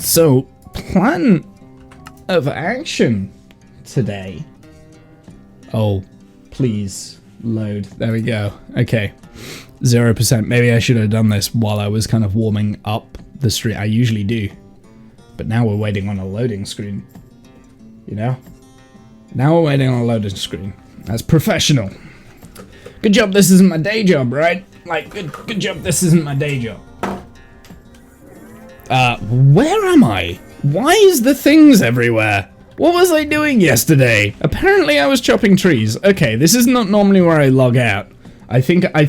So, plan of action today. Oh, please load. There we go. Okay. 0%. Maybe I should have done this while I was kind of warming up the stream. I usually do. But now we're waiting on a loading screen. You know? Now we're waiting on a loading screen. That's professional. Good job this isn't my day job, right? Like, good job this isn't my day job. Where am I? Why is the things everywhere? What was I doing yesterday? Apparently I was chopping trees. Okay, this is not normally where I log out. I think I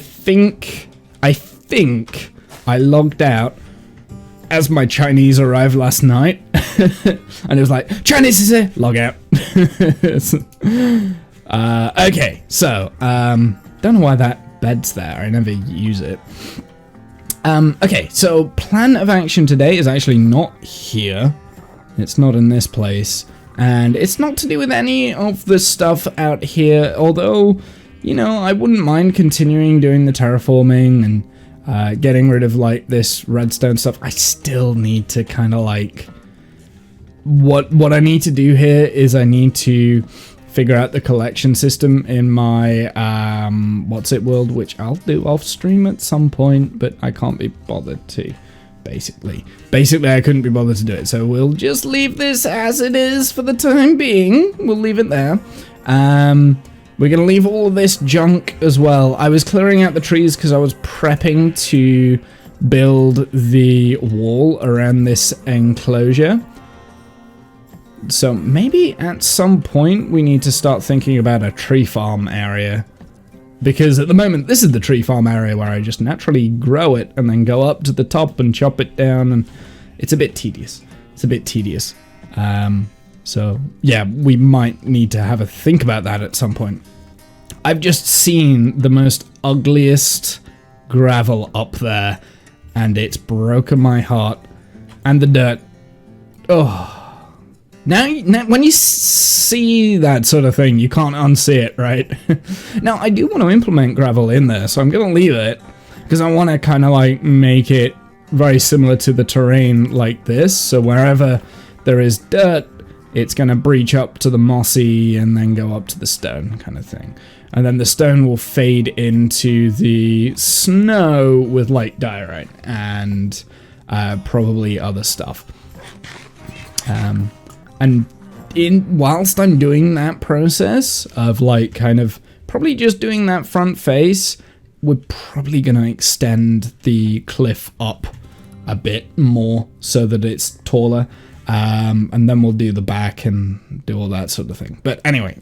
logged out as my Chinese arrived last night. And it was like, Chinese is here, log out. Okay, so, don't know why that bed's there. I never use it. Okay, so plan of action today is actually not here. It's not in this place. And it's not to do with any of the stuff out here, although, you know, I wouldn't mind continuing doing the terraforming and getting rid of, like, this redstone stuff. I still need to kind of, like... What I need to do here is I need to figure out the collection system in my what's it world, which I'll do off stream at some point, but I can't be bothered to. Basically I couldn't be bothered to do it, so we'll just leave this as it is for the time being. We'll leave it there. We're gonna leave all of this junk as well. I was clearing out the trees because I was prepping to build the wall around this enclosure. So maybe at some point we need to start thinking about a tree farm area. Because at the moment, this is the tree farm area where I just naturally grow it and then go up to the top and chop it down, and it's a bit tedious. It's a bit tedious. So yeah, we might need to have a think about that at some point. I've just seen the most ugliest gravel up there, and it's broken my heart. And the dirt. Oh. Now, when you see that sort of thing, you can't unsee it, right? Now, I do want to implement gravel in there, so I'm going to leave it, because I want to kind of, like, make it very similar to the terrain like this, so wherever there is dirt, it's going to breach up to the mossy and then go up to the stone kind of thing. And then the stone will fade into the snow with, like, diorite and probably other stuff. And whilst I'm doing that process of, like, kind of probably just doing that front face, we're probably going to extend the cliff up a bit more so that it's taller. And then we'll do the back and do all that sort of thing. But anyway,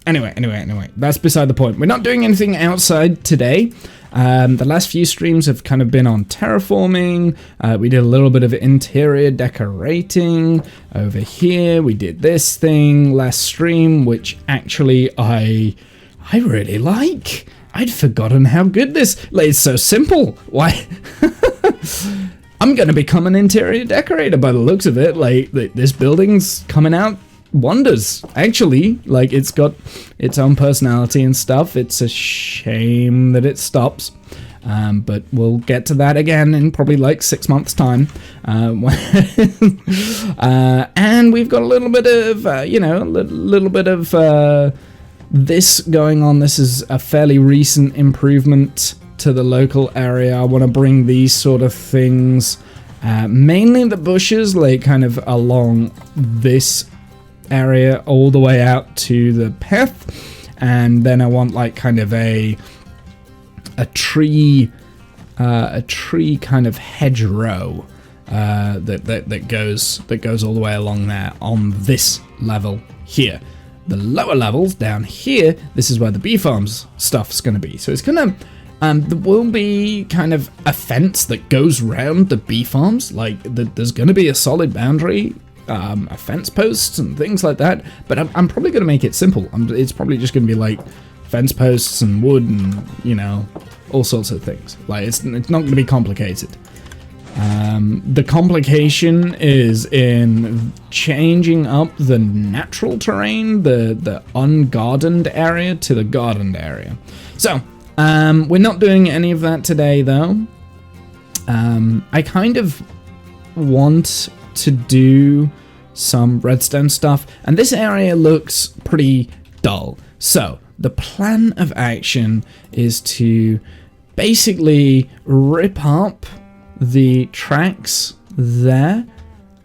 that's beside the point. We're not doing anything outside today. The last few streams have kind of been on terraforming. We did a little bit of interior decorating over here. We did this thing last stream, which actually I really like. I'd forgotten how good this. Like, it's so simple. Why? I'm gonna become an interior decorator by the looks of it. Like, this building's coming out wonders. Actually, like, it's got its own personality and stuff. It's a shame that it stops, but we'll get to that again in probably like 6 months' time. And we've got a little bit of, you know, a little bit of this going on. This is a fairly recent improvement to the local area. I want to bring these sort of things, mainly the bushes, like kind of along this area all the way out to the path, and then I want like kind of a tree kind of hedgerow that goes all the way along there on this level here. The lower levels down here, this is where the bee farms stuff's going to be. So it's going to there will be kind of a fence that goes round the bee farms. Like, there's going to be a solid boundary, a fence posts and things like that. But I'm probably going to make it simple. It's probably just going to be like fence posts and wood and, you know, all sorts of things. Like, it's not going to be complicated. The complication is in changing up the natural terrain, the ungardened area, to the gardened area. So, we're not doing any of that today, though. I kind of want to do some redstone stuff, and this area looks pretty dull. So the plan of action is to basically rip up the tracks there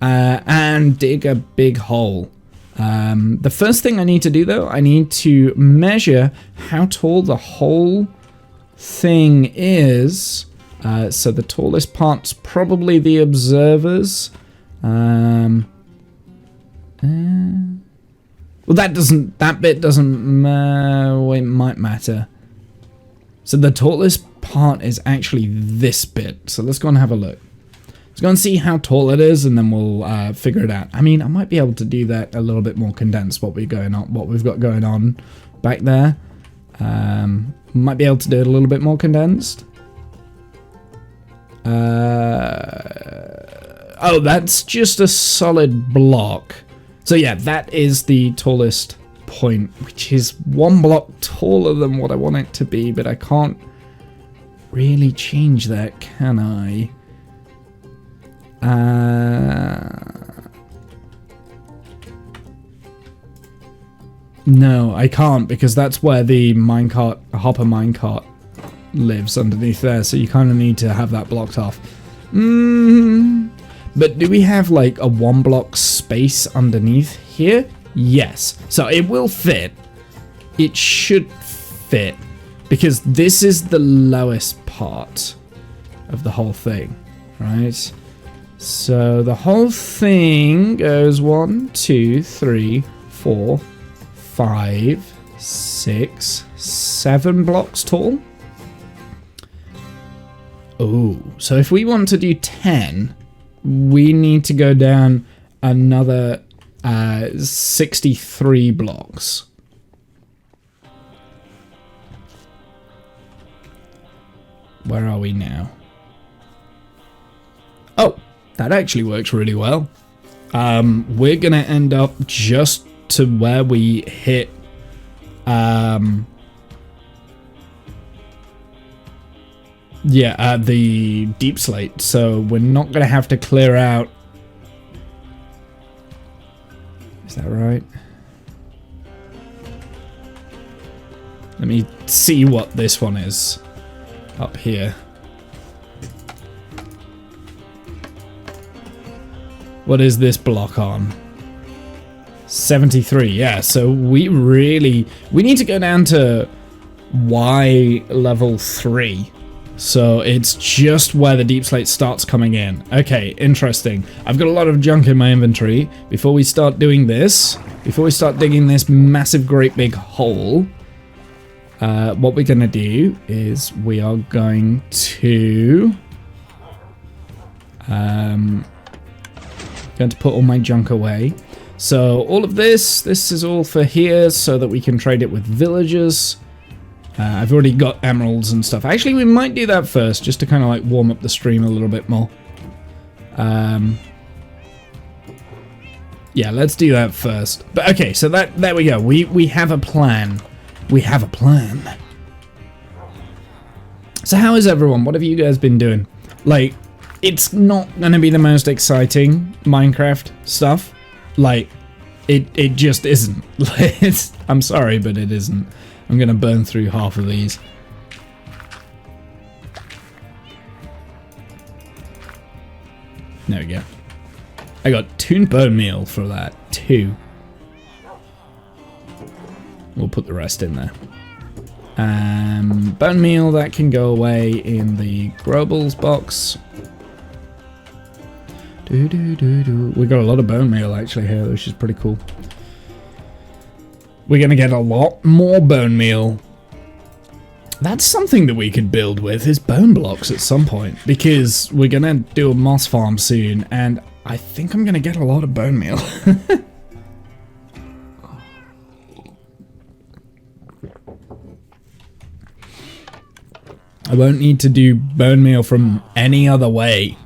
and dig a big hole. The first thing I need to do though, I need to measure how tall the whole thing is. So the tallest part's probably the observers. Well, that bit doesn't, it might matter. So the tallest part is actually this bit. So let's go and have a look. Let's go and see how tall it is, and then we'll figure it out. I mean, I might be able to do that a little bit more condensed, what we've got going on back there. Might be able to do it a little bit more condensed. Oh, that's just a solid block. So yeah, that is the tallest point, which is one block taller than what I want it to be, but I can't really change that, can I? No, I can't, because that's where the minecart, hopper minecart lives underneath there, so you kind of need to have that blocked off. But do we have like a 1 block space underneath here? Yes. So it will fit. It should fit, because this is the lowest part of the whole thing, right? So the whole thing goes 1, 2, 3, 4, 5, 6, 7 blocks tall. Oh, so if we want to do 10, we need to go down another 63 blocks. Where are we now? Oh, that actually works really well. We're gonna end up just to where we hit the deep slate, so we're not gonna have to clear out. Is that right? Let me see what this one is up here. What is this block on? 73, yeah, so we need to go down to Y level 3. So it's just where the deep slate starts coming in. Okay, interesting. I've got a lot of junk in my inventory. Before we start doing this, before we start digging this massive, great big hole, what we're gonna do is we are going to put all my junk away. So all of this is all for here so that we can trade it with villagers. I've already got emeralds and stuff. Actually, we might do that first, just to kind of like warm up the stream a little bit more. Yeah, let's do that first. But okay, so there we go. We have a plan. We have a plan. So how is everyone? What have you guys been doing? Like, it's not gonna be the most exciting Minecraft stuff. Like, it just isn't. I'm sorry, but it isn't. I'm gonna burn through half of these. There we go. I got 2 bone meal for that. 2. We'll put the rest in there. Bone meal, that can go away in the Grobles box. We got a lot of bone meal actually here, which is pretty cool. We're gonna get a lot more bone meal. That's something that we could build with, is bone blocks at some point, because we're gonna do a moss farm soon, and I think I'm gonna get a lot of bone meal. I won't need to do bone meal from any other way,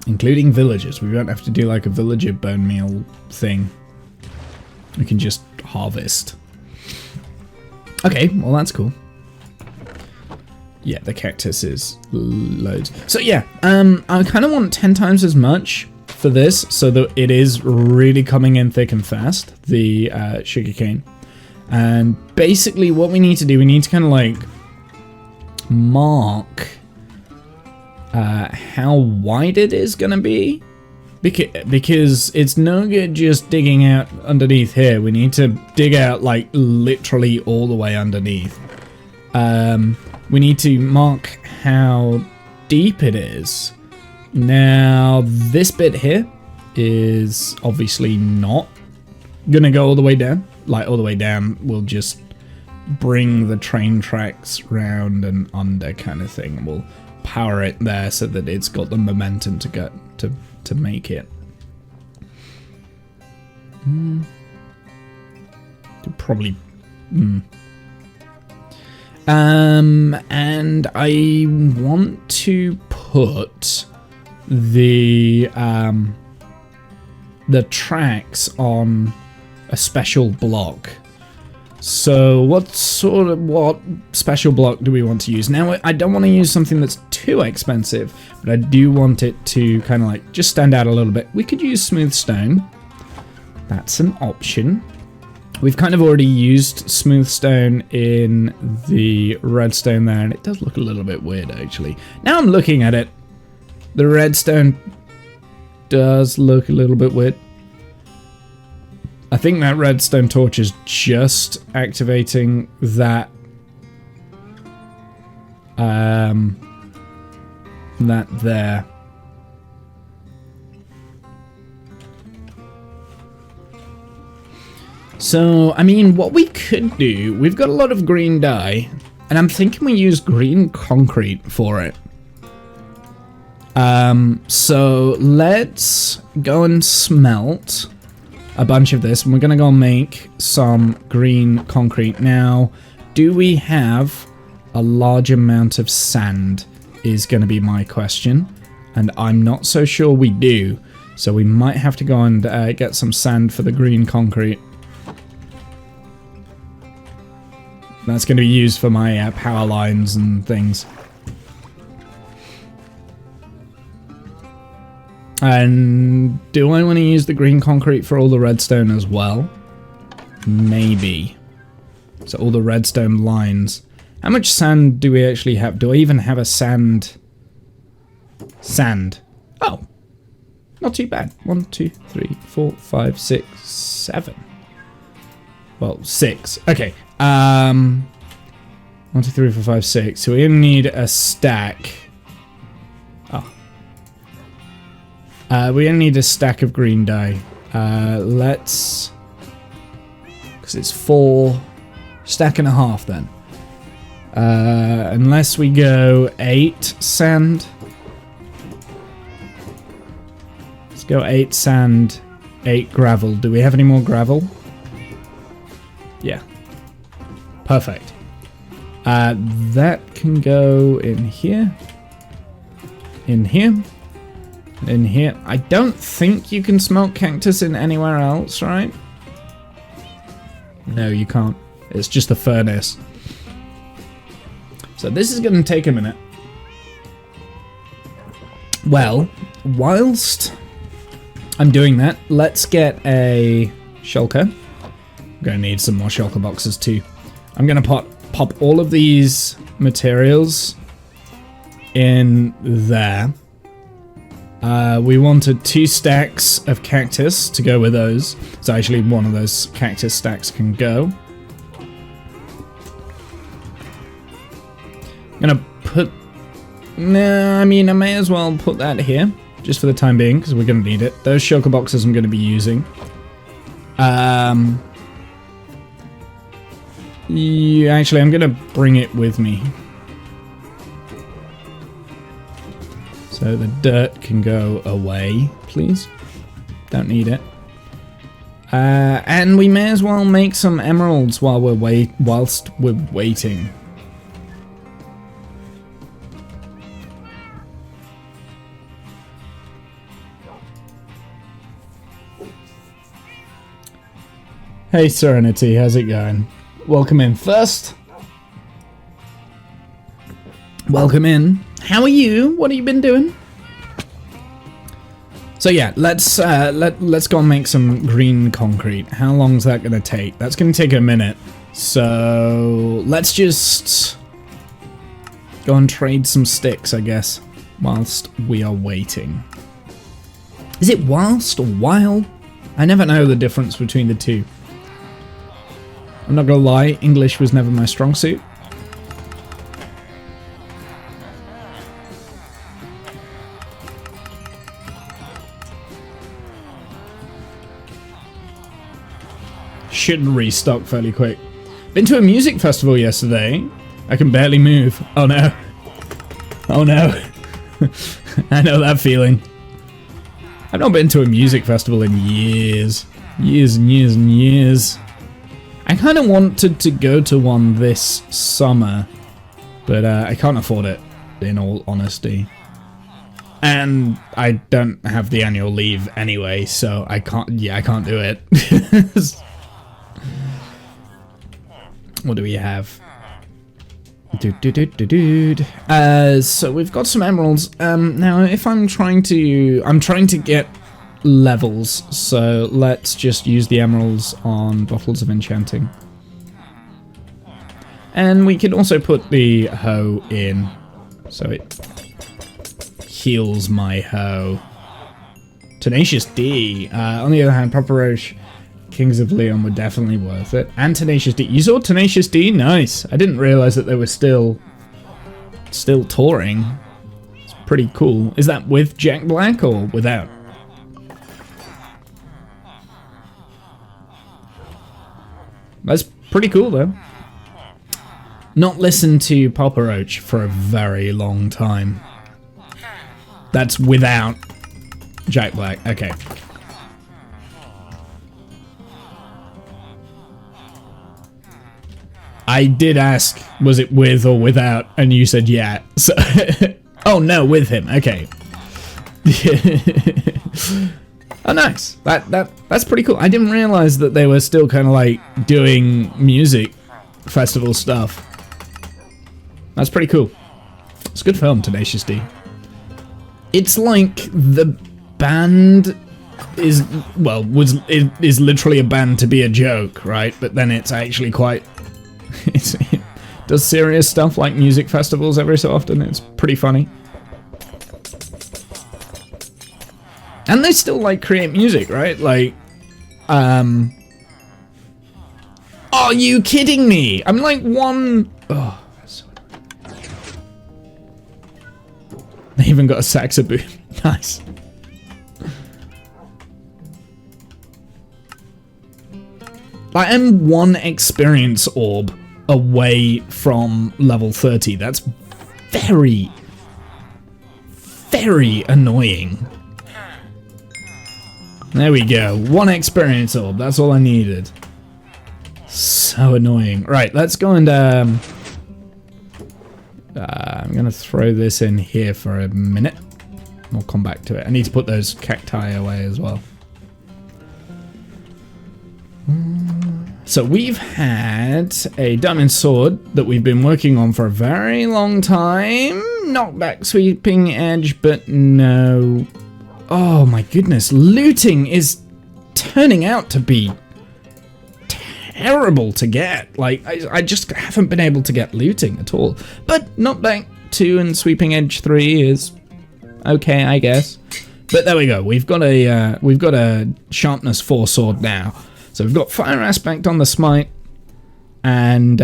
including villagers. We won't have to do like a villager bone meal thing. We can just harvest. Okay, well that's cool. Yeah, the cactus is loads. So yeah, I kind of want 10 times as much for this so that it is really coming in thick and fast, the sugarcane. And basically what we need to do, we need to kind of like mark how wide it is going to be. Because it's no good just digging out underneath here. We need to dig out like literally all the way underneath. We need to mark how deep it is. Now, this bit here is obviously not gonna go all the way down. Like all the way down, we'll just bring the train tracks round and under kind of thing. We'll power it there so that it's got the momentum to go to make it. Probably. And I want to put the tracks on a special block. So what special block do we want to use? Now, I don't want to use something that's too expensive, but I do want it to kind of like just stand out a little bit. We could use smooth stone. That's an option. We've kind of already used smooth stone in the redstone there, and it does look a little bit weird actually. Now I'm looking at it, the redstone does look a little bit weird. I think that redstone torch is just activating that that there. So, I mean, what we could do, we've got a lot of green dye, and I'm thinking we use green concrete for it. So let's go and smelt a bunch of this, and we're gonna go make some green concrete. Now, do we have a large amount of sand is gonna be my question, and I'm not so sure we do, so we might have to go and get some sand for the green concrete. That's going to be used for my power lines and things. And do I want to use the green concrete for all the redstone as well? Maybe. So all the redstone lines. How much sand do we actually have? Do I even have a sand? Sand. Oh. Not too bad. 1, 2, 3, 4, 5, 6, 7. Well, 6. Okay. 1, 2, 3, 4, 5, 6. So we only need a stack. Oh. We only need a stack of green dye. Let's... because it's 4... stack and a half then. Unless we go 8 sand. Let's go 8 sand, 8 gravel. Do we have any more gravel? Yeah. Perfect. That can go in here. In here. In here. I don't think you can smelt cactus in anywhere else, right? No, you can't. It's just a furnace. So this is going to take a minute. Well, whilst I'm doing that, let's get a shulker. I'm going to need some more shulker boxes too. I'm going to pop all of these materials in there. We wanted 2 stacks of cactus to go with those. So actually one of those cactus stacks can go. I'm going to put... no, I mean, I may as well put that here. Just for the time being, because we're going to need it. Those shulker boxes I'm going to be using. Yeah, actually, I'm going to bring it with me. So the dirt can go away, please. Don't need it. And we may as well make some emeralds while whilst we're waiting. Hey Serenity, how's it going? Welcome in first. Welcome in. How are you? What have you been doing? So yeah, let's go and make some green concrete. How long's that gonna take? That's gonna take a minute. So let's just go and trade some sticks, I guess, whilst we are waiting. Is it whilst or while? I never know the difference between the two. I'm not gonna lie, English was never my strong suit. Should restock fairly quick. Been to a music festival yesterday. I can barely move. Oh no. Oh no. I know that feeling. I've not been to a music festival in years. Years and years and years. I kind of wanted to go to one this summer, but I can't afford it, in all honesty. And I don't have the annual leave anyway, so I can't do it. What do we have? So we've got some emeralds. Now if I'm trying to get levels, so let's just use the emeralds on bottles of enchanting. And we can also put the hoe in, so it heals my hoe. Tenacious D. On the other hand, Papa Roche, Kings of Leon were definitely worth it. And Tenacious D. You saw Tenacious D? Nice. I didn't realize that they were still touring. It's pretty cool. Is that with Jack Black or without? That's pretty cool though. Not listened to Papa Roach for a very long time. That's without Jack Black. Okay. I did ask, was it with or without, and you said yeah. So oh no, with him. Okay. Oh nice. That's pretty cool. I didn't realize that they were still kind of like doing music festival stuff. That's pretty cool. It's a good film, Tenacious D. It's like the band is literally a band to be a joke, right? But then it's actually quite it does serious stuff like music festivals every so often. It's pretty funny. And they still like create music, right? Like are you kidding me? I'm like one they even got a saxophone. Nice. I am one experience orb away from level 30. That's very, very annoying. There we go. One experience orb. That's all I needed. So annoying. Right, let's go and I'm gonna throw this in here for a minute. We'll come back to it. I need to put those cacti away as well. So we've had a diamond sword that we've been working on for a very long time. Knockback, sweeping edge, but no. Oh my goodness, looting is turning out to be terrible to get. Like, I just haven't been able to get looting at all. But knockback 2 and sweeping edge 3 is okay, I guess. But there we go. We've got a sharpness 4 sword now. So we've got fire aspect on the smite, and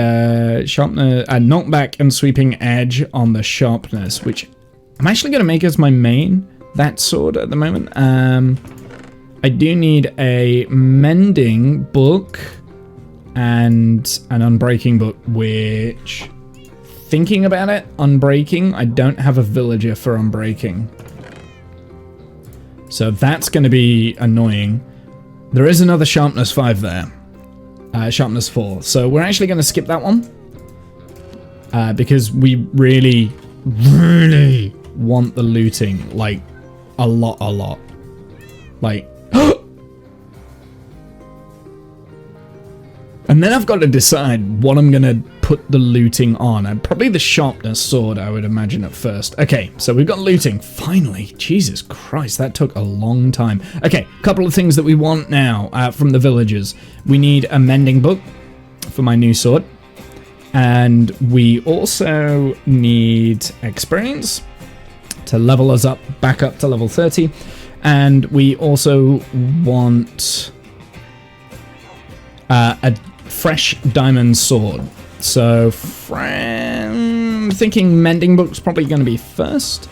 sharpness, knockback and sweeping edge on the sharpness, which I'm actually going to make as my main, that sword at the moment. I do need a mending book and an unbreaking book, which, thinking about it, unbreaking, I don't have a villager for unbreaking. So that's going to be annoying. There is another sharpness 5 there. Sharpness 4. So we're actually going to skip that one. Because we really, really want the looting. Like, a lot. Like, and then I've got to decide what I'm going to put the looting on. And probably the sharpness sword, I would imagine at first. Okay, so we've got looting. Finally. Jesus Christ, that took a long time. Okay, a couple of things that we want now from the villagers. We need a mending book for my new sword. And we also need experience to level us up, back up to level 30. And we also want a fresh diamond sword. So, I'm thinking mending book's probably going to be first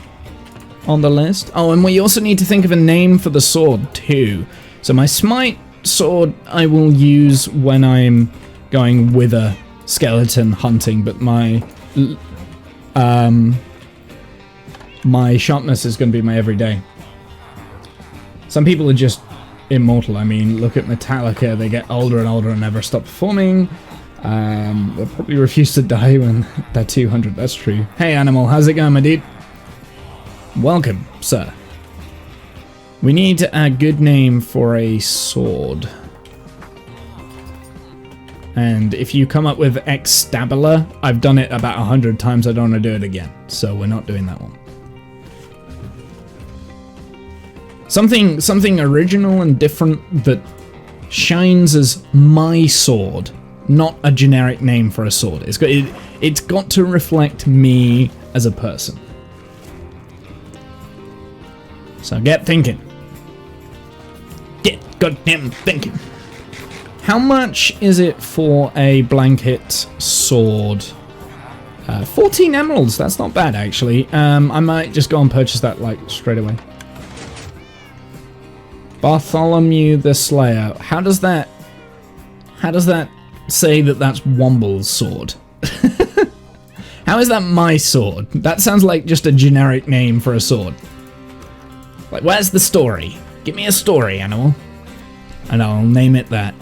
on the list. Oh, and we also need to think of a name for the sword too. So my smite sword I will use when I'm going wither skeleton hunting, but my my sharpness is going to be my everyday. Some people are just immortal. I mean, look at Metallica. They get older and older and never stop performing. They'll probably refuse to die when they're 200. That's true. Hey, Animal. How's it going, my dude? Welcome, sir. We need a good name for a sword. And if you come up with Extabula, I've done it about 100 times. I don't want to do it again. So we're not doing that one. Something original and different that shines as my sword, not a generic name for a sword. It's got to reflect me as a person. So get thinking. Get goddamn thinking. How much is it for a blanket sword? 14 emeralds. That's not bad actually. I might just go and purchase that like straight away. Bartholomew the Slayer. How does that say that that's Womble's sword? How is that my sword? That sounds like just a generic name for a sword. Like, where's the story? Give me a story, Animal. And I'll name it that.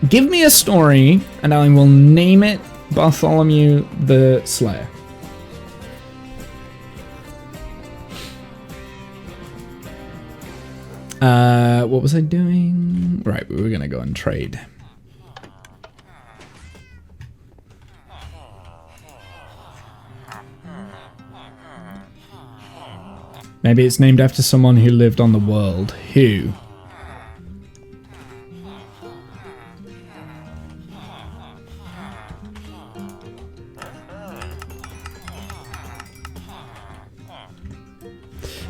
Give me a story, and I will name it Bartholomew the Slayer. What was I doing? Right, we were gonna go and trade. Maybe it's named after someone who lived on the world. Who?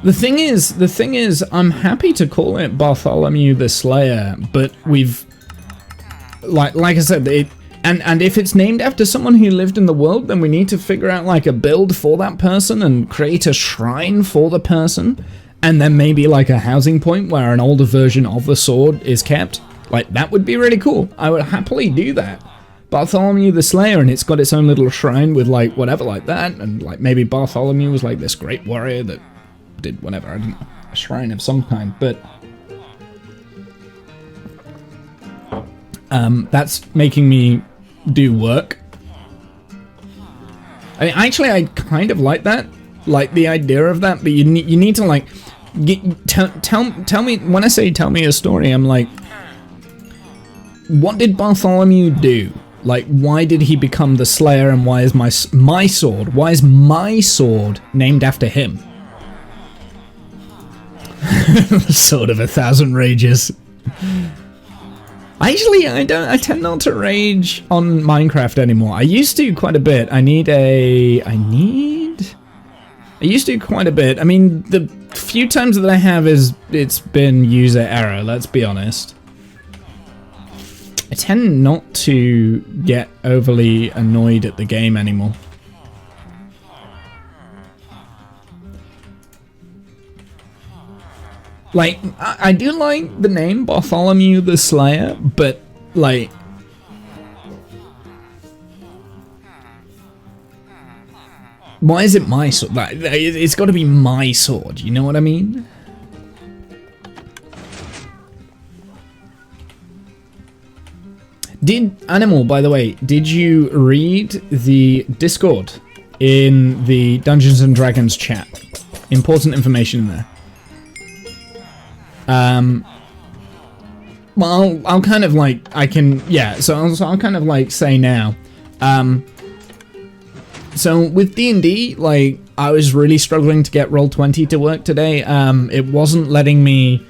The thing is, I'm happy to call it Bartholomew the Slayer, but we've, like I said, and if it's named after someone who lived in the world, then we need to figure out like a build for that person and create a shrine for the person, and then maybe like a housing point where an older version of the sword is kept. Like, that would be really cool. I would happily do that. Bartholomew the Slayer, and it's got its own little shrine with like whatever like that, and like maybe Bartholomew was like this great warrior that did whatever, I don't know, a shrine of some kind, but that's making me do work. I mean, actually, I kind of like that, like the idea of that, but you need to like tell me, when I say tell me a story, I'm like, what did Bartholomew do? Like, why did he become the Slayer, and why is my sword named after him? Sword of 1,000 rages. Actually, I tend not to rage on Minecraft anymore. I used to quite a bit. I used to quite a bit. I mean, the few times that I have it's been user error, let's be honest. I tend not to get overly annoyed at the game anymore. Like, I do like the name Bartholomew the Slayer, but, like, why is it my sword? Like, it's got to be my sword, you know what I mean? Animal, by the way, did you read the Discord in the Dungeons and Dragons chat? Important information in there. Well, I'll kind of like, so I'll kind of like say now, So with D&D, like, I was really struggling to get Roll20 to work today. It wasn't letting me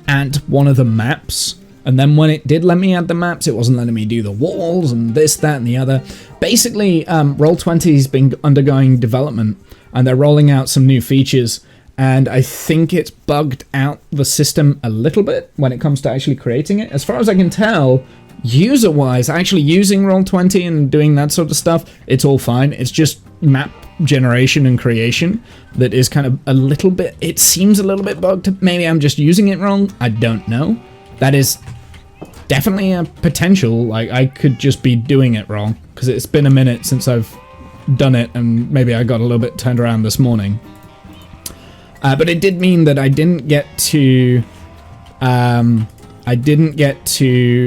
add one of the maps. And then when it did let me add the maps, it wasn't letting me do the walls and this, that, and the other. Basically, Roll20's been undergoing development, and they're rolling out some new features. And I think it's bugged out the system a little bit when it comes to actually creating it. As far as I can tell, user-wise, actually using Roll20 and doing that sort of stuff, it's all fine. It's just map generation and creation that is kind of a little bit, it seems a little bit bugged. Maybe I'm just using it wrong. I don't know. That is definitely a potential. Like, I could just be doing it wrong because it's been a minute since I've done it, and maybe I got a little bit turned around this morning. But it did mean that I didn't get to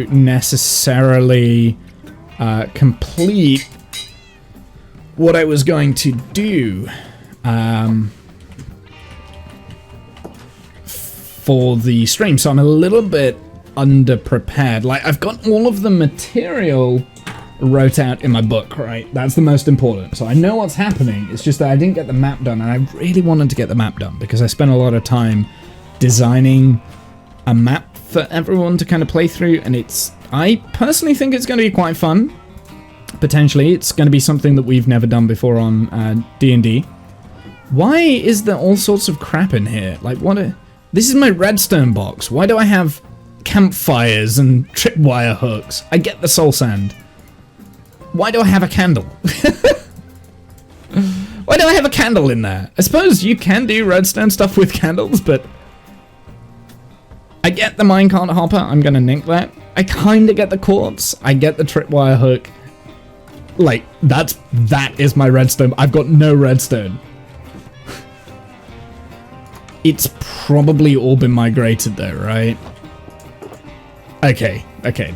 necessarily complete what I was going to do for the stream, so I'm a little bit underprepared. Like, I've got all of the material wrote out in my book, right? That's the most important. So I know what's happening. It's just that I didn't get the map done, and I really wanted to get the map done because I spent a lot of time designing a map for everyone to kind of play through, and I personally think it's going to be quite fun. Potentially, it's going to be something that we've never done before on D&D. Why is there all sorts of crap in here? Like, this is my redstone box. Why do I have campfires and tripwire hooks? I get the soul sand. Why do I have a candle? Why do I have a candle in there? I suppose you can do redstone stuff with candles, but I get the minecart hopper. I'm gonna nick that. I kinda get the quartz. I get the tripwire hook. Like, that is my redstone. I've got no redstone. It's probably all been migrated though, right? Okay, okay.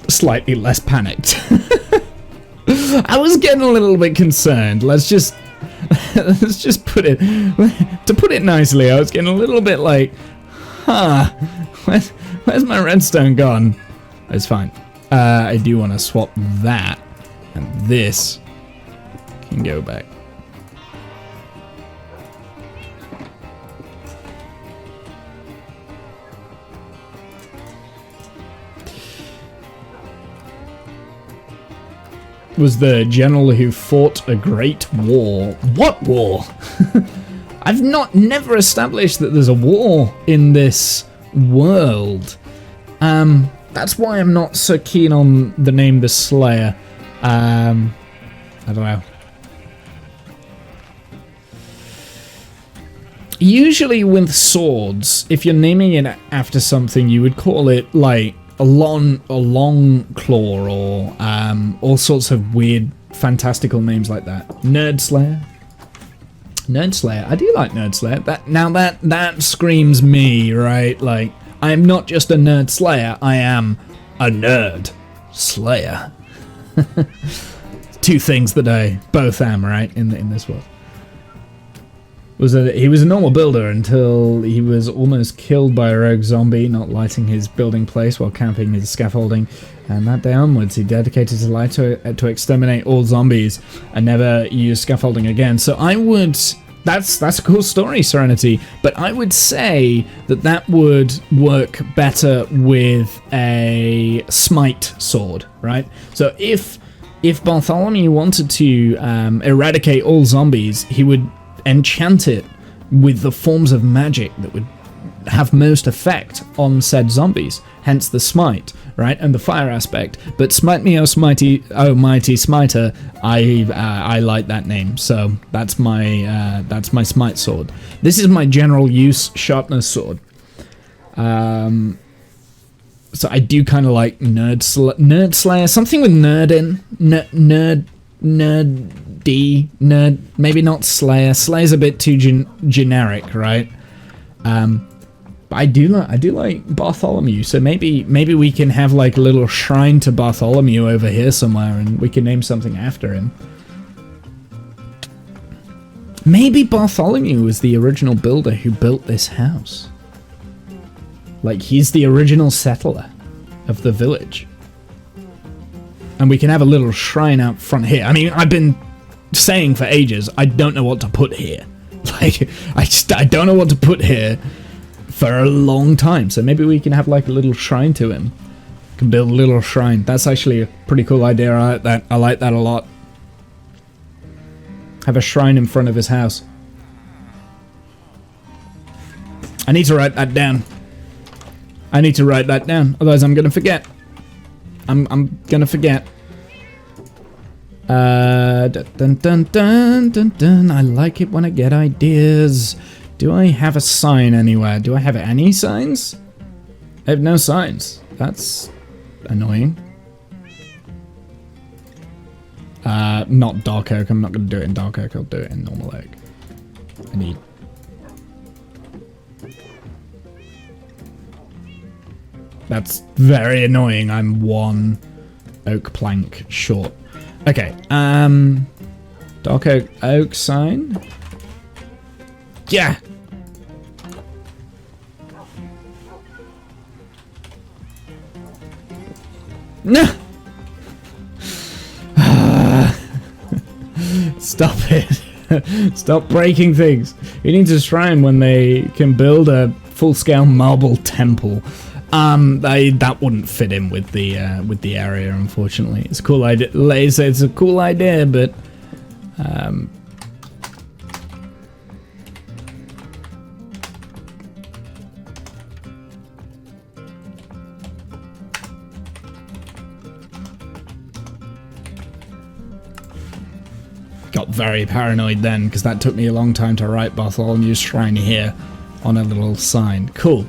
Slightly less panicked. I was getting a little bit concerned. Let's just put it, to put it nicely, I was getting a little bit like, where's my redstone gone? It's fine. I do want to swap that, and this can go back. Was the general who fought a great war. What war? I've never established that there's a war in this world. That's why I'm not so keen on the name the Slayer. I don't know. Usually with swords, if you're naming it after something, you would call it like a long claw, or all sorts of weird, fantastical names like that. Nerd Slayer. I do like Nerd Slayer. That screams me, right? Like, I'm not just a nerd slayer. I am a nerd slayer. Two things that I both am, right? In this world. He was a normal builder until he was almost killed by a rogue zombie not lighting his building place while camping his scaffolding, and that day onwards he dedicated his life to exterminate all zombies and never use scaffolding again. So I would... That's a cool story, Serenity, but I would say that would work better with a smite sword, right? So if Bartholomew wanted to eradicate all zombies, he would enchant it with the forms of magic that would have most effect on said zombies, hence the smite, right, and the fire aspect. But smite me, oh mighty smiter, I like that name, so that's my smite sword. This is my general use sharpness sword. So I do kind of like nerd slayer, something with nerd in, nerd, maybe not slayer. Slayer's a bit too generic, right? But I do like Bartholomew, so maybe we can have like a little shrine to Bartholomew over here somewhere, and we can name something after him. Maybe Bartholomew was the original builder who built this house. Like, he's the original settler of the village. And we can have a little shrine out front here. I mean, I've been saying for ages, I don't know what to put here. Like, I don't know what to put here for a long time. So maybe we can have like a little shrine to him. We can build a little shrine. That's actually a pretty cool idea. I like that. I like that a lot. Have a shrine in front of his house. I need to write that down. I need to write that down. Otherwise I'm gonna forget. I'm gonna forget. Dun, dun, dun, dun, dun, dun. I like it when I get ideas. Do I have a sign anywhere? Do I have any signs? I have no signs. That's annoying. Not dark oak. I'm not gonna do it in dark oak. I'll do it in normal oak. I need. That's very annoying. I'm one oak plank short. Okay, dark oak sign. Yeah. No. Stop it. Stop breaking things. You need to shrine when they can build a full-scale marble temple. That wouldn't fit in with the area, unfortunately. It's a cool idea. It's a cool idea, but got very paranoid then because that took me a long time to write Bartholomew's Shrine here on a little sign. Cool.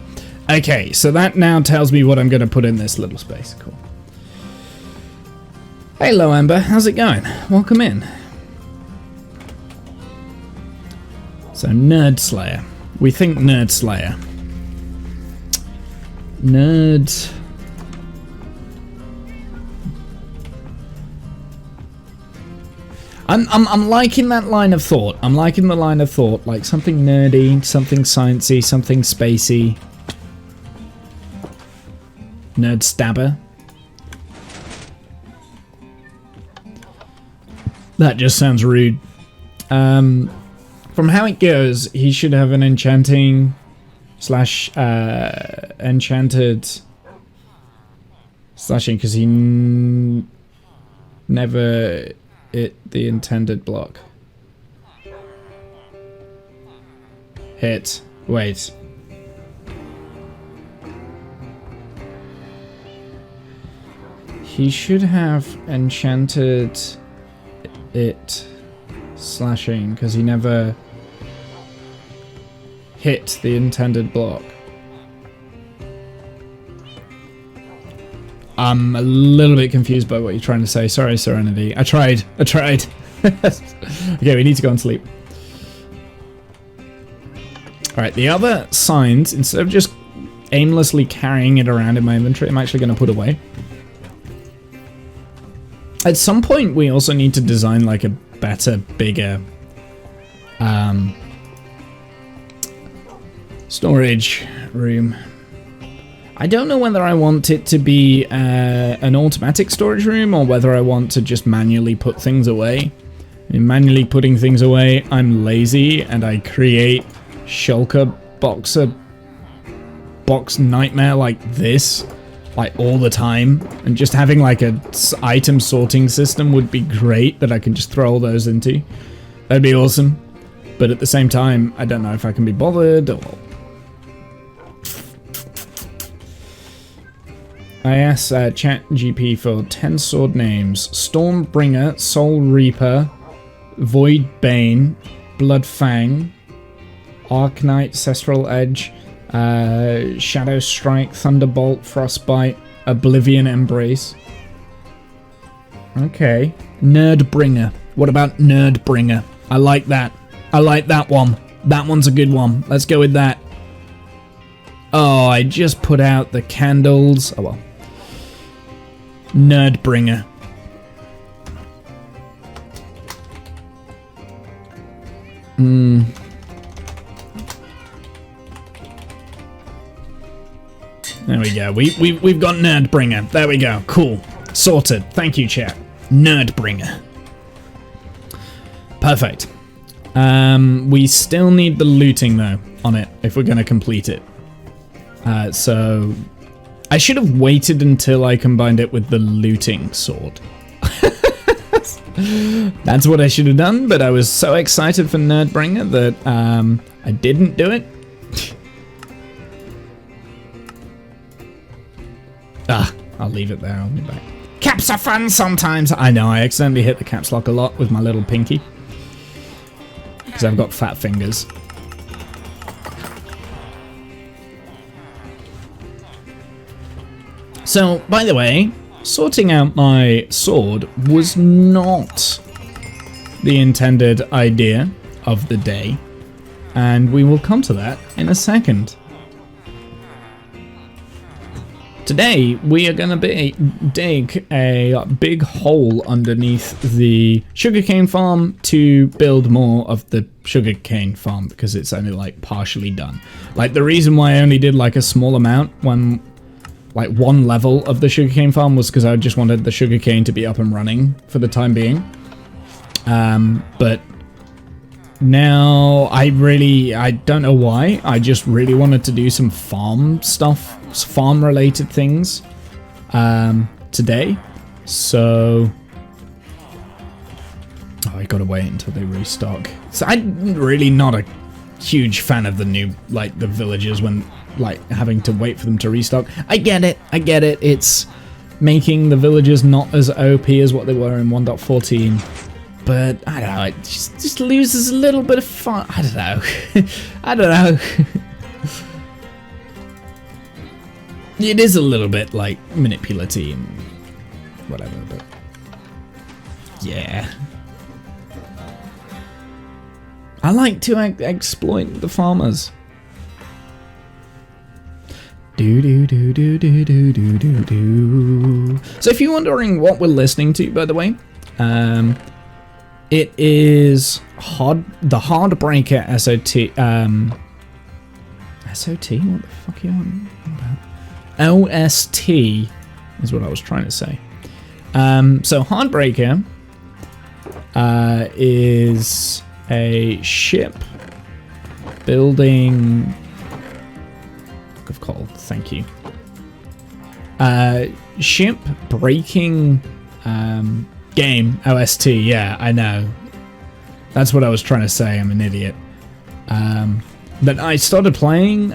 Okay, so that now tells me what I'm going to put in this little space. Cool. Hello, Amber. How's it going? Welcome in. So, Nerd Slayer. We think Nerd Slayer. Nerd. I'm liking that line of thought. I'm liking the line of thought. Like something nerdy, something sciencey, something spacey. Nerd stabber. That just sounds rude. From how it goes, he should have an enchanting slash enchanted slashing because he never hit the intended block. Hit. Wait. He should have enchanted it slashing because he never hit the intended block. I'm a little bit confused by what you're trying to say. Sorry, Serenity. I tried. Okay, we need to go and sleep. Alright, the other signs, instead of just aimlessly carrying it around in my inventory, I'm actually going to put away. At some point, we also need to design like a better, bigger storage room. I don't know whether I want it to be an automatic storage room or whether I want to just manually put things away. In manually putting things away, I'm lazy and I create shulker box nightmare like this. Like all the time, and just having like a item sorting system would be great that I can just throw all those into. That'd be awesome. But at the same time, I don't know if I can be bothered or... I asked ChatGPT for 10 sword names. Stormbringer, Soul Reaper, Void Bane, Blood Fang, Arknight, Cestral Edge, Shadow Strike, Thunderbolt, Frostbite, Oblivion Embrace. Okay. Nerdbringer. What about Nerdbringer? I like that. I like that one. That one's a good one. Let's go with that. Oh, I just put out the candles. Oh well. Nerdbringer. There we go. We've got Nerdbringer. There we go. Cool. Sorted. Thank you, chat. Nerdbringer. Perfect. We still need the looting, though, on it, if we're going to complete it. So I should have waited until I combined it with the looting sword. That's what I should have done, but I was so excited for Nerdbringer that I didn't do it. I'll leave it there. I'll be back. Caps are fun sometimes. I know, I accidentally hit the caps lock a lot with my little pinky. Because I've got fat fingers. So, by the way, sorting out my sword was not the intended idea of the day. And we will come to that in a second. Today, we are going to dig a big hole underneath the sugarcane farm to build more of the sugarcane farm because it's only like partially done. Like the reason why I only did like a small amount when like one level of the sugarcane farm was because I just wanted the sugarcane to be up and running for the time being. But now I don't know why, I just really wanted to do some farm stuff. Farm related things today, so I gotta wait until they restock. So I'm really not a huge fan of the new, like the villagers when like having to wait for them to restock. I get it, it's making the villagers not as OP as what they were in 1.14, but I don't know, it just loses a little bit of fun. I don't know. It is a little bit, like, manipulative and whatever, but... yeah. I like to exploit the farmers. Do-do-do-do-do-do-do-do. So if you're wondering what we're listening to, by the way, it is the Hardbreaker SOT, SOT? What the fuck are you on about? OST is what I was trying to say. So Hardbreaker is a ship building of coal. Thank you. Ship breaking game OST. Yeah, I know. That's what I was trying to say. I'm an idiot. But I started playing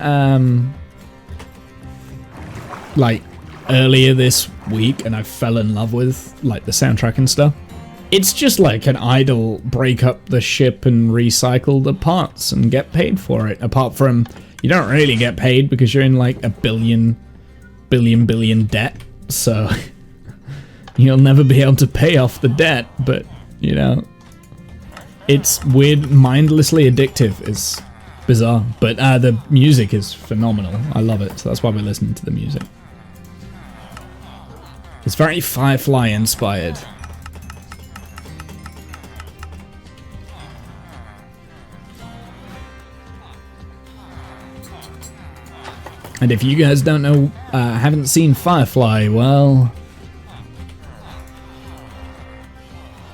like earlier this week, and I fell in love with like the soundtrack and stuff. It's just like an idle break up the ship and recycle the parts and get paid for it. Apart from you don't really get paid because you're in like a billion debt, so you'll never be able to pay off the debt. But you know, it's weird, mindlessly addictive. It's bizarre, but the music is phenomenal. I love it, so that's why we're listening to the music. It's very Firefly inspired. And if you guys don't know, haven't seen Firefly, well,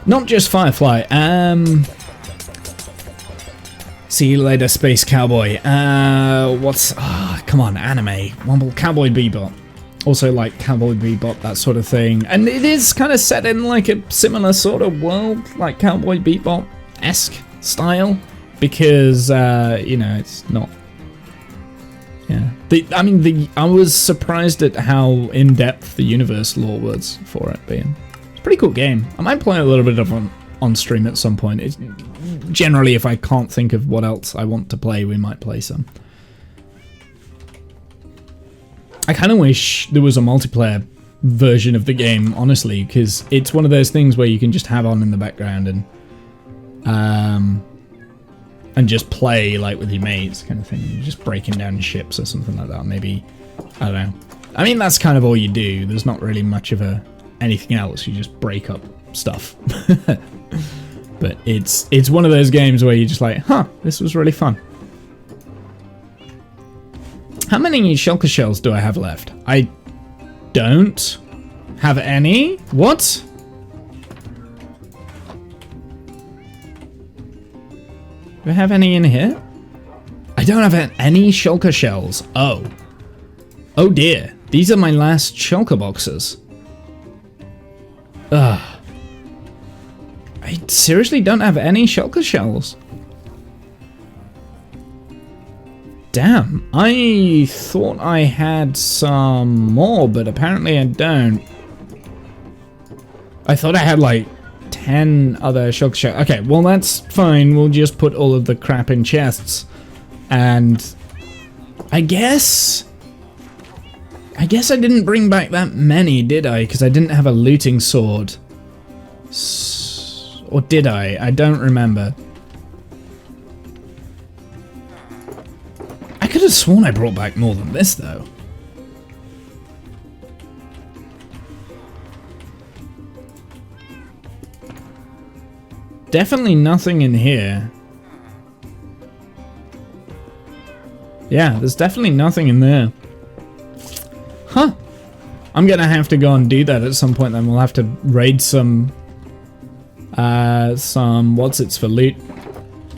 not just Firefly. See you later, Space Cowboy. Come on, anime. Wumble, Cowboy Bebop. Also like Cowboy Bebop, that sort of thing. And it is kind of set in like a similar sort of world, like Cowboy Bebop-esque style. Because, you know, it's not... yeah. I was surprised at how in-depth the universe lore was for it being. It's a pretty cool game. I might play a little bit of on stream at some point. It's, generally, if I can't think of what else I want to play, we might play some. I kind of wish there was a multiplayer version of the game, honestly, because it's one of those things where you can just have on in the background and just play like with your mates, kind of thing. You're just breaking down ships or something like that. Maybe, I don't know. I mean, that's kind of all you do. There's not really much of anything else. You just break up stuff. But it's one of those games where you're just like, huh, this was really fun. How many shulker shells do I have left? I don't. have any. What? Do I have any in here? I don't have any shulker shells. Oh. Oh dear. These are my last shulker boxes. Ugh. I seriously don't have any shulker shells. Damn. I thought I had some more, but apparently I don't. I thought I had like 10 other shulker shells. Okay, well that's fine. We'll just put all of the crap in chests. And I guess I didn't bring back that many, did I? Because I didn't have a looting sword. Or did I? I don't remember. I could have sworn I brought back more than this, though. Definitely nothing in here. Yeah, there's definitely nothing in there. Huh. I'm gonna have to go and do that at some point then. We'll have to raid some what's-its for loot.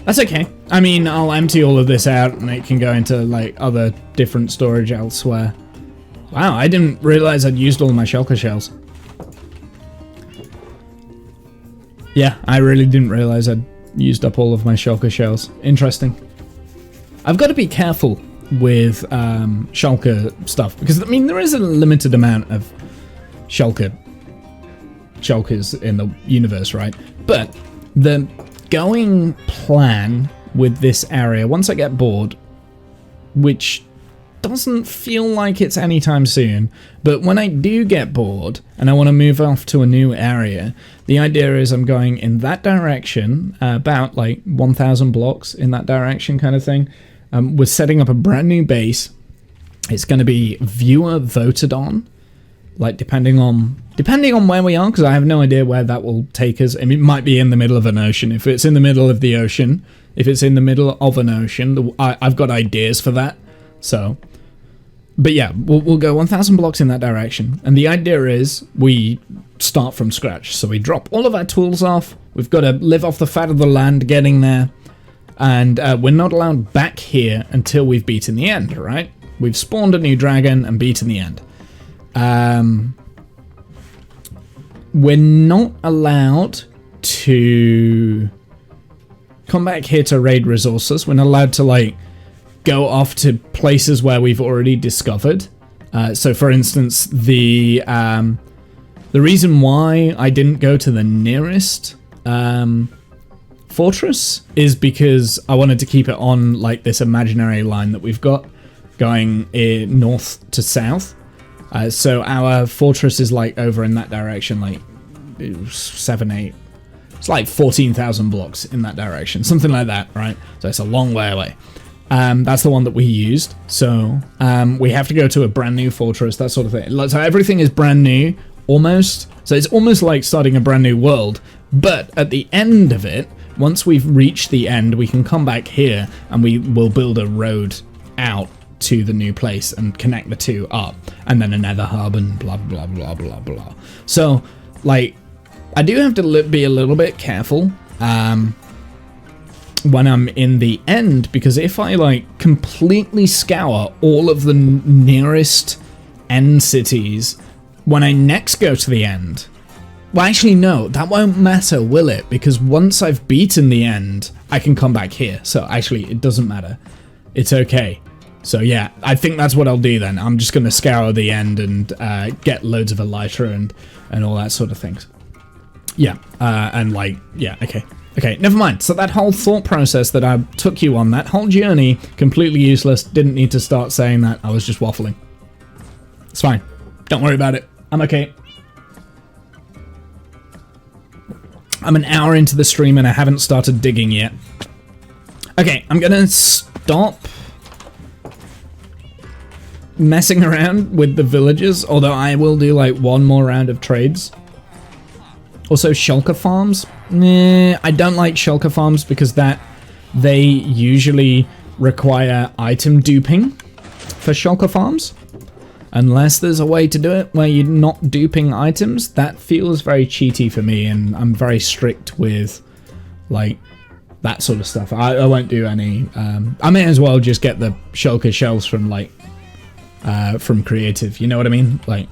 That's okay. I mean, I'll empty all of this out and it can go into like other different storage elsewhere. Wow, I didn't realize I'd used all of my shulker shells. Yeah, I really didn't realize I'd used up all of my shulker shells. Interesting. I've got to be careful with shulker stuff because, I mean, there is a limited amount of shulkers in the universe, right? But the going plan with this area, once I get bored, which doesn't feel like it's anytime soon, but when I do get bored and I want to move off to a new area, the idea is I'm going in that direction, about like 1,000 blocks in that direction kind of thing. We're setting up a brand new base. It's going to be viewer voted on, like depending on where we are, because I have no idea where that will take us. I mean, it might be in the middle of an ocean. If it's in the middle of the ocean, if it's in the middle of an ocean, I've got ideas for that. So, but yeah, we'll go 1,000 blocks in that direction. And the idea is we start from scratch. So we drop all of our tools off. We've got to live off the fat of the land getting there. And we're not allowed back here until we've beaten the end, right? We've spawned a new dragon and beaten the end. We're not allowed to come back here to raid resources. We're not allowed to, like, go off to places where we've already discovered. So, for instance, the reason why I didn't go to the nearest fortress is because I wanted to keep it on like this imaginary line that we've got going north to south. So our fortress is like over in that direction, like 7, 8. It's like 14,000 blocks in that direction, something like that, right? So it's a long way away. That's the one that we used. So we have to go to a brand new fortress, that sort of thing. So everything is brand new, almost. So it's almost like starting a brand new world. But at the end of it, once we've reached the end, we can come back here and we will build a road out to the new place and connect the two up. And then another hub and blah, blah, blah, blah, blah. So, like, I do have to be a little bit careful when I'm in the end, because if I, like, completely scour all of the nearest end cities, when I next go to the end... Well, actually, no, that won't matter, will it? Because once I've beaten the end, I can come back here. So actually, it doesn't matter. It's okay. So yeah, I think that's what I'll do then. I'm just going to scour the end and get loads of elytra and all that sort of things. Yeah, and like, yeah, okay. Okay, never mind. So that whole thought process that I took you on, that whole journey, completely useless. Didn't need to start saying that. I was just waffling. It's fine. Don't worry about it. I'm okay. I'm an hour into the stream and I haven't started digging yet. Okay, I'm gonna stop messing around with the villagers, although I will do like one more round of trades. Also, shulker farms. Nah, I don't like shulker farms because they usually require item duping for shulker farms. Unless there's a way to do it where you're not duping items, that feels very cheaty for me, and I'm very strict with, like, that sort of stuff. I won't do any. I may as well just get the shulker shells from, like, from creative, you know what I mean? Like,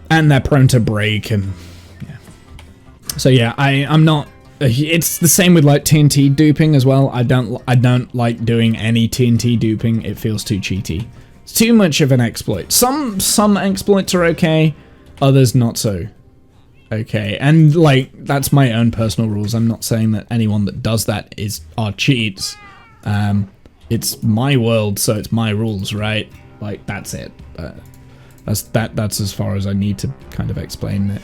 and they're prone to break, and yeah. So yeah, I'm not. It's the same with like TNT duping as well. I don't like doing any TNT duping. It feels too cheaty. It's too much of an exploit. Some exploits are okay, others not so okay. And like, that's my own personal rules. I'm not saying that anyone that does that are cheats. It's my world, so it's my rules, right? Like, that's it. That's as far as I need to kind of explain it.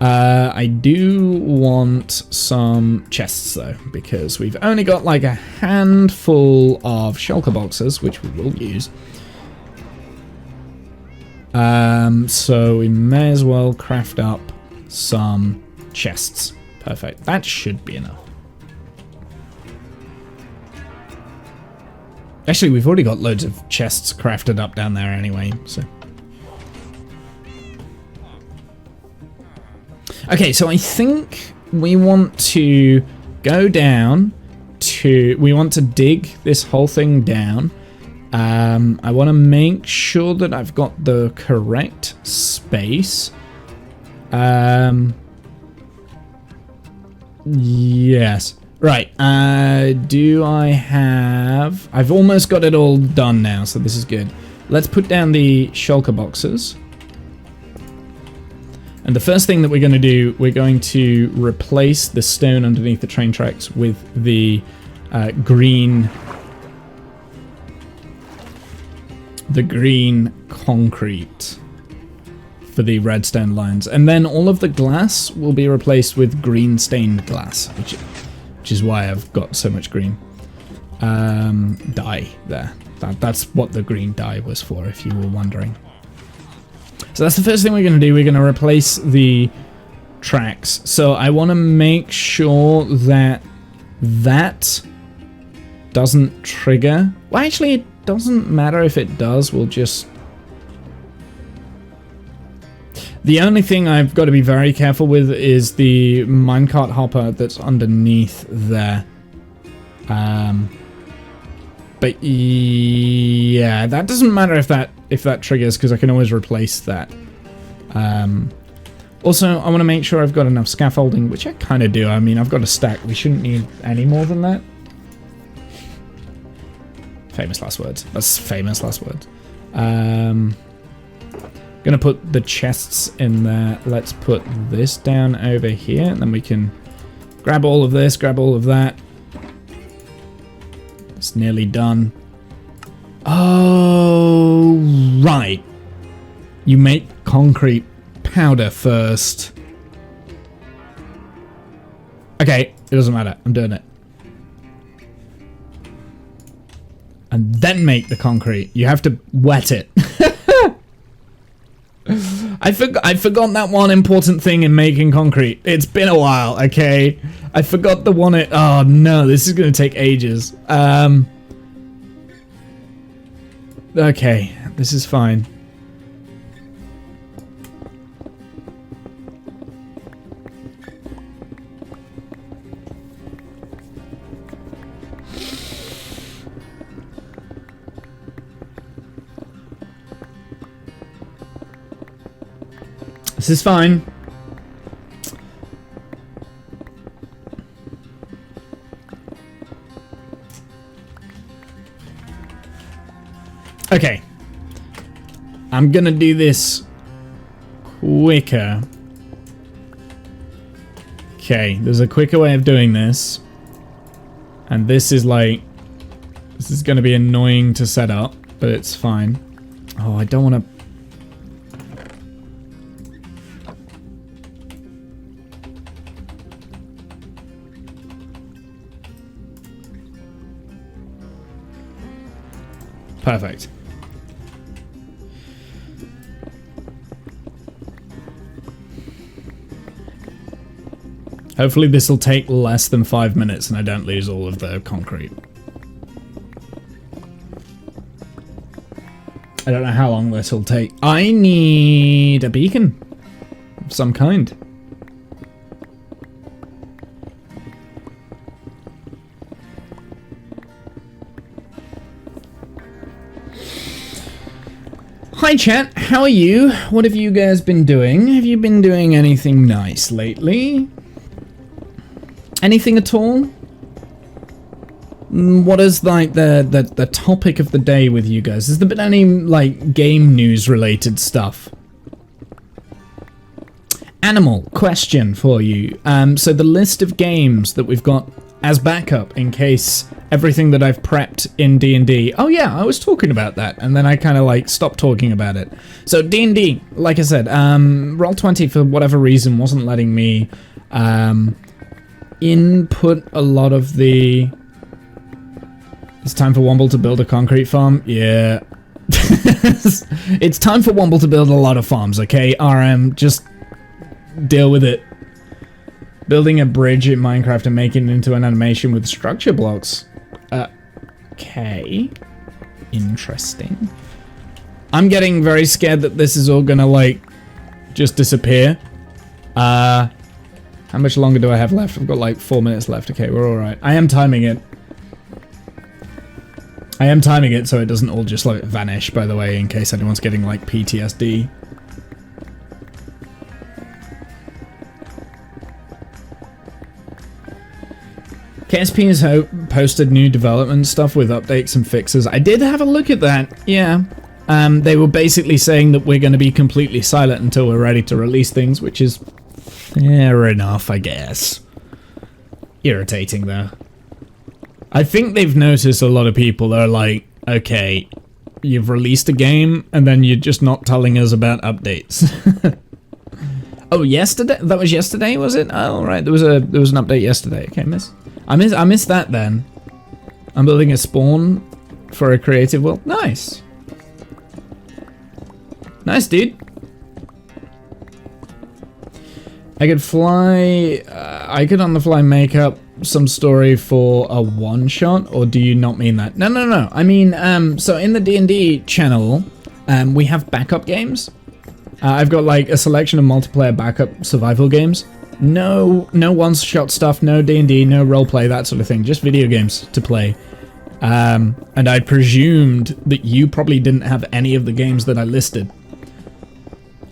I do want some chests though, because we've only got like a handful of shulker boxes, which we will use. So we may as well craft up some chests. Perfect. That should be enough. Actually, we've already got loads of chests crafted up down there anyway, so. Okay, so I think we want to go down to... We want to dig this whole thing down. I want to make sure that I've got the correct space. Yes. Right, do I have... I've almost got it all done now, so this is good. Let's put down the shulker boxes. And the first thing that we're going to do, we're going to replace the stone underneath the train tracks with the green concrete for the redstone lines. And then all of the glass will be replaced with green stained glass, which is why I've got so much green dye there. That's what the green dye was for, if you were wondering. So that's the first thing we're going to do. We're going to replace the tracks. So I want to make sure that that doesn't trigger. Well, actually, it doesn't matter if it does. We'll just... The only thing I've got to be very careful with is the minecart hopper that's underneath there. But yeah, that doesn't matter if that triggers, because I can always replace that. Also, I want to make sure I've got enough scaffolding, which I kind of do. I mean, I've got a stack. We shouldn't need any more than that. Famous last words. That's famous last words. Gonna put the chests in there. Let's put this down over here, and then we can grab all of this, grab all of that. It's nearly done. Oh, right. You make concrete powder first. Okay, it doesn't matter. I'm doing it. And then make the concrete. You have to wet it. I forgot that one important thing in making concrete. It's been a while, okay? I forgot the one oh no, this is gonna take ages. Okay, this is fine. This is fine. Okay. I'm gonna do this quicker. Okay, there's a quicker way of doing this. And this is like... This is gonna be annoying to set up, but it's fine. Oh, I don't want to... Perfect. Hopefully this will take less than 5 minutes and I don't lose all of the concrete. I don't know how long this will take. I need a beacon of some kind. Hi chat, how are you? What have you guys been doing? Have you been doing anything nice lately? Anything at all? What is like the topic of the day with you guys? Has there been any like game news related stuff? Animal question for you. So the list of games that we've got as backup in case everything that I've prepped in D&D. Oh yeah, I was talking about that and then I kind of like stopped talking about it. So D&D, like I said, Roll20 for whatever reason wasn't letting me input a lot of the... It's time for Womble to build a concrete farm? Yeah. It's time for Womble to build a lot of farms, okay? RM, just deal with it. Building a bridge in Minecraft and making it into an animation with structure blocks. Okay. Interesting. I'm getting very scared that this is all gonna, like, just disappear. How much longer do I have left? I've got, like, 4 minutes left. Okay, we're alright. I am timing it. I am timing it so it doesn't all just, like, vanish, by the way, in case anyone's getting, like, PTSD. KSP has posted new development stuff with updates and fixes. I did have a look at that, yeah. They were basically saying that we're going to be completely silent until we're ready to release things, which is fair enough, I guess. Irritating, though. I think they've noticed a lot of people are like, okay, you've released a game, and then you're just not telling us about updates. Oh, yesterday? That was yesterday, was it? Oh, right, there was an update yesterday. Okay, I missed that then. I'm building a spawn for a creative world. Nice. Nice, dude. I could fly... I could on the fly make up some story for a one-shot, or do you not mean that? No. I mean, so in the D&D channel, we have backup games. I've got like a selection of multiplayer backup survival games. No one-shot stuff, no D&D, no roleplay, that sort of thing. Just video games to play. And I presumed that you probably didn't have any of the games that I listed.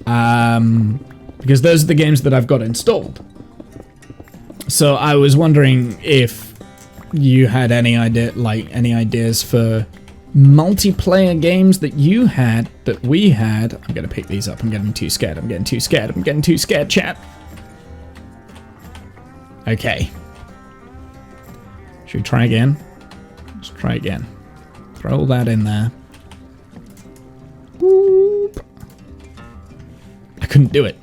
Because those are the games that I've got installed. So I was wondering if you had any ideas for multiplayer games that you had, that we had. I'm gonna pick these up. I'm getting too scared. I'm getting too scared, chat. Okay. Should we try again? Let's try again. Throw that in there. Whoop. I couldn't do it.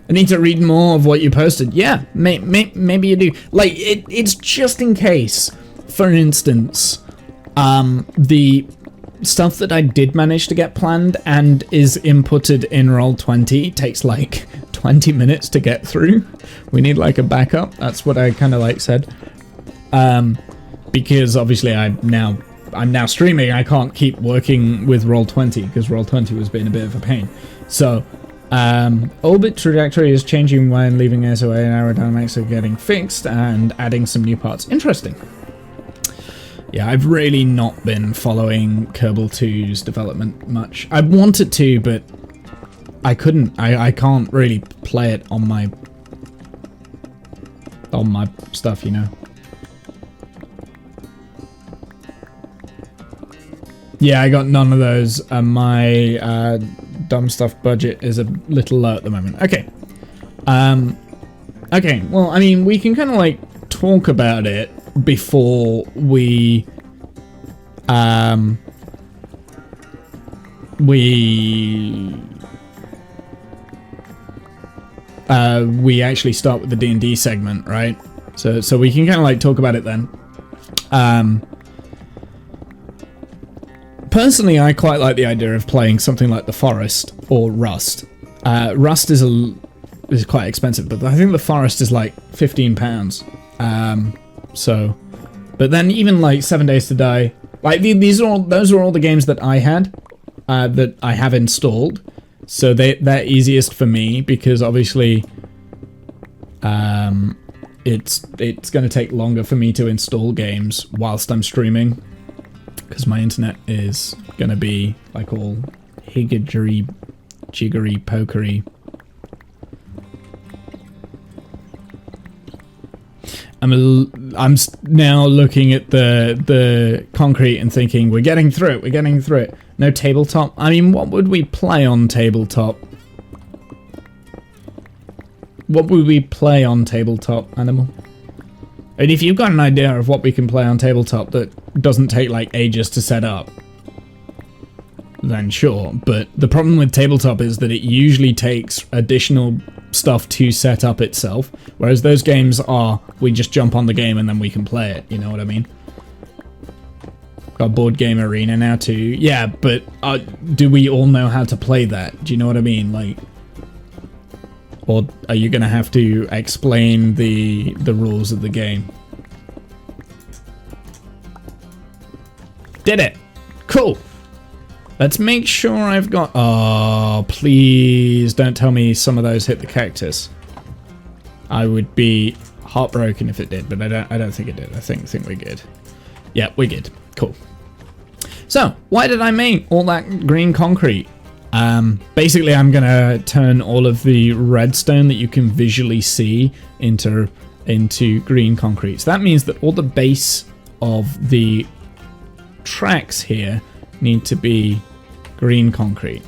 I need to read more of what you posted. Yeah, maybe you do. Like, it's just in case. For instance, the stuff that I did manage to get planned and is inputted in Roll20 takes like 20 minutes to get through. We need like a backup. That's what I kind of like said. Because obviously I'm now streaming. I can't keep working with Roll20 because Roll20 was being a bit of a pain. So, orbit trajectory is changing when leaving SOA and aerodynamics are getting fixed and adding some new parts. Interesting. Yeah, I've really not been following Kerbal 2's development much. I wanted to, but I couldn't. I can't really play it on my stuff, you know. Yeah, I got none of those. My dumb stuff budget is a little low at the moment. Okay. Okay, well, I mean, we can kind of like talk about it before we we actually start with the D&D segment, right? So we can kind of like talk about it then. Personally, I quite like the idea of playing something like The Forest or Rust. Rust is quite expensive, but I think The Forest is like £15. So, but then even like 7 Days to Die, Like those are all the games that I had, that I have installed. So they're easiest for me because obviously, it's going to take longer for me to install games whilst I'm streaming, because my internet is going to be like all higgery, jiggery, pokery. I'm now looking at the concrete and thinking, we're getting through it, we're getting through it. No tabletop? I mean, what would we play on tabletop? What would we play on tabletop, Animal? And if you've got an idea of what we can play on tabletop that doesn't take like ages to set up, then sure. But the problem with tabletop is that it usually takes additional stuff to set up itself, whereas those games are, we just jump on the game and then we can play it, you know what I mean? Got Board Game Arena now too. Yeah, but do we all know how to play that? Do you know what I mean? Like, or are you gonna have to explain the rules of the game? Did it! Cool! Let's make sure I've got... Oh, please don't tell me some of those hit the cactus. I would be heartbroken if it did, but I don't think it did. I think we're good. Yeah, we're good. Cool. So, why did I make all that green concrete? Basically, I'm gonna turn all of the redstone that you can visually see into green concrete. So that means that all the base of the tracks here need to be green concrete.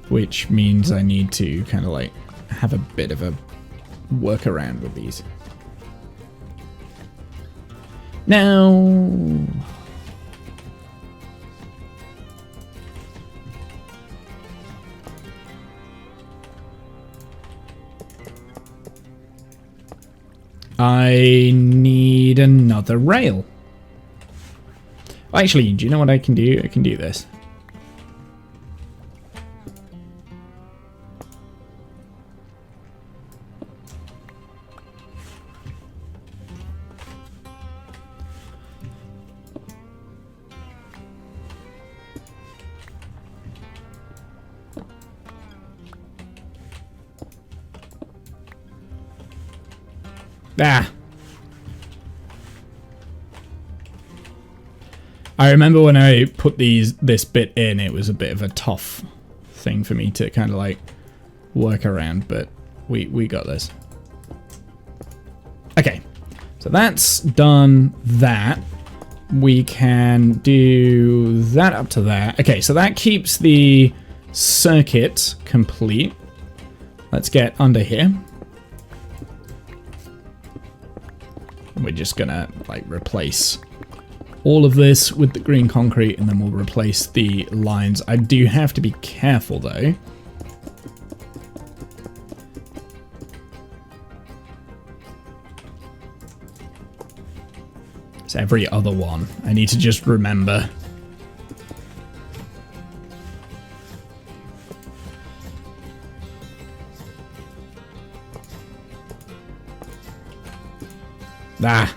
Which means I need to kind of like have a bit of a workaround with these. Now, I need another rail. Actually, do you know what I can do? I can do this. Ah. I remember when I put this bit in, it was a bit of a tough thing for me to kind of like work around, but we got this. Okay, so that's done that. We can do that up to there. Okay, so that keeps the circuit complete. Let's get under here. We're just gonna like replace all of this with the green concrete, and then we'll replace the lines. I do have to be careful though. It's every other one. I need to just remember. Ah.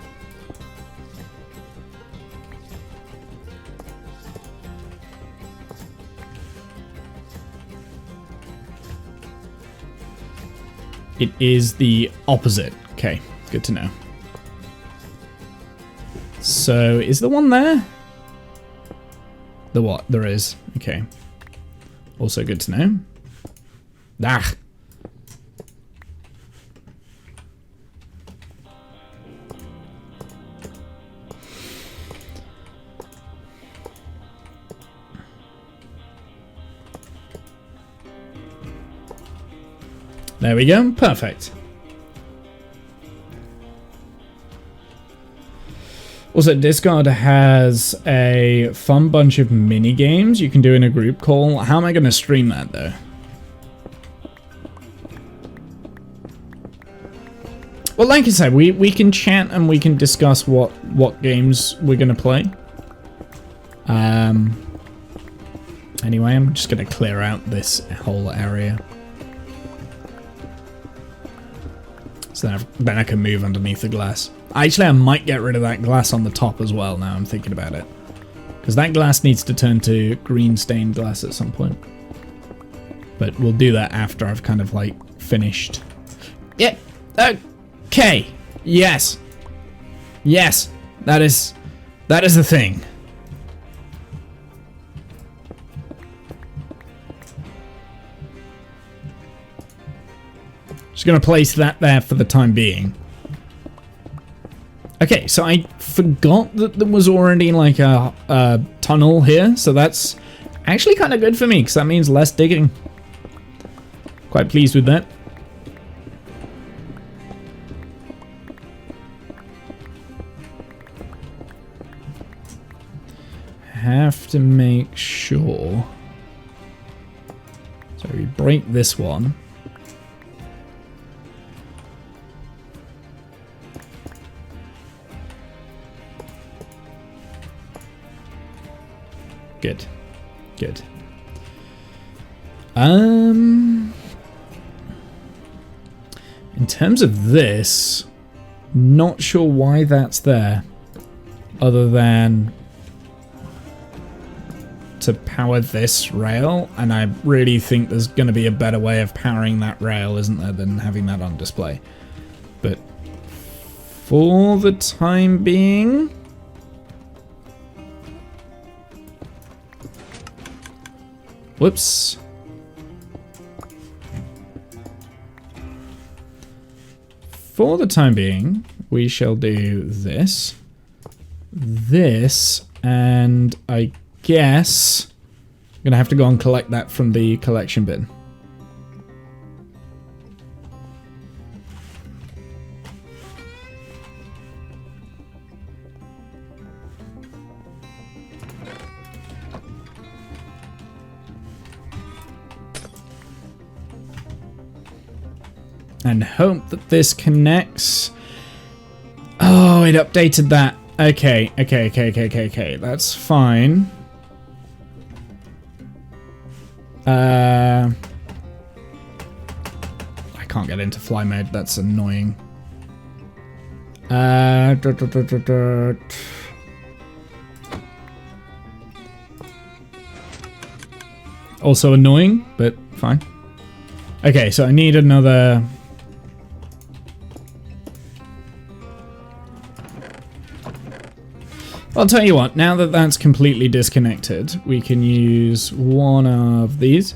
It is the opposite. Okay, good to know. So, is the one there? The what? There is. Okay. Also good to know. Ah. There we go, perfect. Also, Discord has a fun bunch of mini games you can do in a group call. How am I going to stream that though? Well, like I said, we can chat and we can discuss what games we're going to play. Anyway, I'm just going to clear out this whole area. So then I can move underneath the glass. Actually, I might get rid of that glass on the top as well now I'm thinking about it. Because that glass needs to turn to green stained glass at some point. But we'll do that after I've kind of like finished. Yeah. Okay. Yes. Yes. That is the thing. Just gonna place that there for the time being. Okay, so I forgot that there was already like a tunnel here, so that's actually kind of good for me because that means less digging. Quite pleased with that. Have to make sure. So we break this one. Good. Good. In terms of this, not sure why that's there, other than to power this rail, and I really think there's going to be a better way of powering that rail, isn't there, than having that on display. But for the time being, whoops. For the time being, we shall do this, and I guess I'm gonna have to go and collect that from the collection bin. And hope that this connects. Oh, it updated that. Okay. That's fine. I can't get into fly mode. That's annoying. Also annoying, but fine. Okay, so I need another. I'll tell you what, now that that's completely disconnected, we can use one of these.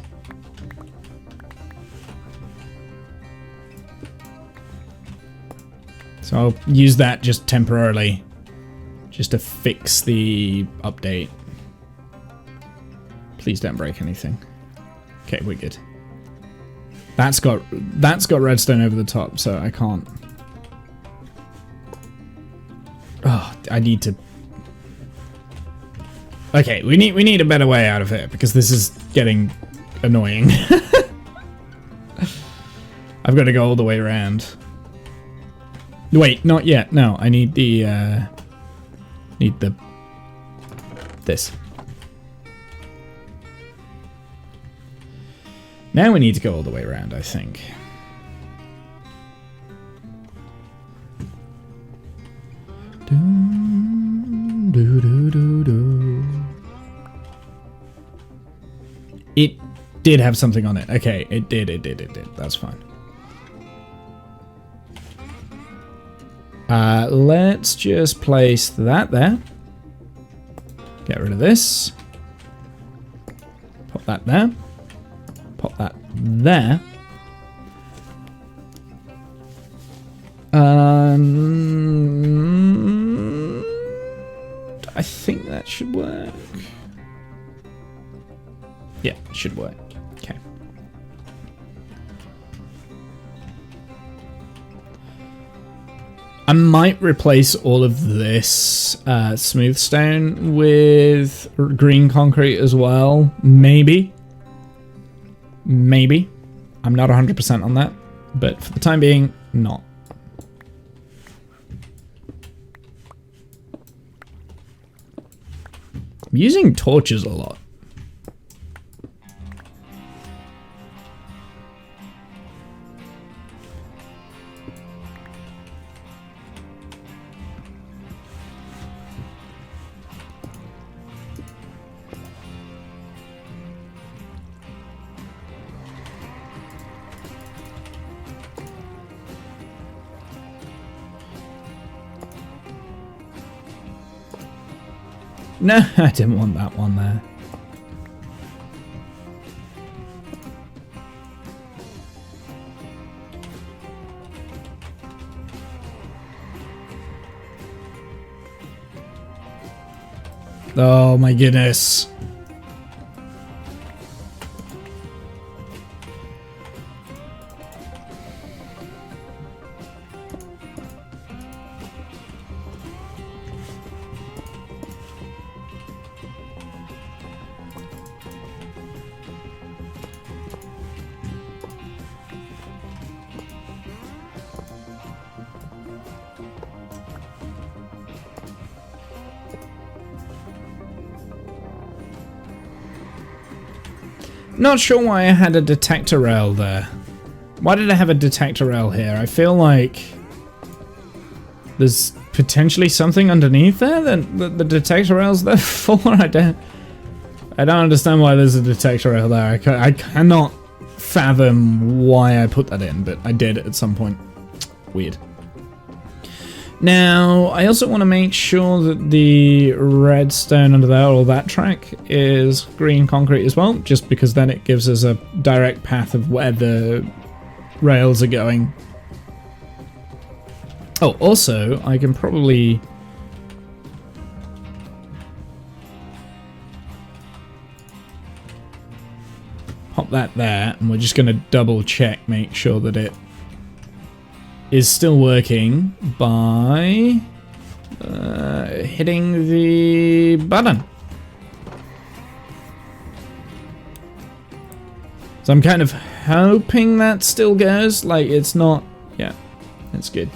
So I'll use that just temporarily, just to fix the update. Please don't break anything. Okay, we're good. That's got redstone over the top, so I can't. Oh, I need to. Okay, we need a better way out of it because this is getting annoying. I've got to go all the way around. Wait, not yet. No, I need the this. Now we need to go all the way around, I think. It did have something on it. Okay, it did. That's fine. Let's just place that there. Get rid of this. Pop that there. Pop that there. I think that should work. Yeah, it should work. Okay. I might replace all of this smooth stone with green concrete as well. Maybe. Maybe. I'm not 100% on that, but for the time being, not. I'm using torches a lot. No, I didn't want that one there. Oh my goodness. Not sure why I had a detector rail there. Why did I have a detector rail here? I feel like there's potentially something underneath there that the detector rail's there for. I don't understand why there's a detector rail there. I cannot fathom why I put that in, but I did at some point. Weird. Now, I also want to make sure that the redstone under there, or that track, is green concrete as well, just because then it gives us a direct path of where the rails are going. Oh, also, I can probably... pop that there, and we're just going to double check, make sure that it is still working by hitting the button. So I'm kind of hoping that still goes, like it's not, yeah, it's good.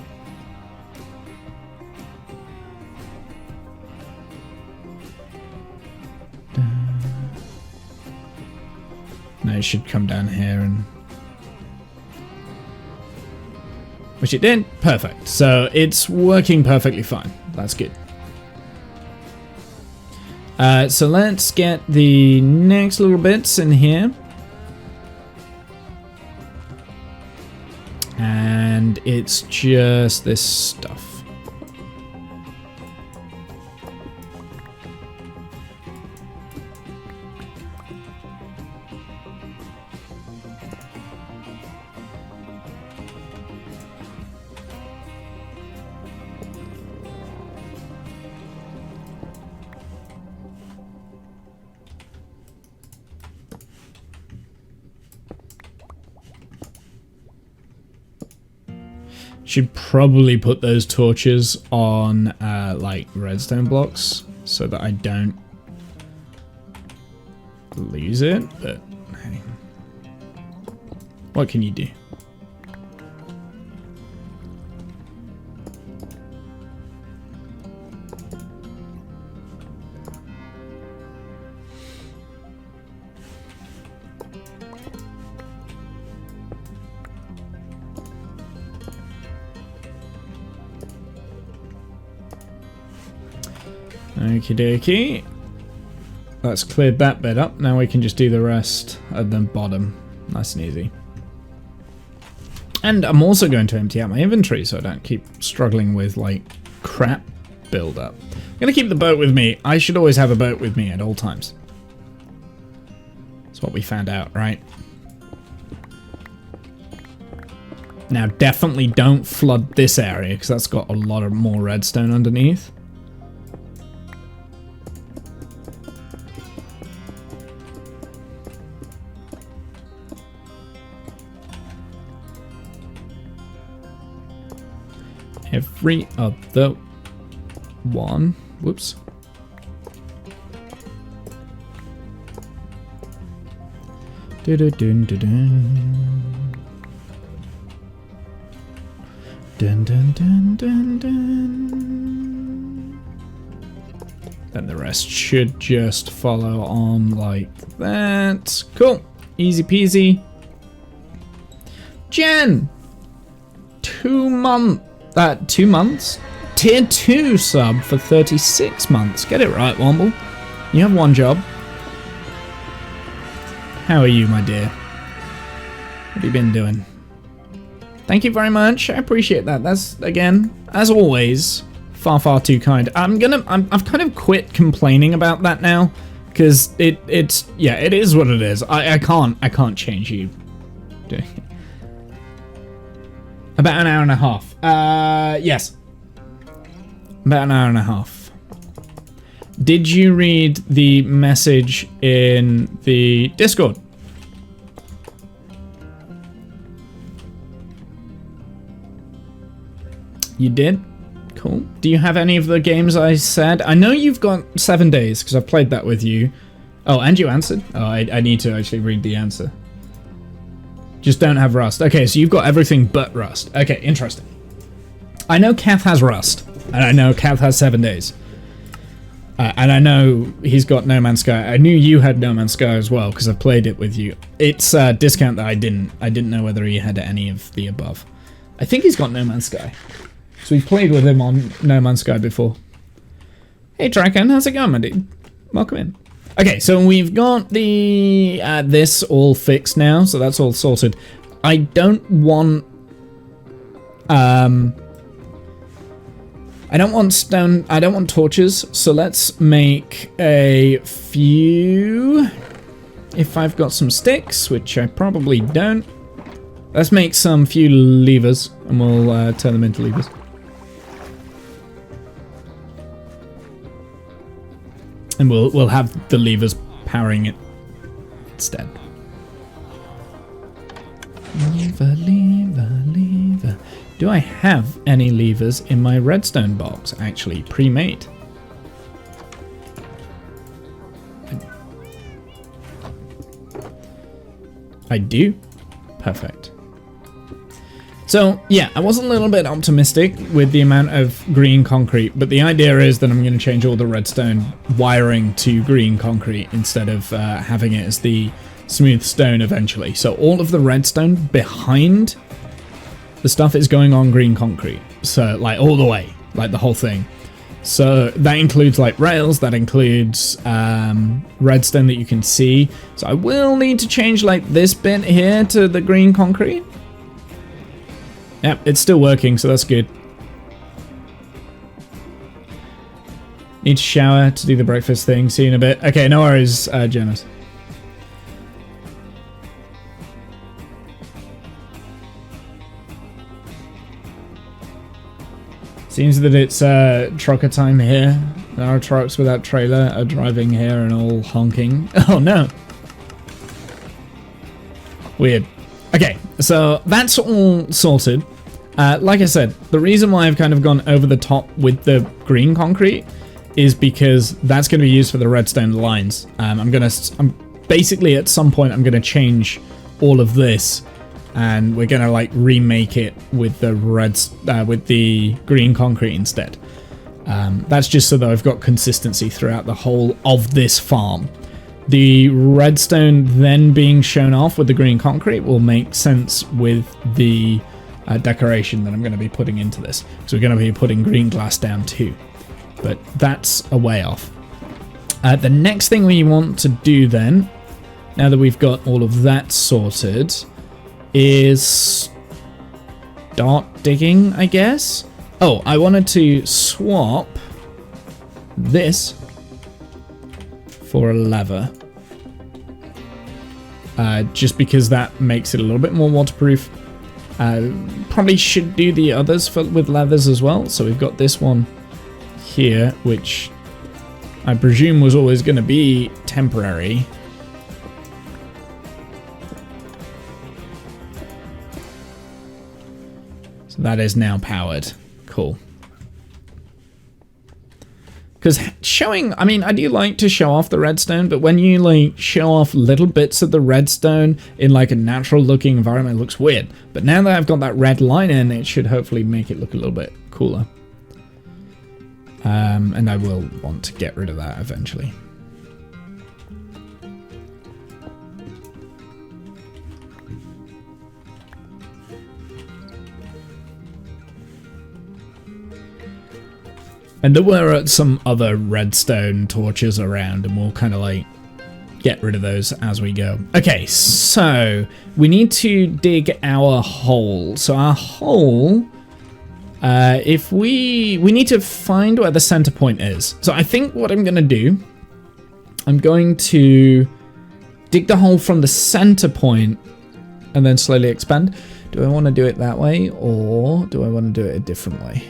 Now it should come down here and... which it did. Perfect. So it's working perfectly fine. That's good. So let's get the next little bits in here. And it's just this stuff. Should probably put those torches on like redstone blocks so that I don't lose it, but hey, what can you do? Okie dokie. That's cleared that bit up. Now we can just do the rest at the bottom. Nice and easy. And I'm also going to empty out my inventory so I don't keep struggling with, like, crap build up. I'm going to keep the boat with me. I should always have a boat with me at all times. That's what we found out, right? Now, definitely don't flood this area because that's got a lot of more redstone underneath. Every other one. Whoops. Dun dun dun dun dun. Then the rest should just follow on like that. Cool. Easy peasy. Jen! 2 months. 2 months? Tier 2 sub for 36 months. Get it right, Womble. You have one job. How are you, my dear? What have you been doing? Thank you very much. I appreciate that. That's, again, as always, far, far too kind. I've kind of quit complaining about that now, because it is what it is. I can't change you doing it. About an hour and a half. Yes. About an hour and a half. Did you read the message in the Discord? You did? Cool. Do you have any of the games I said? I know you've got 7 days, because I've played that with you. Oh, and you answered? Oh, I need to actually read the answer. Just don't have Rust. Okay, so you've got everything but Rust. Okay, interesting. I know Kath has Rust, and I know Kath has 7 days. And I know he's got No Man's Sky. I knew you had No Man's Sky as well, because I've played it with you. It's a discount that I didn't. I didn't know whether he had any of the above. I think he's got No Man's Sky. So we've played with him on No Man's Sky before. Hey Draken, how's it going, my dude? Welcome in. Okay, so we've got the this all fixed now, so that's all sorted. I don't want stone. I don't want torches. So let's make a few. If I've got some sticks, which I probably don't, let's make some few levers, and we'll turn them into levers. And we'll have the levers powering it instead. Lever, lever, lever. Do I have any levers in my redstone box actually pre-made? I do. Perfect. So, yeah, I was a little bit optimistic with the amount of green concrete, but the idea is that I'm going to change all the redstone wiring to green concrete instead of having it as the smooth stone eventually. So all of the redstone behind the stuff is going on green concrete. So, like, all the way, like the whole thing. So that includes, like, rails, that includes redstone that you can see. So I will need to change, like, this bit here to the green concrete. Yep, it's still working, so that's good. Need to shower to do the breakfast thing. See you in a bit. Okay, no worries, Jonas. Seems that it's trucker time here. Our trucks without trailer are driving here and all honking. Oh no. Weird. Okay, so that's all sorted. Like I said, the reason why I've kind of gone over the top with the green concrete is because that's going to be used for the redstone lines. I'm basically at some point I'm gonna change all of this, and we're gonna like remake it with the with the green concrete instead. That's just so that I've got consistency throughout the whole of this farm. The redstone then being shown off with the green concrete will make sense with the decoration that I'm going to be putting into this, because we're going to be putting green glass down too, but that's a way off. The next thing we want to do then, now that we've got all of that sorted, is start digging, I guess. Oh, I wanted to swap this for a lever, just because that makes it a little bit more waterproof. Probably should do the others with leathers as well. So we've got this one here, which I presume was always going to be temporary. So that is now powered. Cool. Because showing, I mean, I do like to show off the redstone, but when you like show off little bits of the redstone in like a natural looking environment, it looks weird. But now that I've got that red line in, it should hopefully make it look a little bit cooler. And I will want to get rid of that eventually. And there were some other redstone torches around, and we'll kind of like get rid of those as we go. Okay, so we need to dig our hole. So our hole If we need to find where the center point is. So I think what I'm going to do, I'm going to dig the hole from the center point and then slowly expand. Do I want to do it that way, or do I want to do it a different way?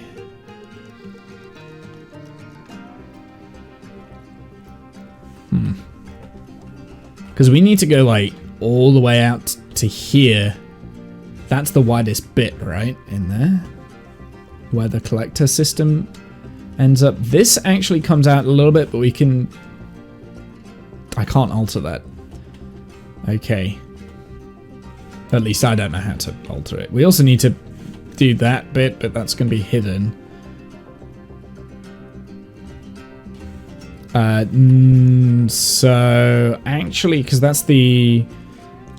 Because we need to go like all the way out to here. That's the widest bit, right? In there. Where the collector system ends up. This actually comes out a little bit, but we can... I can't alter that. Okay. At least I don't know how to alter it. We also need to do that bit, but that's going to be hidden. So actually, because that's the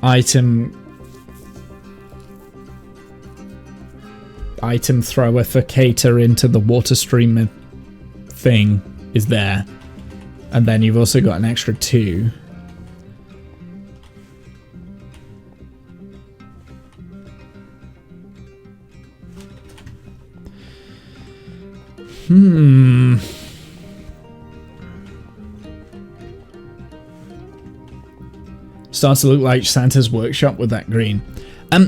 item thrower for cater into the water stream thing is there, and then you've also got an extra 2. Starts to look like Santa's workshop with that green.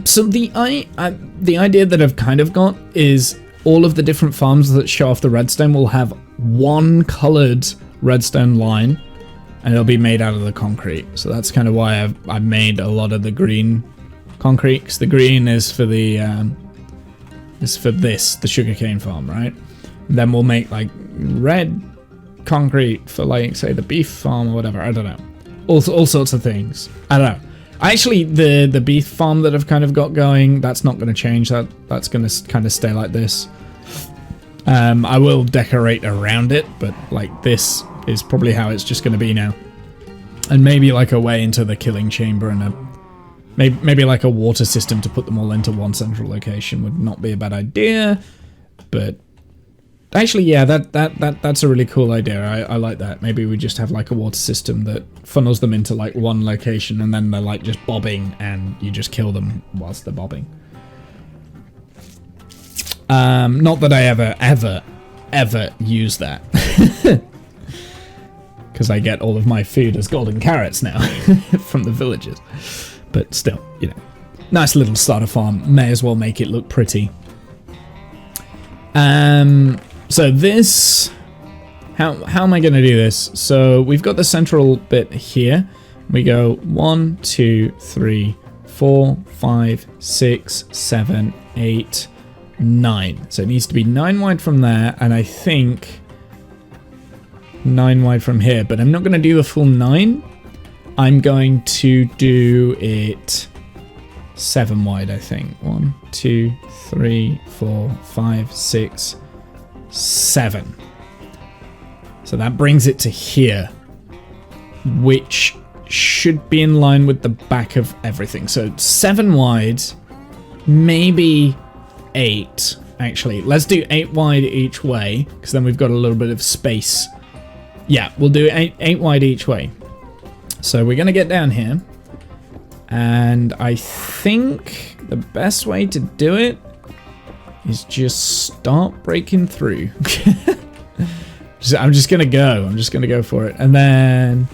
So the idea that I've kind of got is all of the different farms that show off the redstone will have one colored redstone line, and it'll be made out of the concrete. So that's kind of why I've made a lot of the green concrete, because the green is for the the sugarcane farm, right? And then we'll make like red concrete for like say the beef farm or whatever. I don't know. All sorts of things. I don't know. Actually, the beef farm that I've kind of got going, that's not going to change. That's going to kind of stay like this. I will decorate around it, but like this is probably how it's just going to be now. And maybe like a way into the killing chamber and maybe like a water system to put them all into one central location would not be a bad idea. But actually, yeah, that's a really cool idea. I like that. Maybe we just have like a water system that funnels them into like one location, and then they're like just bobbing, and you just kill them whilst they're bobbing. Not that I ever use that, because I get all of my food as golden carrots now from the villagers. But still, you know, nice little starter farm. May as well make it look pretty. So this, how am I going to do this? So we've got the central bit here. We go 1, 2, 3, 4, 5, 6, 7, 8, 9. So it needs to be 9 wide from there, and I think 9 wide from here. But I'm not going to do the full 9. I'm going to do it 7 wide, I think. 1, 2, 3, 4, 5, 6, 7. So that brings it to here, which should be in line with the back of everything. So 7 wide, maybe 8. Actually, let's do 8 wide each way, because then we've got a little bit of space. Yeah, we'll do 8 wide each way. So we're going to get down here, and I think the best way to do it is just start breaking through. I'm just going to go for it. And then,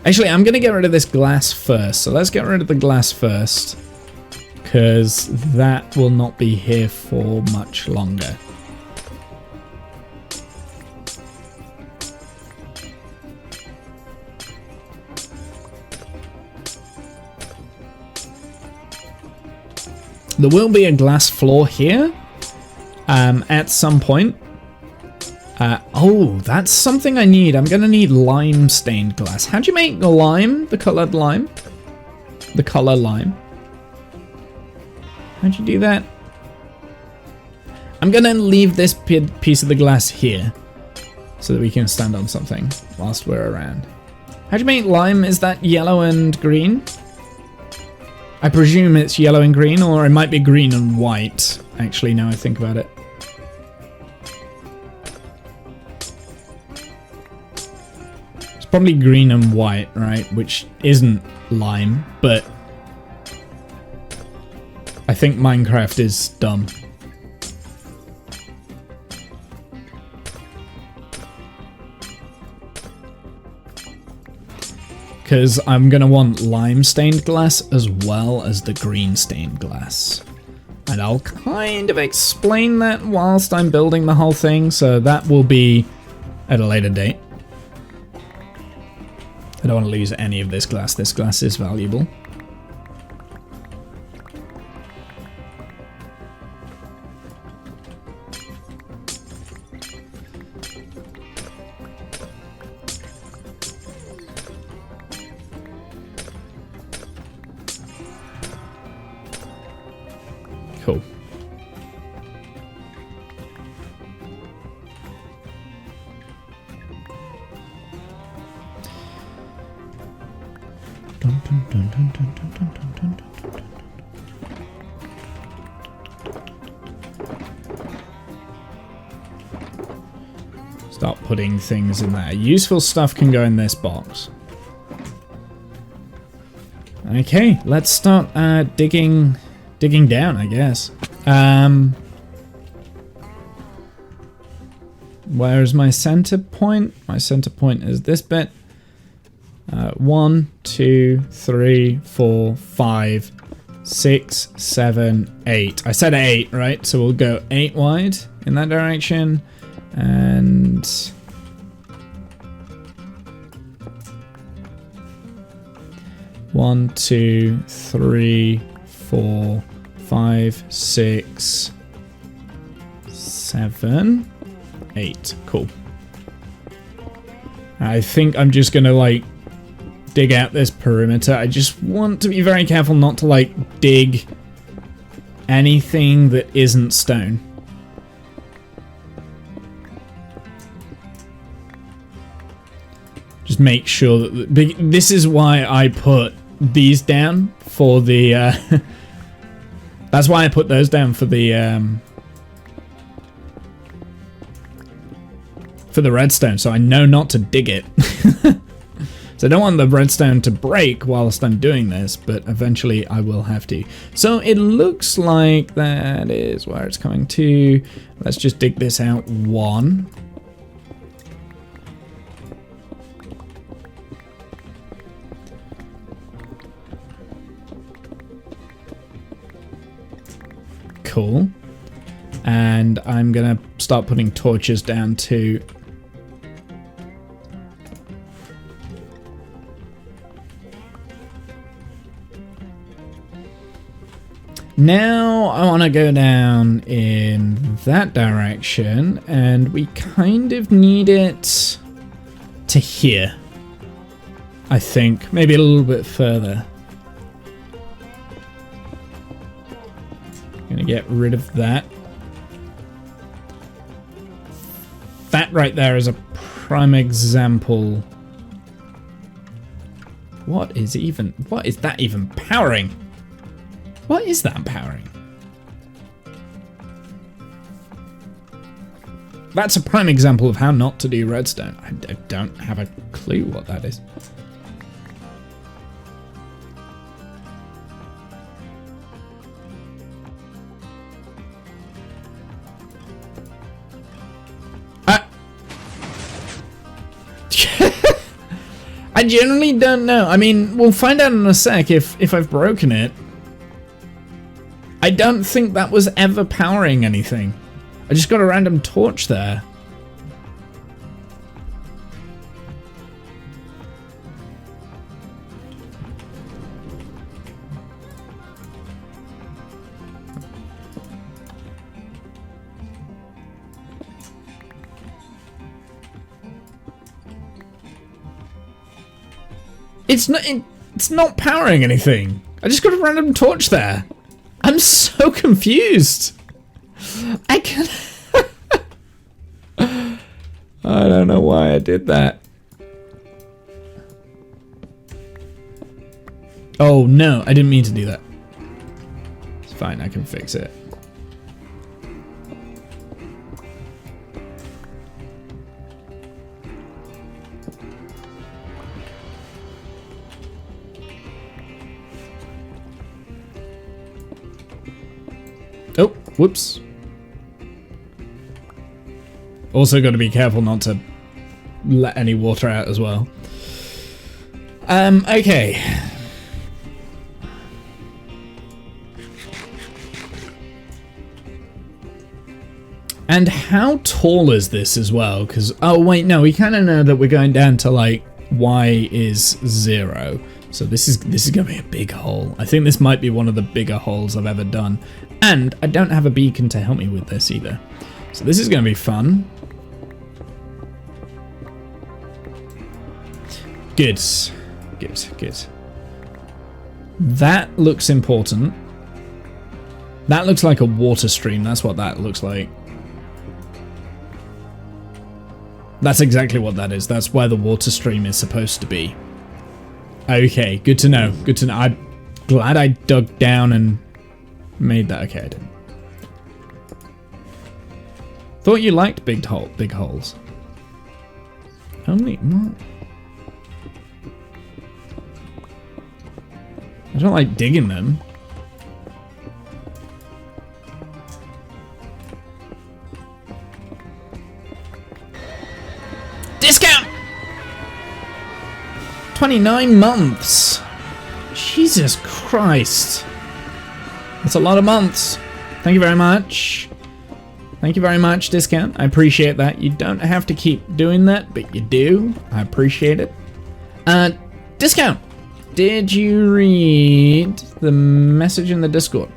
actually, I'm going to get rid of this glass first. So let's get rid of the glass first, because that will not be here for much longer. There will be a glass floor here at some point. Oh, that's something I need. I'm going to need lime stained glass. How do you make the lime? The colored lime? The color lime. How'd you do that? I'm going to leave this piece of the glass here so that we can stand on something whilst we're around. How'd you make lime? Is that yellow and green? I presume it's yellow and green, or it might be green and white, actually, now I think about it. It's probably green and white, right? Which isn't lime, but I think Minecraft is dumb. because I'm going to want lime stained glass as well as the green stained glass. And I'll kind of explain that whilst I'm building the whole thing, so that will be at a later date. I don't want to lose any of this glass. This glass is valuable. Cool. Start putting things in there. Useful stuff can go in this box. Okay, let's start digging down, I guess. Where's my center point? My center point is this bit. 1, 2, 3, 4, 5, 6, 7, 8. I said 8, right? So we'll go 8 wide in that direction. And one, 2, 3, 4, 5, 6, 7, 8. Cool. I think I'm just gonna like dig out this perimeter. I just want to be very careful not to like dig anything that isn't stone. Just make sure that this is why I put these down for the that's why I put those down for the redstone, so I know not to dig it. So I don't want the redstone to break whilst I'm doing this, but eventually I will have to. So it looks like that is where it's coming to. Let's just dig this out 1. Cool. And I'm gonna start putting torches down too. Now I want to go down in that direction, and we kind of need it to here. I think maybe a little bit further. Gonna get rid of that. That right there is a prime example. What is that even powering? What is that powering? That's a prime example of how not to do redstone. I don't have a clue what that is. I generally don't know. I mean, we'll find out in a sec if I've broken it. I don't think that was ever powering anything. I just got a random torch there. It's not powering anything. I just got a random torch there. I'm so confused. I can I don't know why I did that. Oh no, I didn't mean to do that. It's fine, I can fix it. Oh, whoops. Also got to be careful not to let any water out as well. Okay. And how tall is this as well? Because, oh wait, no, we kind of know that we're going down to like y is 0. So this is going to be a big hole. I think this might be one of the bigger holes I've ever done. And I don't have a beacon to help me with this either. So this is going to be fun. Good. Good, good. That looks important. That looks like a water stream. That's what that looks like. That's exactly what that is. That's where the water stream is supposed to be. Okay, good to know. Good to know. I'm glad I dug down and made that. Okay, I didn't. Thought you liked big holes. Only what? I don't like digging them. Discount! 29 months. Jesus Christ. That's a lot of months. Thank you very much. Thank you very much, discount. I appreciate that. You don't have to keep doing that, but you do. I appreciate it. Discount. Did you read the message in the Discord?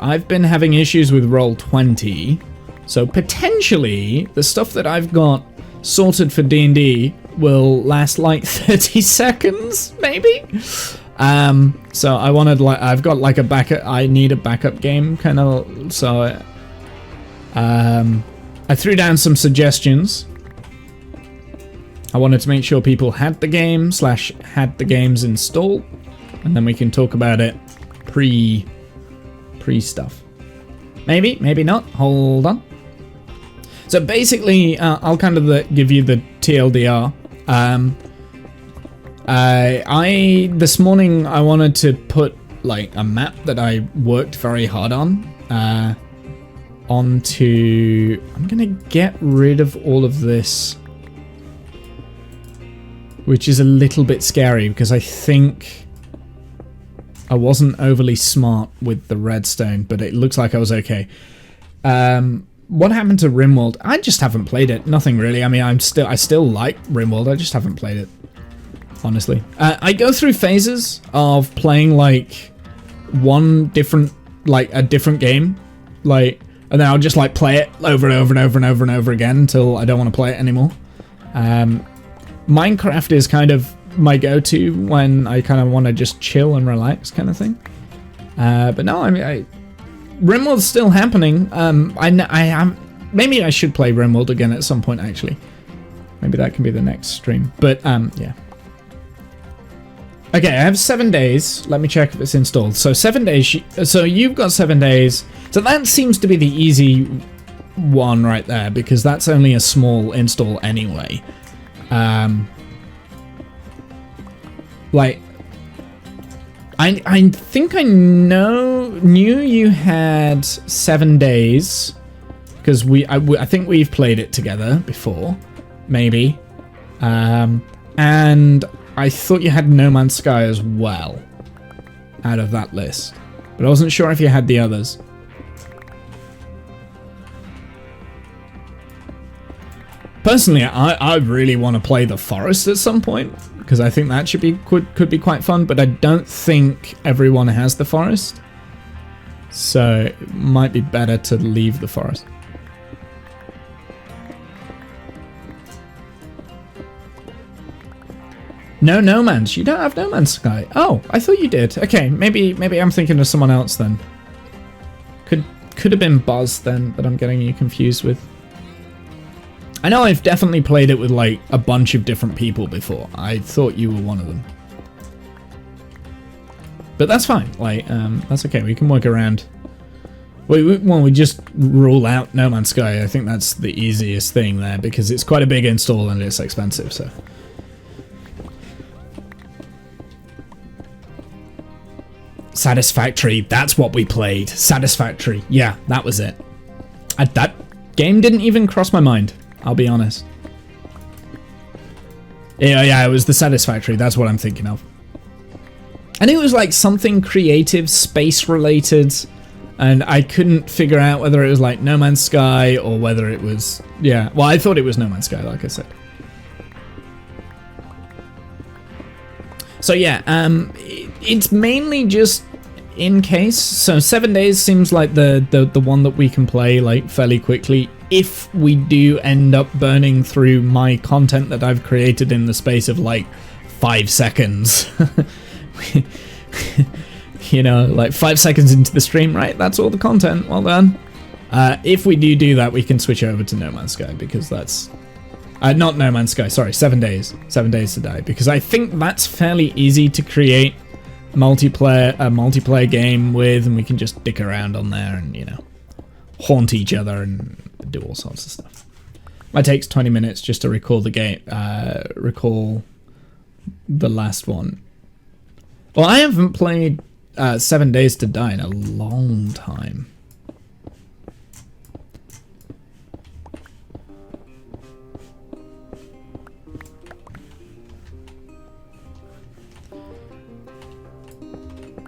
I've been having issues with Roll20, so potentially the stuff that I've got sorted for D&D will last like 30 seconds, maybe? So I wanted, like, I've got like a backup, I need a backup game kind of, so I threw down some suggestions. I wanted to make sure people had the game / had the games installed, and then we can talk about it pre stuff. Maybe, maybe not. Hold on. So basically, I'll kind of give you the TLDR. This morning I wanted to put like a map that I worked very hard on onto. I'm gonna get rid of all of this, which is a little bit scary because I think I wasn't overly smart with the redstone, but it looks like I was okay. What happened to RimWorld? I just haven't played it. Nothing really. I mean, I still like RimWorld. I just haven't played it, honestly. I go through phases of playing like a different game, like, and then I'll just like play it over and over and over and over and over again until I don't want to play it anymore. Minecraft is kind of my go-to when I kind of want to just chill and relax kind of thing. But no, I mean, RimWorld's still happening. Maybe I should play RimWorld again at some point, actually. Maybe that can be the next stream. But yeah. Okay, I have 7 days. Let me check if it's installed. So 7 days. So you've got 7 days. So that seems to be the easy one right there, because that's only a small install anyway. Like, I think I knew you had 7 days, because I think we've played it together before, maybe, and I thought you had No Man's Sky as well out of that list, but I wasn't sure if you had the others. Personally, I really want to play The Forest at some point, because I think that could be quite fun, but I don't think everyone has The Forest, so it might be better to leave The Forest. No Man's. You don't have No Man's Sky. Oh, I thought you did. Okay, maybe I'm thinking of someone else then. Could have been Buzz then, that I'm getting you confused with. I know I've definitely played it with like a bunch of different people before. I thought you were one of them. But that's fine. Like, that's okay. We can work around. We just rule out No Man's Sky. I think that's the easiest thing there, because it's quite a big install and it's expensive, so. Satisfactory. That's what we played. Satisfactory. Yeah, that was it. Game didn't even cross my mind, I'll be honest. Yeah, it was the Satisfactory, that's what I'm thinking of. And it was like something creative, space related, and I couldn't figure out whether it was like No Man's Sky or whether it was, yeah, well, I thought it was No Man's Sky, like I said. So yeah, it's mainly just in case. So 7 days seems like the one that we can play like fairly quickly. If we do end up burning through my content that I've created in the space of like 5 seconds. You know, like 5 seconds into the stream, right? That's all the content. Well done. If we do that, we can switch over to No Man's Sky because that's not No Man's Sky. Sorry, 7 days. 7 days to die because I think that's fairly easy to create a multiplayer game with, and we can just dick around on there and haunt each other and do all sorts of stuff. It takes 20 minutes just to recall the game. Recall the last one. Well, I haven't played 7 Days to Die in a long time.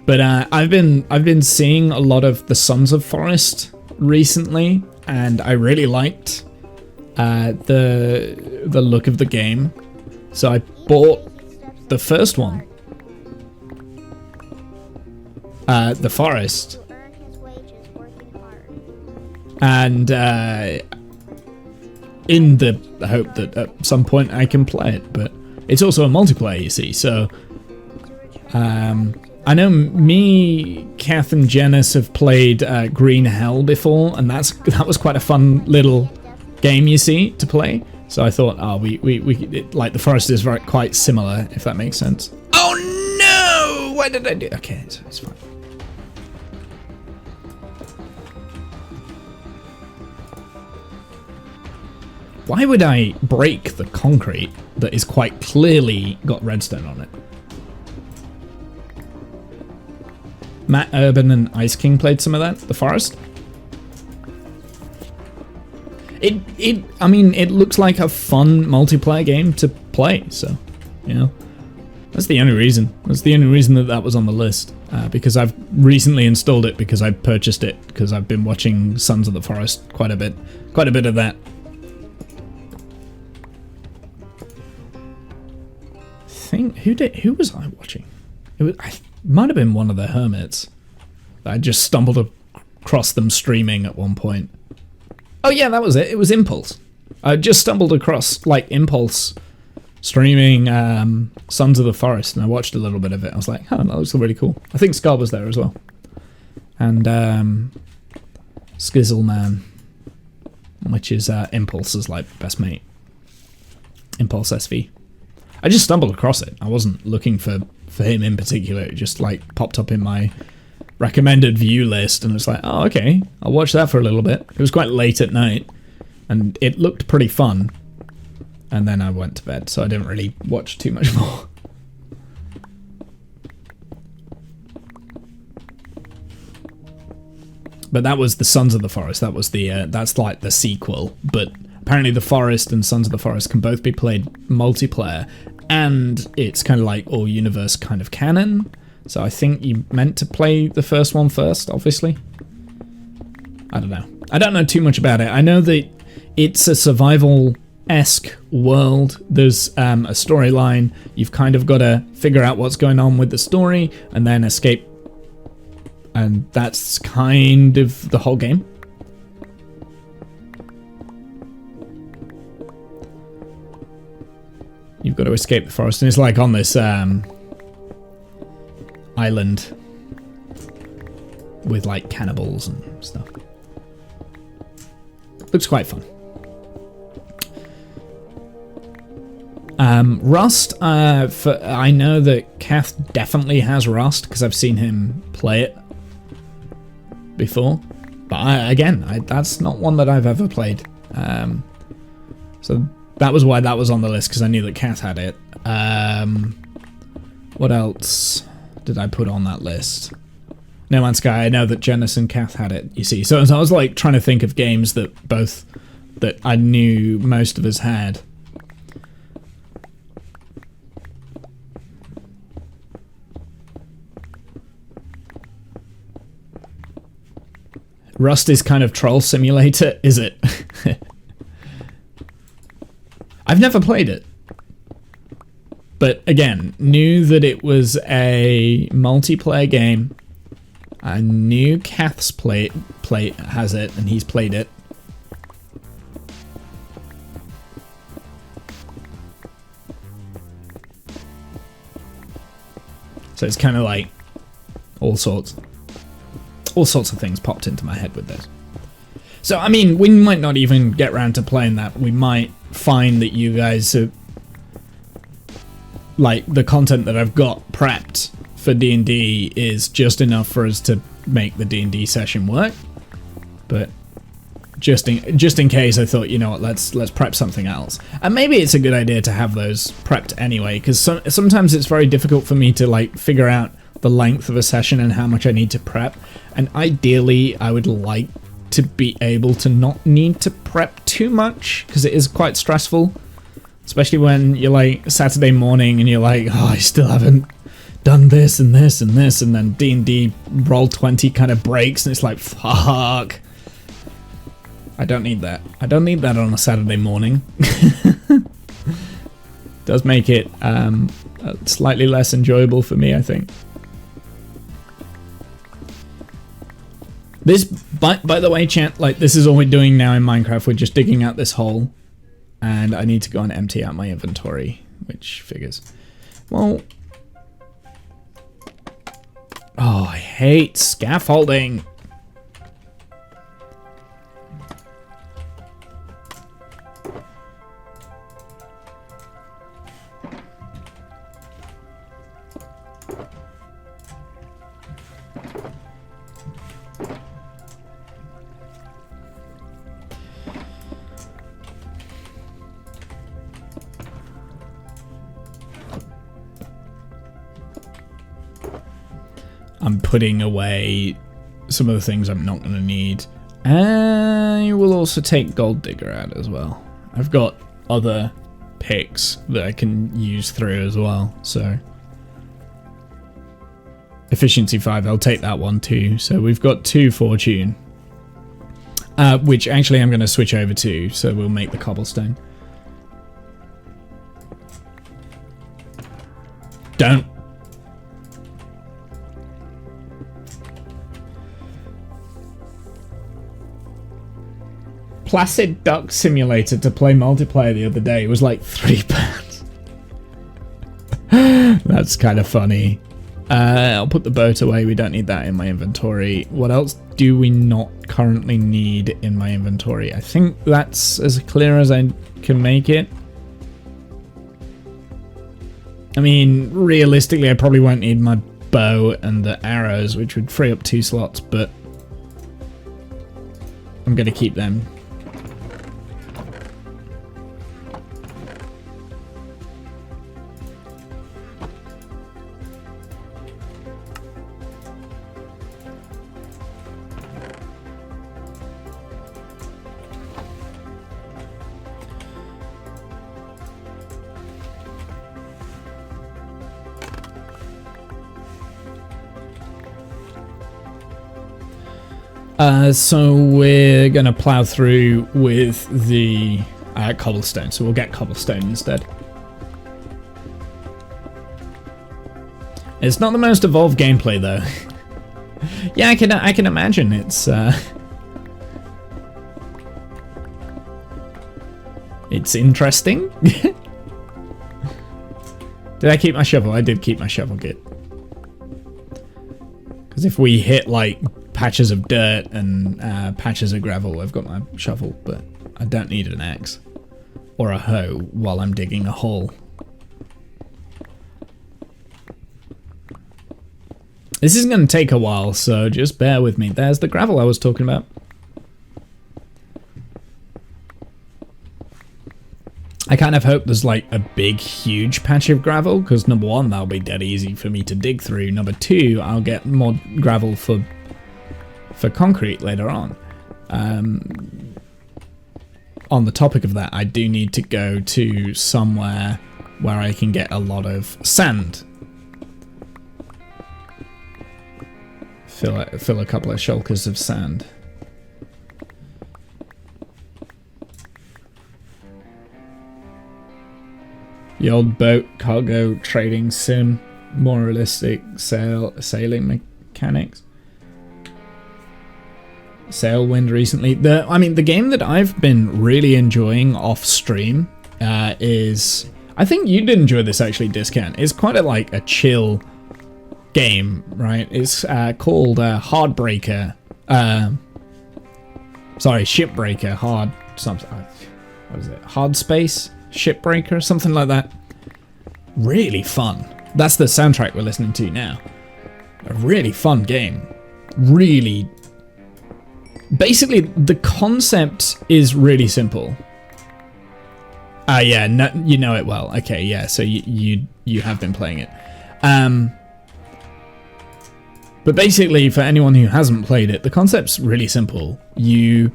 But I've been seeing a lot of the Sons of Forest recently, and I really liked the look of the game. So I bought the first one. The Forest, and in the hope that at some point I can play it, but it's also a multiplayer, you see, so I know me, Kath and Janice have played Green Hell before, and that was quite a fun little game, you see, to play, so I thought, like the Forest is quite similar, if that makes sense. Oh no! Why did I do? Okay, it's fine. Why would I break the concrete that is quite clearly got redstone on it? Matt Urban and Ice King played some of that, The Forest. I mean, it looks like a fun multiplayer game to play, so, that's the only reason. That's the only reason that was on the list, because I've recently installed it because I purchased it because I've been watching Sons of the Forest quite a bit of that. Who was I watching? I might have been one of the hermits. I just stumbled across them streaming at one point. Oh yeah, that was it. It was Impulse. I just stumbled across like Impulse streaming Sons of the Forest, and I watched a little bit of it. I was like, oh, that looks really cool. I think Scar was there as well, and Skizzleman, which is Impulse's like best mate. Impulse SV. I just stumbled across it. I wasn't looking for him in particular. It just like popped up in my recommended view list, and it's like, oh, okay, I'll watch that for a little bit. It was quite late at night, and it looked pretty fun. And then I went to bed, so I didn't really watch too much more. But that was the Sons of the Forest. That was the that's like the sequel, but apparently The Forest and Sons of the Forest can both be played multiplayer, and it's kind of like all universe kind of canon. So I think you meant to play the first one first, obviously. I don't know. I don't know too much about it. I know that it's a survival-esque world. There's a storyline. You've kind of got to figure out what's going on with the story and then escape. And that's kind of the whole game. You've got to escape the forest, and it's like on this island with like cannibals and stuff. Looks quite fun. Rust, I know that Kath definitely has Rust because I've seen him play it before, but that's not one that I've ever played. So that was why that was on the list, because I knew that Kath had it. What else did I put on that list? No Man's Sky, I know that Janice and Kath had it, you see. So I was like trying to think of games that I knew most of us had. Rust is kind of Troll Simulator, is it? I've never played it. But again, knew that it was a multiplayer game. I knew Kath's has it, and he's played it. So it's kind of like all sorts of things popped into my head with this. So, I mean, we might not even get around to playing that. We might find that you guys are, like, the content that I've got prepped for D&D is just enough for us to make the D&D session work. But just in case, I thought, you know what, let's prep something else. And maybe it's a good idea to have those prepped anyway, because sometimes it's very difficult for me to, like, figure out the length of a session and how much I need to prep. And ideally, I would like to be able to not need to prep too much, because it is quite stressful. Especially when you're like Saturday morning and you're like, oh, I still haven't done this and this and this, and then D&D Roll20 kind of breaks and it's like, fuck. I don't need that. I don't need that on a Saturday morning. Does make it slightly less enjoyable for me, I think. This, by the way, chat, like, this is all we're doing now in Minecraft. We're just digging out this hole. And I need to go and empty out my inventory, which figures. Well... Oh, I hate scaffolding. I'm putting away some of the things I'm not going to need. I will also take Gold Digger out as well. I've got other picks that I can use through as well, so... Efficiency 5, I'll take that one too. So we've got 2 Fortune. Which actually I'm going to switch over to, so we'll make the Cobblestone. Don't! Placid Duck Simulator to play multiplayer the other day was like £3. That's kind of funny. I'll put the boat away. We don't need that in my inventory. What else do we not currently need in my inventory? I think that's as clear as I can make it. I mean, realistically, I probably won't need my bow and the arrows, which would free up 2 slots, but I'm going to keep them. So we're going to plow through with the cobblestone, so we'll get cobblestone instead. It's not the most evolved gameplay though. Yeah, I can imagine it's interesting. Did I keep my shovel? I did keep my shovel, good. Because if we hit like patches of dirt and patches of gravel, I've got my shovel, but I don't need an axe or a hoe while I'm digging a hole. This is going to take a while, so just bear with me. There's the gravel I was talking about. I kind of hope there's like a big, huge patch of gravel, because number one, that'll be dead easy for me to dig through. Number two, I'll get more gravel for concrete later on. On the topic of that, I do need to go to somewhere where I can get a lot of sand. Fill a couple of shulkers of sand. The old boat cargo trading sim, more realistic sailing mechanics. Sailwind recently. The game that I've been really enjoying off stream is, I think you'd enjoy this actually, Discount. It's quite a chill game, right? It's called Shipbreaker. What is it? Hard Space Shipbreaker, something like that. Really fun. That's the soundtrack we're listening to now. A really fun game. Really. Basically, the concept is really simple. Yeah, no, you know it well. Okay, yeah, so you have been playing it. But basically, for anyone who hasn't played it, the concept's really simple. You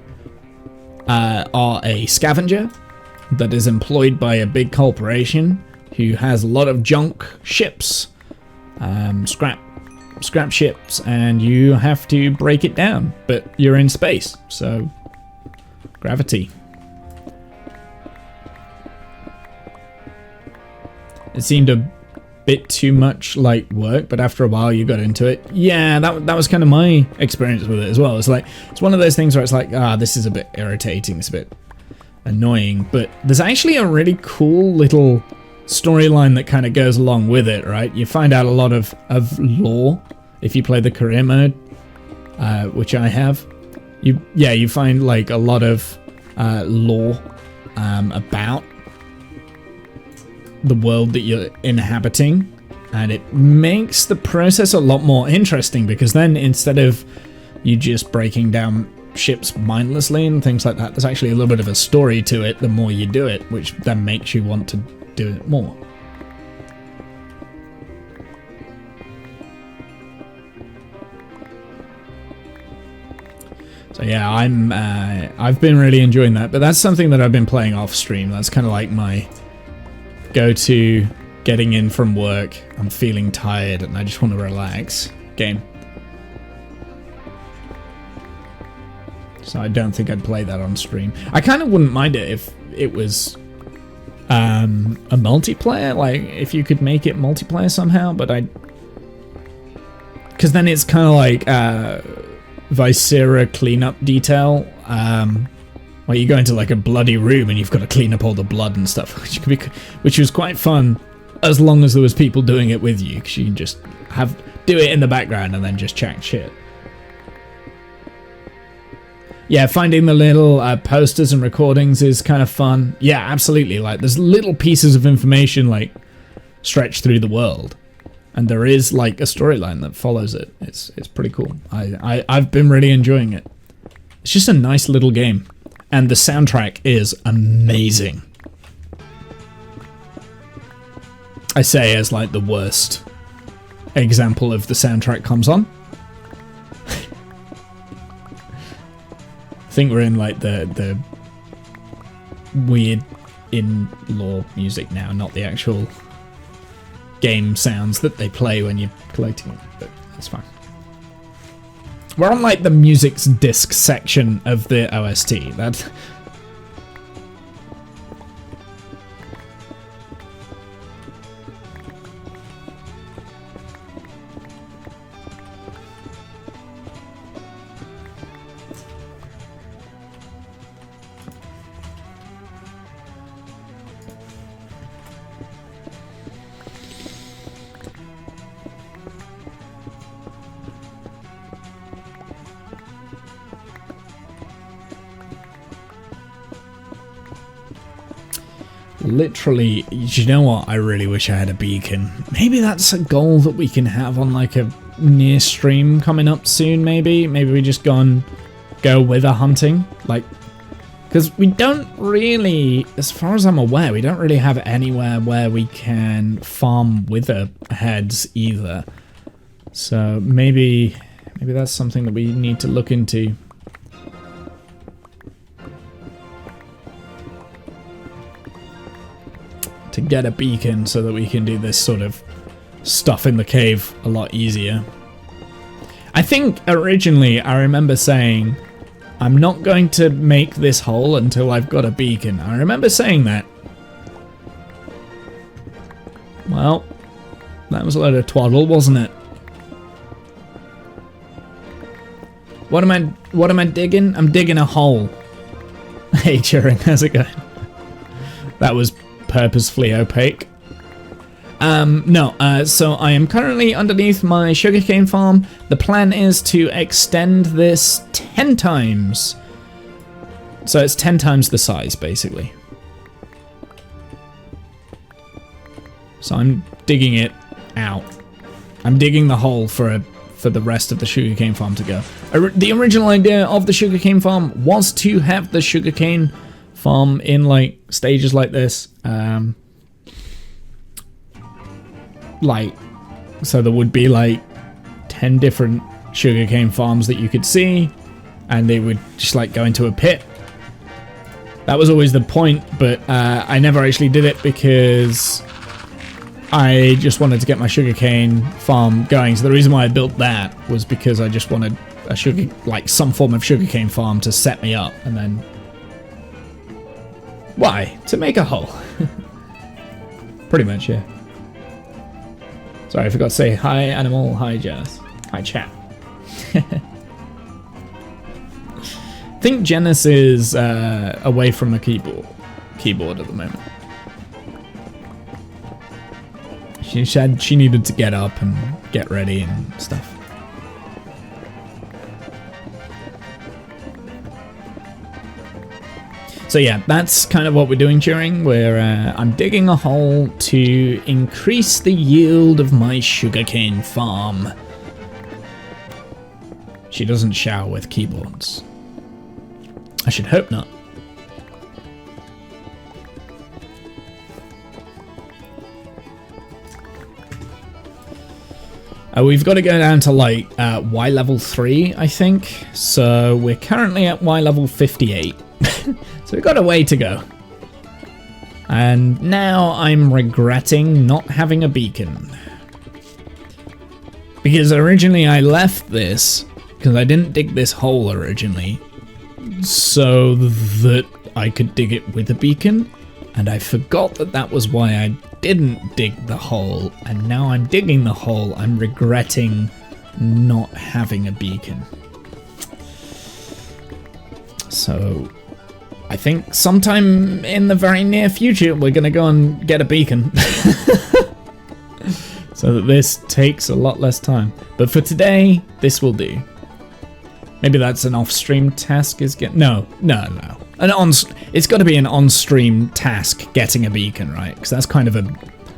are a scavenger that is employed by a big corporation who has a lot of junk ships, scrap ships, and you have to break it down, but you're in space, so gravity. It seemed a bit too much like work, but after a while you got into it. Yeah, that was kind of my experience with it as well. It's one of those things where it's like, this is a bit irritating, it's a bit annoying, but there's actually a really cool little storyline that kind of goes along with it, right? You find out a lot of lore if you play the career mode, which I have. You find like a lot of lore about the world that you're inhabiting, and it makes the process a lot more interesting, because then instead of you just breaking down ships mindlessly and things like that, there's actually a little bit of a story to it the more you do it, which then makes you want to do it more. So yeah, I've been really enjoying that, but that's something that I've been playing off stream. That's kind of like my go-to getting in from work. I'm feeling tired and I just want to relax game. So I don't think I'd play that on stream. I kind of wouldn't mind it if it was a multiplayer, like if you could make it multiplayer somehow, but because then it's kind of like Viscera cleanup detail, where you go into like a bloody room and you've got to clean up all the blood and stuff, which was quite fun, as long as there was people doing it with you, because you can just do it in the background and then just chat shit. Yeah, finding the little posters and recordings is kind of fun. Yeah, absolutely. Like, there's little pieces of information like stretched through the world, and there is like a storyline that follows it. It's pretty cool. I've been really enjoying it. It's just a nice little game, and the soundtrack is amazing. I say as like the worst example of the soundtrack comes on. I think we're in like the weird in-law music now, not the actual game sounds that they play when you're collecting it, but that's fine. We're on like the music's disc section of the OST. That's literally, you know what? I really wish I had a beacon. Maybe that's a goal that we can have on like a near stream coming up soon. Maybe we just go wither hunting, like, Because we don't really, as far as I'm aware, we don't really have anywhere where we can farm wither heads either. So maybe that's something that we need to look into. To get a beacon so that we can do this sort of stuff in the cave a lot easier. I think originally I remember saying, I'm not going to make this hole until I've got a beacon. I remember saying that. Well, that was a load of twaddle, wasn't it? What am I digging? I'm digging a hole. Hey Turing, how's it going? That was purposefully opaque. So I am currently underneath my sugarcane farm. The plan is to extend this 10 times. So it's 10 times the size, basically. So I'm digging it out. I'm digging the hole for the rest of the sugarcane farm to go. The original idea of the sugarcane farm was to have the sugarcane farm in like stages like this. So there would be like 10 different sugarcane farms that you could see, and they would just like go into a pit. That was always the point, but I never actually did it because I just wanted to get my sugarcane farm going. So the reason why I built that was because I just wanted a some form of sugarcane farm to set me up, and then why? To make a hole. Pretty much, yeah. Sorry, I forgot to say hi, Animal. Hi, Jess. Hi, chat. I think Janice is away from the keyboard at the moment. She said she needed to get up and get ready and stuff. So yeah, that's kind of what we're doing during, where I'm digging a hole to increase the yield of my sugarcane farm. She doesn't shower with keyboards. I should hope not. We've got to go down to like Y level 3, I think. So we're currently at Y level 58. So we've got a way to go. And now I'm regretting not having a beacon. Because originally I left this, because I didn't dig this hole originally, so that I could dig it with a beacon. And I forgot that that was why I didn't dig the hole. And now I'm digging the hole. I'm regretting not having a beacon. So I think sometime in the very near future, we're going to go and get a beacon. So that this takes a lot less time. But for today, this will do. Maybe that's an off-stream task. No. It's got to be an on-stream task getting a beacon, right? Because that's kind of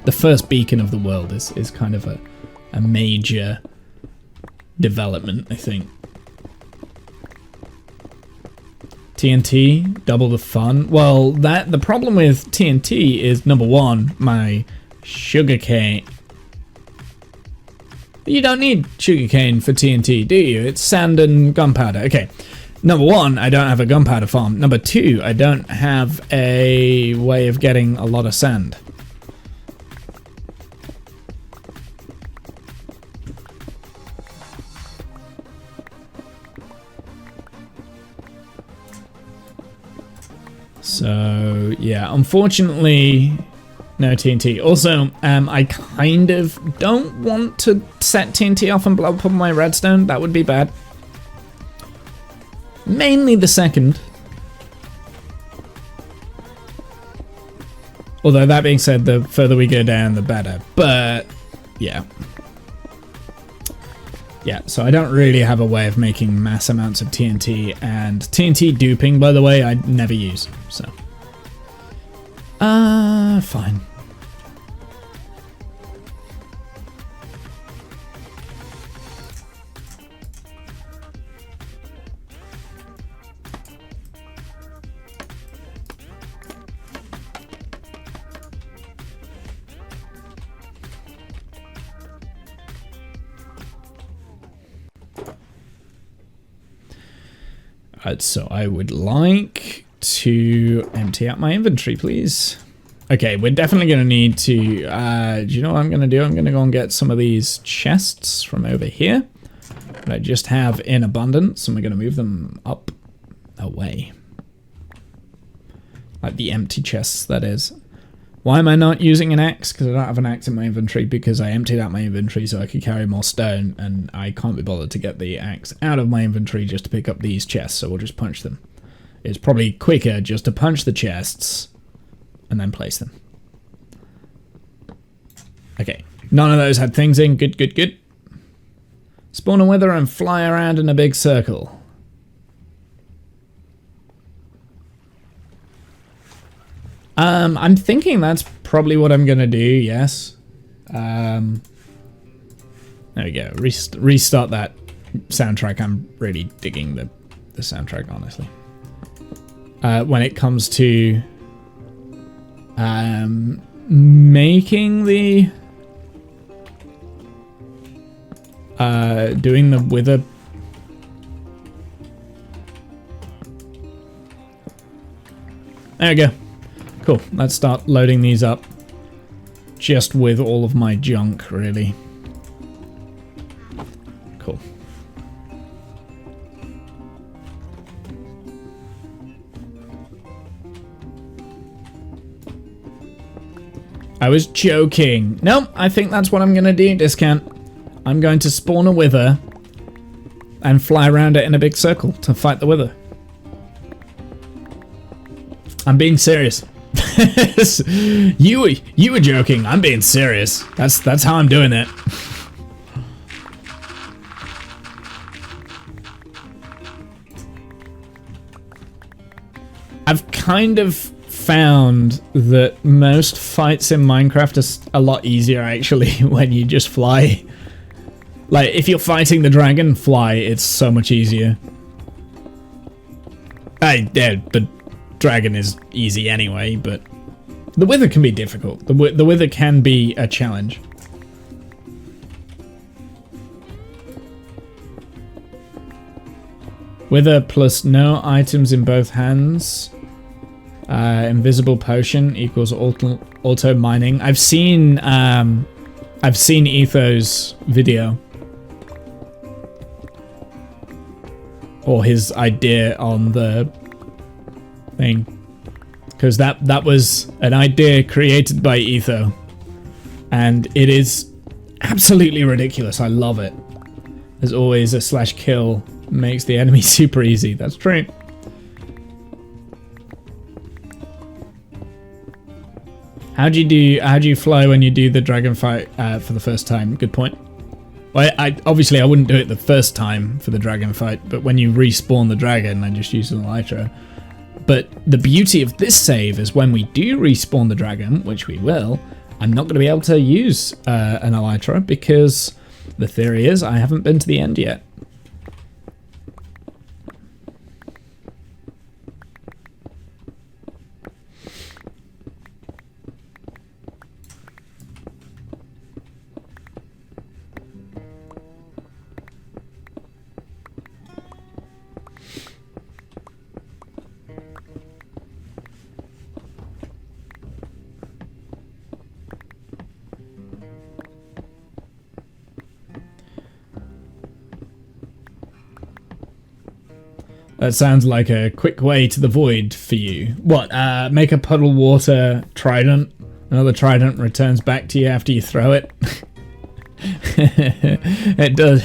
the first beacon of the world is kind of a major development, I think. TNT, double the fun. Well, the problem with TNT is, number one, my sugarcane. You don't need sugarcane for TNT, do you? It's sand and gunpowder. Okay. Number one, I don't have a gunpowder farm. Number two, I don't have a way of getting a lot of sand. So, yeah, unfortunately, no TNT. Also, I kind of don't want to set TNT off and blow up on my redstone. That would be bad. Mainly the second. Although, that being said, the further we go down, the better. But, yeah. Yeah, so I don't really have a way of making mass amounts of TNT, and TNT duping, by the way, I never use, so. Fine. So I would like to empty out my inventory, please. Okay, we're definitely going to need to... do you know what I'm going to do? I'm going to go and get some of these chests from over here that I just have in abundance, and we're going to move them up away. Like the empty chests, that is. Why am I not using an axe? Because I don't have an axe in my inventory, because I emptied out my inventory so I could carry more stone, and I can't be bothered to get the axe out of my inventory just to pick up these chests, so we'll just punch them. It's probably quicker just to punch the chests and then place them. Okay, none of those had things in. Good, good, good. Spawn a wither and fly around in a big circle. I'm thinking that's probably what I'm gonna do, yes. There we go, restart that soundtrack. I'm really digging the soundtrack, honestly. When it comes to making the doing the wither. There we go. Cool, let's start loading these up just with all of my junk, really. Cool. I was joking. Nope, I think that's what I'm gonna do, Discount. I'm going to spawn a wither and fly around it in a big circle to fight the wither. I'm being serious. You were joking. I'm being serious. That's how I'm doing it. I've kind of found that most fights in Minecraft are a lot easier actually when you just fly. Like if you're fighting the dragon, fly. It's so much easier. The dragon is easy anyway, but the wither can be difficult. The wither can be a challenge. Wither plus no items in both hands. Invisible potion equals auto mining. I've seen Etho's video. Or his idea on the thing. Because that was an idea created by Etho. And it is absolutely ridiculous. I love it. As always, a /kill makes the enemy super easy. That's true. How do you fly when you do the dragon fight for the first time? Good point. Well, obviously I wouldn't do it the first time for the dragon fight, but when you respawn the dragon, I just use an elytra. But the beauty of this save is when we do respawn the dragon, which we will, I'm not going to be able to use an elytra because the theory is I haven't been to the end yet. That sounds like a quick way to the void for you. What, make a puddle water trident? Another trident returns back to you after you throw it? It does.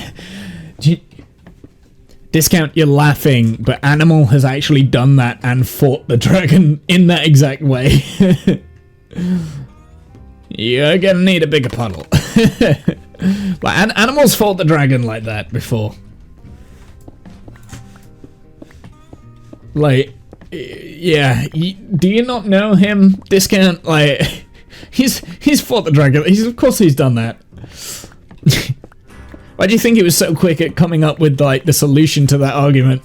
Discount, you're laughing, but Animal has actually done that and fought the dragon in that exact way. You're gonna need a bigger puddle. Like, Animal's fought the dragon like that before. Like, yeah, do you not know him, Discount? Like, he's fought the dragon. Of course he's done that. Why do you think he was so quick at coming up with, like, the solution to that argument?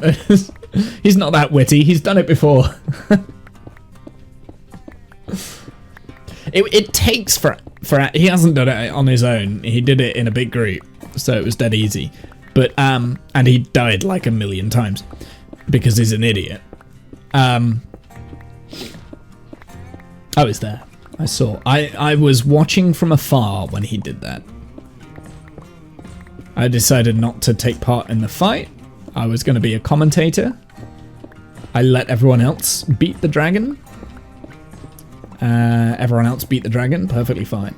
He's not that witty. He's done it before. It takes for he hasn't done it on his own. He did it in a big group, so it was dead easy. But and he died like a million times. because he's an idiot. I was there. I saw. I was watching from afar when he did that. I decided not to take part in the fight. I was going to be a commentator. I let everyone else beat the dragon. Everyone else beat the dragon, perfectly fine.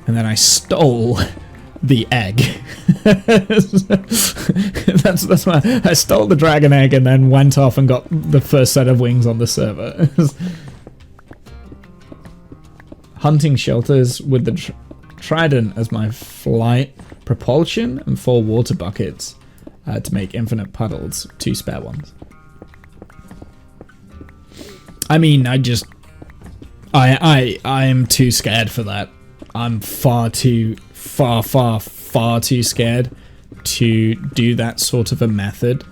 And then I stole the egg. that's why I stole the dragon egg and then went off and got the first set of wings on the server. Hunting shelters with the trident as my flight propulsion and 4 water buckets to make infinite puddles, 2 spare ones. I mean, I'm too scared for that. I'm far too scared to do that sort of a method.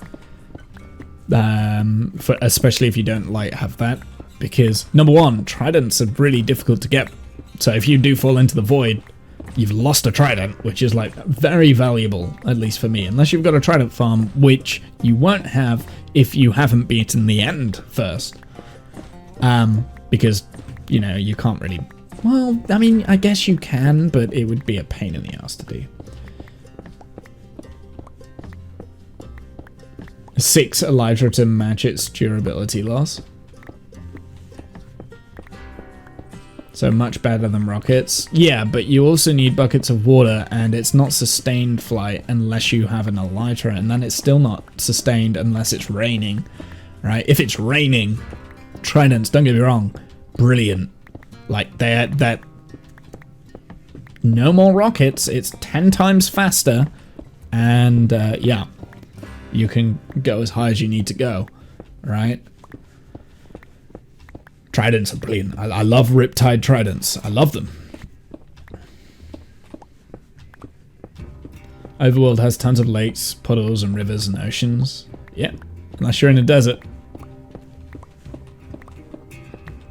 Especially if you don't like have that, because number one, tridents are really difficult to get. So if you do fall into the void, you've lost a trident, which is like very valuable, at least for me, unless you've got a trident farm, which you won't have if you haven't beaten the end first. Because, you know, you can't really... Well, I mean, I guess you can, but it would be a pain in the ass to do. 6 Elytra to match its durability loss. So much better than rockets. Yeah, but you also need buckets of water, and it's not sustained flight unless you have an Elytra, and then it's still not sustained unless it's raining, right? If it's raining, tridents, don't get me wrong, brilliant. Like, that no more rockets, it's 10 times faster, and yeah, you can go as high as you need to go, right? Tridents are brilliant. I love Riptide tridents. I love them. Overworld has tons of lakes, puddles, and rivers and oceans. Yeah, unless you're in a desert.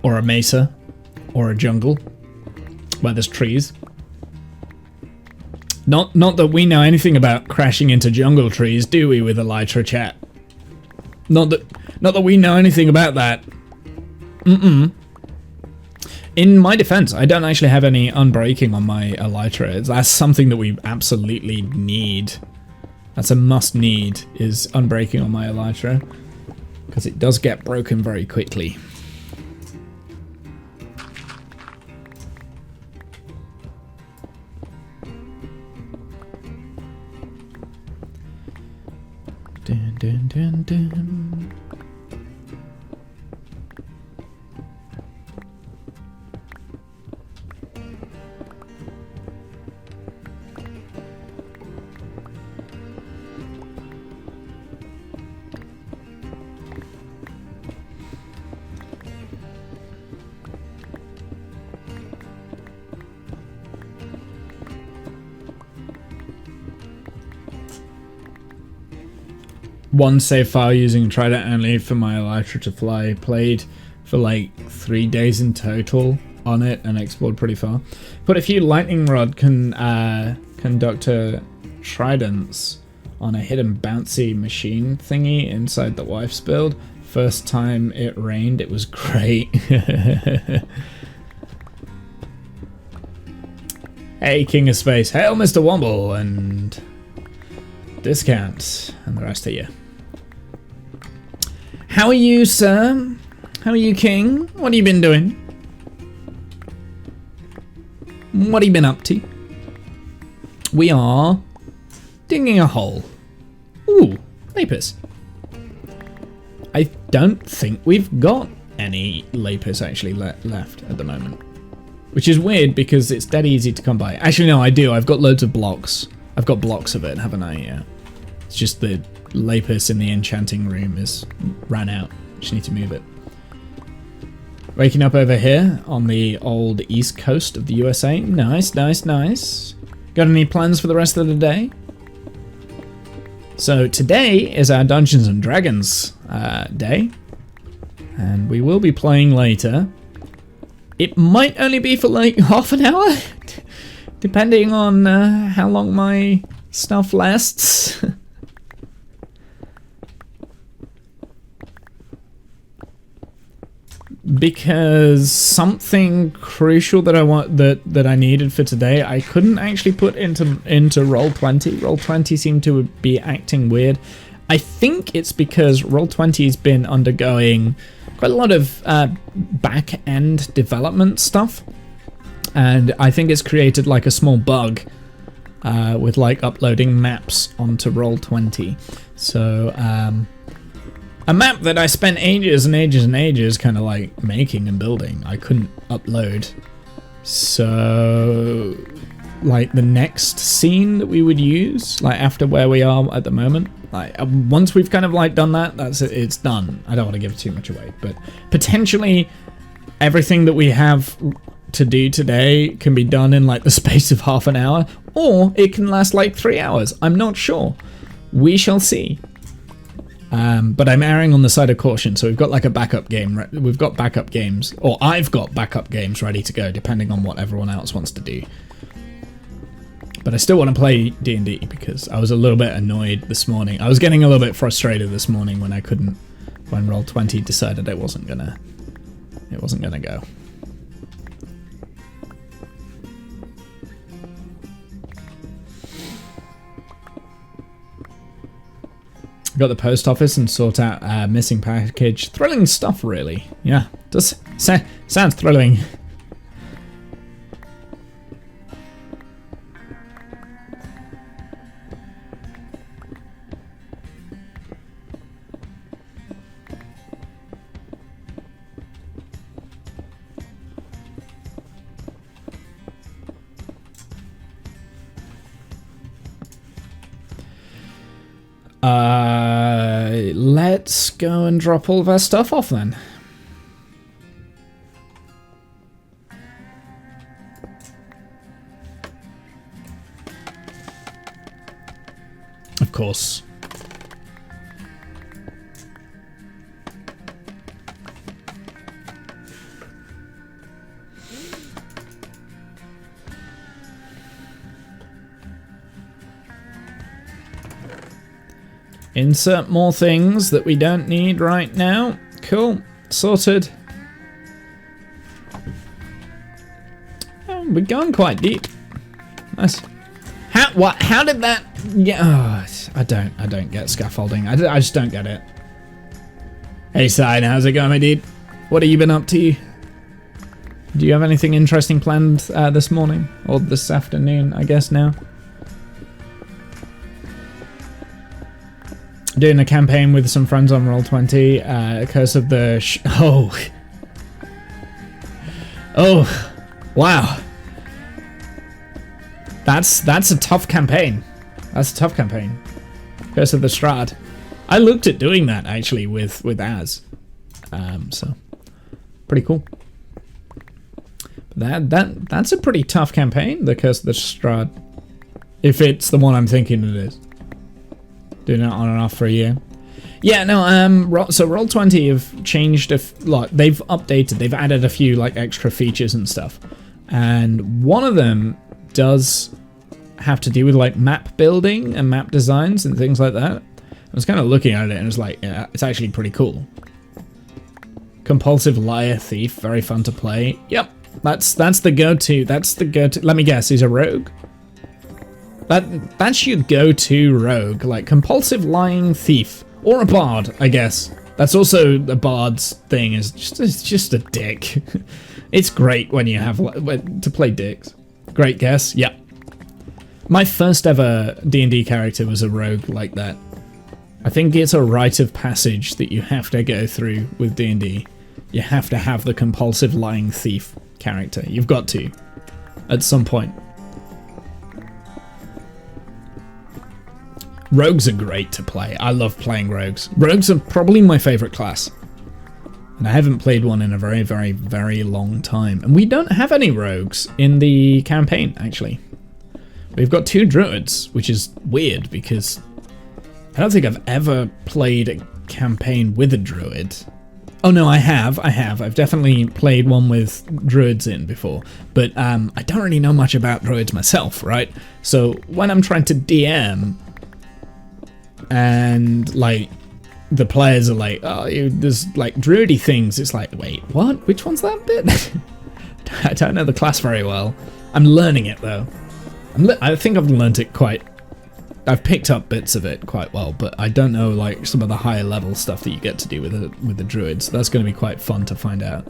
Or a mesa. Or a jungle. Where there's trees. Not that we know anything about crashing into jungle trees, do we, with Elytra chat? Not that we know anything about that. In my defense, I don't actually have any unbreaking on my Elytra. That's something that we absolutely need. That's a must need, is unbreaking on my Elytra. Because it does get broken very quickly. Dun, dun, dun, dun. One save file using Trident only for my Elytra to fly. Played for like 3 days in total on it and explored pretty far. Put a few lightning rod conductor tridents on a hidden bouncy machine thingy inside the wife's build. First time it rained, it was great. Hey, King of Space. Hail, Mr. Womble, and Discount, and the rest of you. How are you, sir? How are you, King? What have you been doing? What have you been up to? We are digging a hole. Ooh, lapis. I don't think we've got any lapis actually left at the moment. Which is weird because it's dead easy to come by. Actually, no, I do. I've got loads of blocks. I've got blocks of it, haven't I? Yeah. It's just the lapis in the enchanting room is ran out. Just need to move it. Waking up over here on the old east coast of the USA. Nice, nice, nice. Got any plans for the rest of the day? So today is our Dungeons and Dragons day. And we will be playing later. It might only be for like half an hour. Depending on how long my stuff lasts. because something crucial that I want that I needed for today, I couldn't actually put into Roll20. Roll20 seemed to be acting weird. I think it's because Roll20's been undergoing quite a lot of back-end development stuff, and I think it's created like a small bug with like uploading maps onto Roll20. So a map that I spent ages and ages and ages kind of like making and building, I couldn't upload. So like the next scene that we would use, like after where we are at the moment, like once we've kind of like done that, that's it, it's done. I don't want to give too much away, but potentially everything that we have to do today can be done in like the space of half an hour, or it can last like 3 hours. I'm not sure. We shall see. But I'm erring on the side of caution, so we've got like a backup game. We've got backup games, or I've got backup games ready to go, depending on what everyone else wants to do. But I still want to play D&D because I was a little bit annoyed this morning. I was getting a little bit frustrated this morning when when Roll20 decided it wasn't gonna go. Got the post office and sort out missing package. Thrilling stuff, really. Yeah, does sounds thrilling. Let's go and drop all of our stuff off then. Of course. Insert more things that we don't need right now. Cool. Sorted. Oh, we're going quite deep. Nice. How did that... Yeah, oh, I don't get scaffolding. I just don't get it. Hey, Sign, how's it going, my dude? What have you been up to? Do you have anything interesting planned this morning? Or this afternoon, I guess now? Doing a campaign with some friends on Roll20, Curse of the... Oh, wow. That's a tough campaign. That's a tough campaign. Curse of the Strahd. I looked at doing that, actually, with Az. So, pretty cool. That's a pretty tough campaign, the Curse of the Strahd. If it's the one I'm thinking it is. Doing it on and off for a year. Yeah, no, so Roll20 have changed a lot. They've updated, they've added a few like extra features and stuff. And one of them does have to do with like map building and map designs and things like that. I was kind of looking at it and it was like, yeah, it's actually pretty cool. Compulsive Liar Thief, very fun to play. Yep, that's the go-to. That's the go-to. Let me guess, he's a rogue? That's your go-to rogue, like Compulsive Lying Thief, or a bard, I guess. That's also the bard's thing. Is just a dick. It's great when you have to play dicks. Great guess. Yep. My first ever D&D character was a rogue like that. I think it's a rite of passage that you have to go through with D&D. You have to have the Compulsive Lying Thief character. You've got to, at some point. Rogues are great to play. I love playing rogues. Rogues are probably my favorite class. And I haven't played one in a very, very, very long time. And we don't have any rogues in the campaign, actually. We've got 2 druids, which is weird because I don't think I've ever played a campaign with a druid. Oh no, I have. I've definitely played one with druids in before. But I don't really know much about druids myself, right? So when I'm trying to DM... and like the players are like, oh, there's like druidy things. It's like, wait, what? Which one's that bit? I don't know the class very well. I'm learning it though. I think I've learned it I've picked up bits of it quite well, but I don't know like some of the higher level stuff that you get to do with the druids. That's going to be quite fun to find out.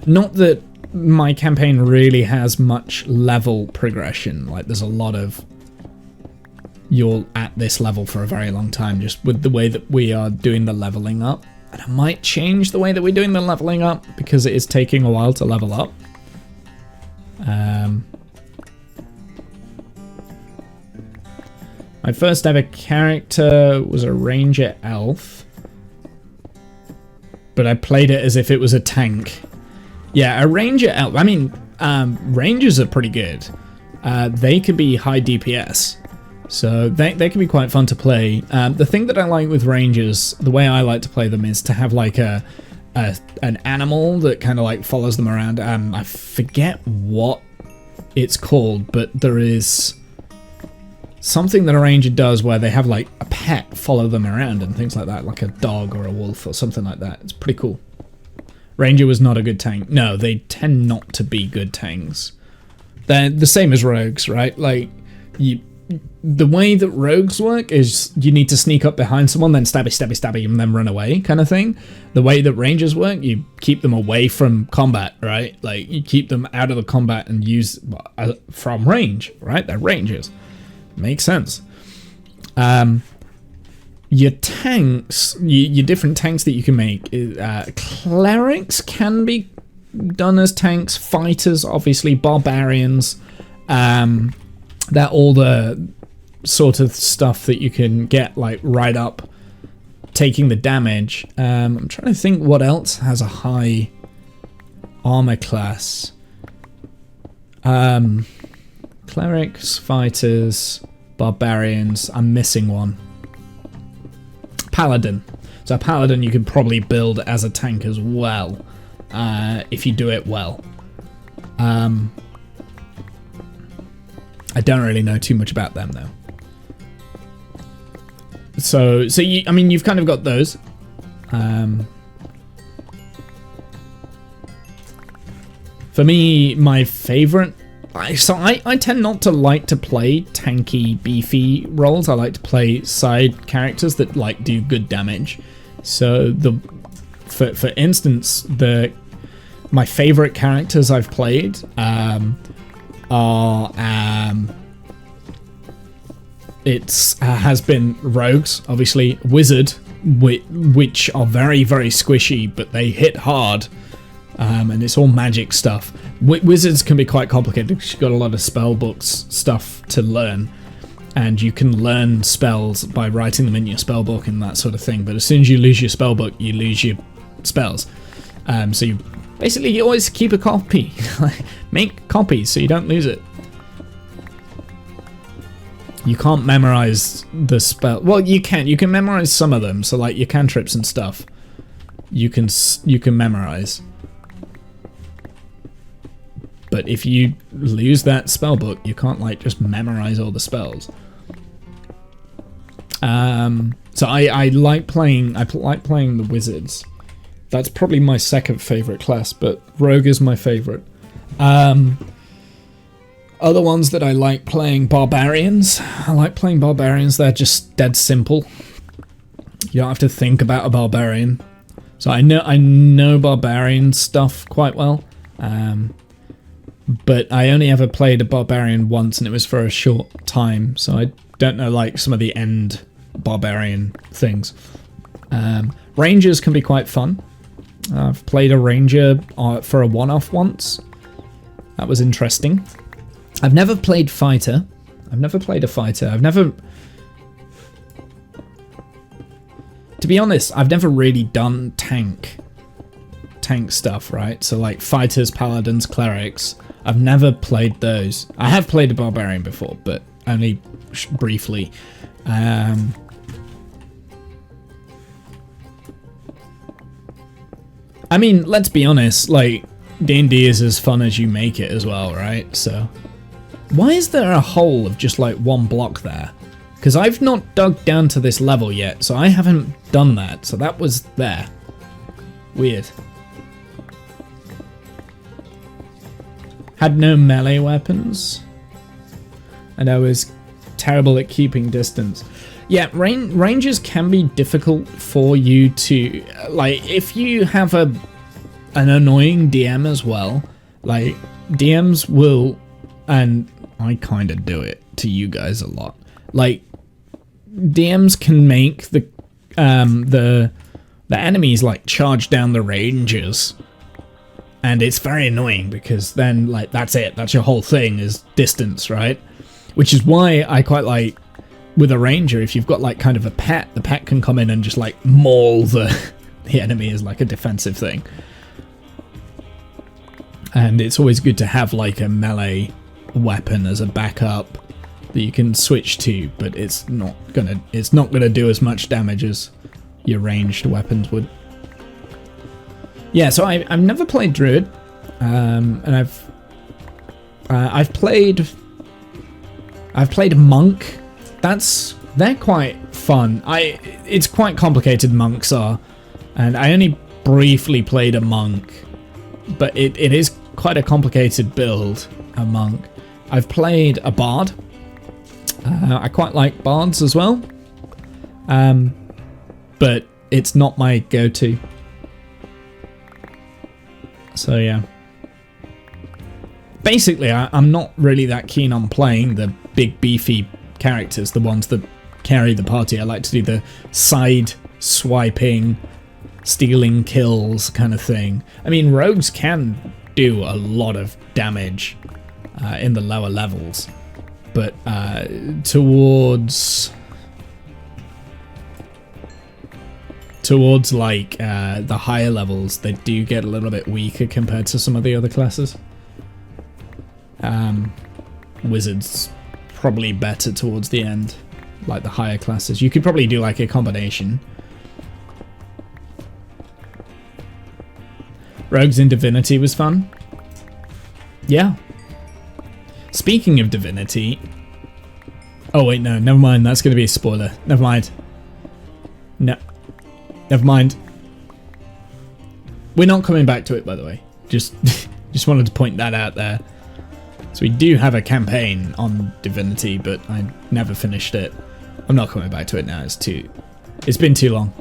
Not that my campaign really has much level progression. Like there's a lot of you're at this level for a very long time, just with the way that we are doing the leveling up. And I might change the way that we're doing the leveling up because it is taking a while to level up. My first ever character was a ranger elf, but I played it as if it was a tank. Yeah, a ranger elf. I mean, rangers are pretty good. They could be high DPS, so they can be quite fun to play. The thing that I like with rangers, the way I like to play them, is to have like an animal that kind of like follows them around. I forget what it's called, but there is something that a ranger does where they have like a pet follow them around and things like that, like a dog or a wolf or something like that. It's pretty cool. Ranger was not a good tank. No, they tend not to be good tanks. They're the same as rogues, right? Like, the way that rogues work is you need to sneak up behind someone, then stabby, stabby, stabby, and then run away kind of thing. The way that rangers work, you keep them away from combat, right? Like, you keep them out of the combat and use from range, right? They're rangers. Makes sense. Your tanks, your different tanks that you can make, clerics can be done as tanks, fighters, obviously, barbarians, they're all the sort of stuff that you can get like right up taking the damage. I'm trying to think what else has a high armor class. Clerics, fighters, barbarians, I'm missing one. Paladin. So a paladin you can probably build as a tank as well, if you do it well. I don't really know too much about them though. So you, I mean, you've kind of got those. For me, my favorite. I tend not to like to play tanky, beefy roles. I like to play side characters that like do good damage. So for instance, my favorite characters I've played has been rogues, obviously, wizard, which are very, very squishy, but they hit hard. And it's all magic stuff. Wizards can be quite complicated because you've got a lot of spell books stuff to learn, and you can learn spells by writing them in your spell book and that sort of thing. But as soon as you lose your spell book, you lose your spells. So you always keep a copy. Make copies so you don't lose it. You can't memorize the spell. Well, you can. You can memorize some of them. So like your cantrips and stuff, you can memorize. But if you lose that spell book, you can't like just memorize all the spells. So I like playing. I like playing the wizards. That's probably my second favorite class, but rogue is my favorite. Other ones that I like playing, barbarians. I like playing barbarians. They're just dead simple. You don't have to think about a barbarian. So I know barbarian stuff quite well. But I only ever played a barbarian once, and it was for a short time, so I don't know like some of the end barbarian things. Rangers can be quite fun. I've played a ranger for a one-off once. That was interesting. I've never played fighter. I've never played a fighter. To be honest, I've never really done tank stuff, right? So like fighters, paladins, clerics. I've never played those. I have played a barbarian before, but only briefly. I mean, let's be honest, like, D&D is as fun as you make it as well, right? So, why is there a hole of just like one block there? Because I've not dug down to this level yet, so I haven't done that. So that was there. Weird. Had no melee weapons. And I was terrible at keeping distance. Yeah, ranges can be difficult for you to... Like, if you have an annoying DM as well, like, DMs will... And I kind of do it to you guys a lot. Like, DMs can make the enemies, like, charge down the ranges. And it's very annoying because then, like, that's it. That's your whole thing is distance, right? Which is why I quite like, with a ranger, if you've got, like, kind of a pet, the pet can come in and just, like, maul the enemy as, like, a defensive thing. And it's always good to have, like, a melee weapon as a backup that you can switch to, but it's not gonna do as much damage as your ranged weapons would. Yeah, so I've never played Druid, and I've played Monk. They're quite fun. It's quite complicated, monks are, and I only briefly played a monk, but it is quite a complicated build, a monk. I've played a bard. I quite like bards as well, but it's not my go-to. So yeah. Basically, I'm not really that keen on playing the big beefy characters, the ones that carry the party. I like to do the side swiping, stealing kills kind of thing. I mean, rogues can do a lot of damage in the lower levels, but towards like the higher levels, they do get a little bit weaker compared to some of the other classes. Wizards probably better towards the end, like the higher classes. You could probably do like a combination. Rogues in Divinity was fun. Yeah. Speaking of Divinity... Oh wait, no, never mind. That's going to be a spoiler. Never mind. No. Never mind. We're not coming back to it, by the way. Just wanted to point that out there. So we do have a campaign on Divinity, but I never finished it. I'm not coming back to it now. It's been too long.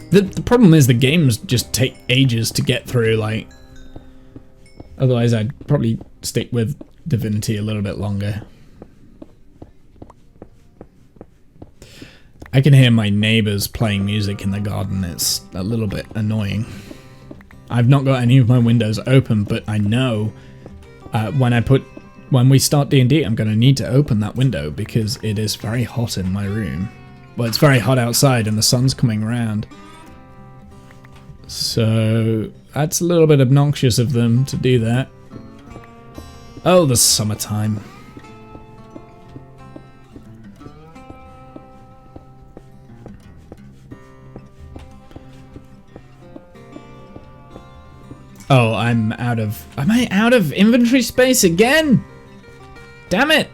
The problem is the games just take ages to get through, like... Otherwise I'd probably stick with Divinity a little bit longer. I can hear my neighbours playing music in the garden. It's a little bit annoying. I've not got any of my windows open, but I know when we start D&D, I'm going to need to open that window because it is very hot in my room. Well, it's very hot outside and the sun's coming around. So that's a little bit obnoxious of them to do that. Oh, the summertime. Oh, am I out of inventory space again? Damn it!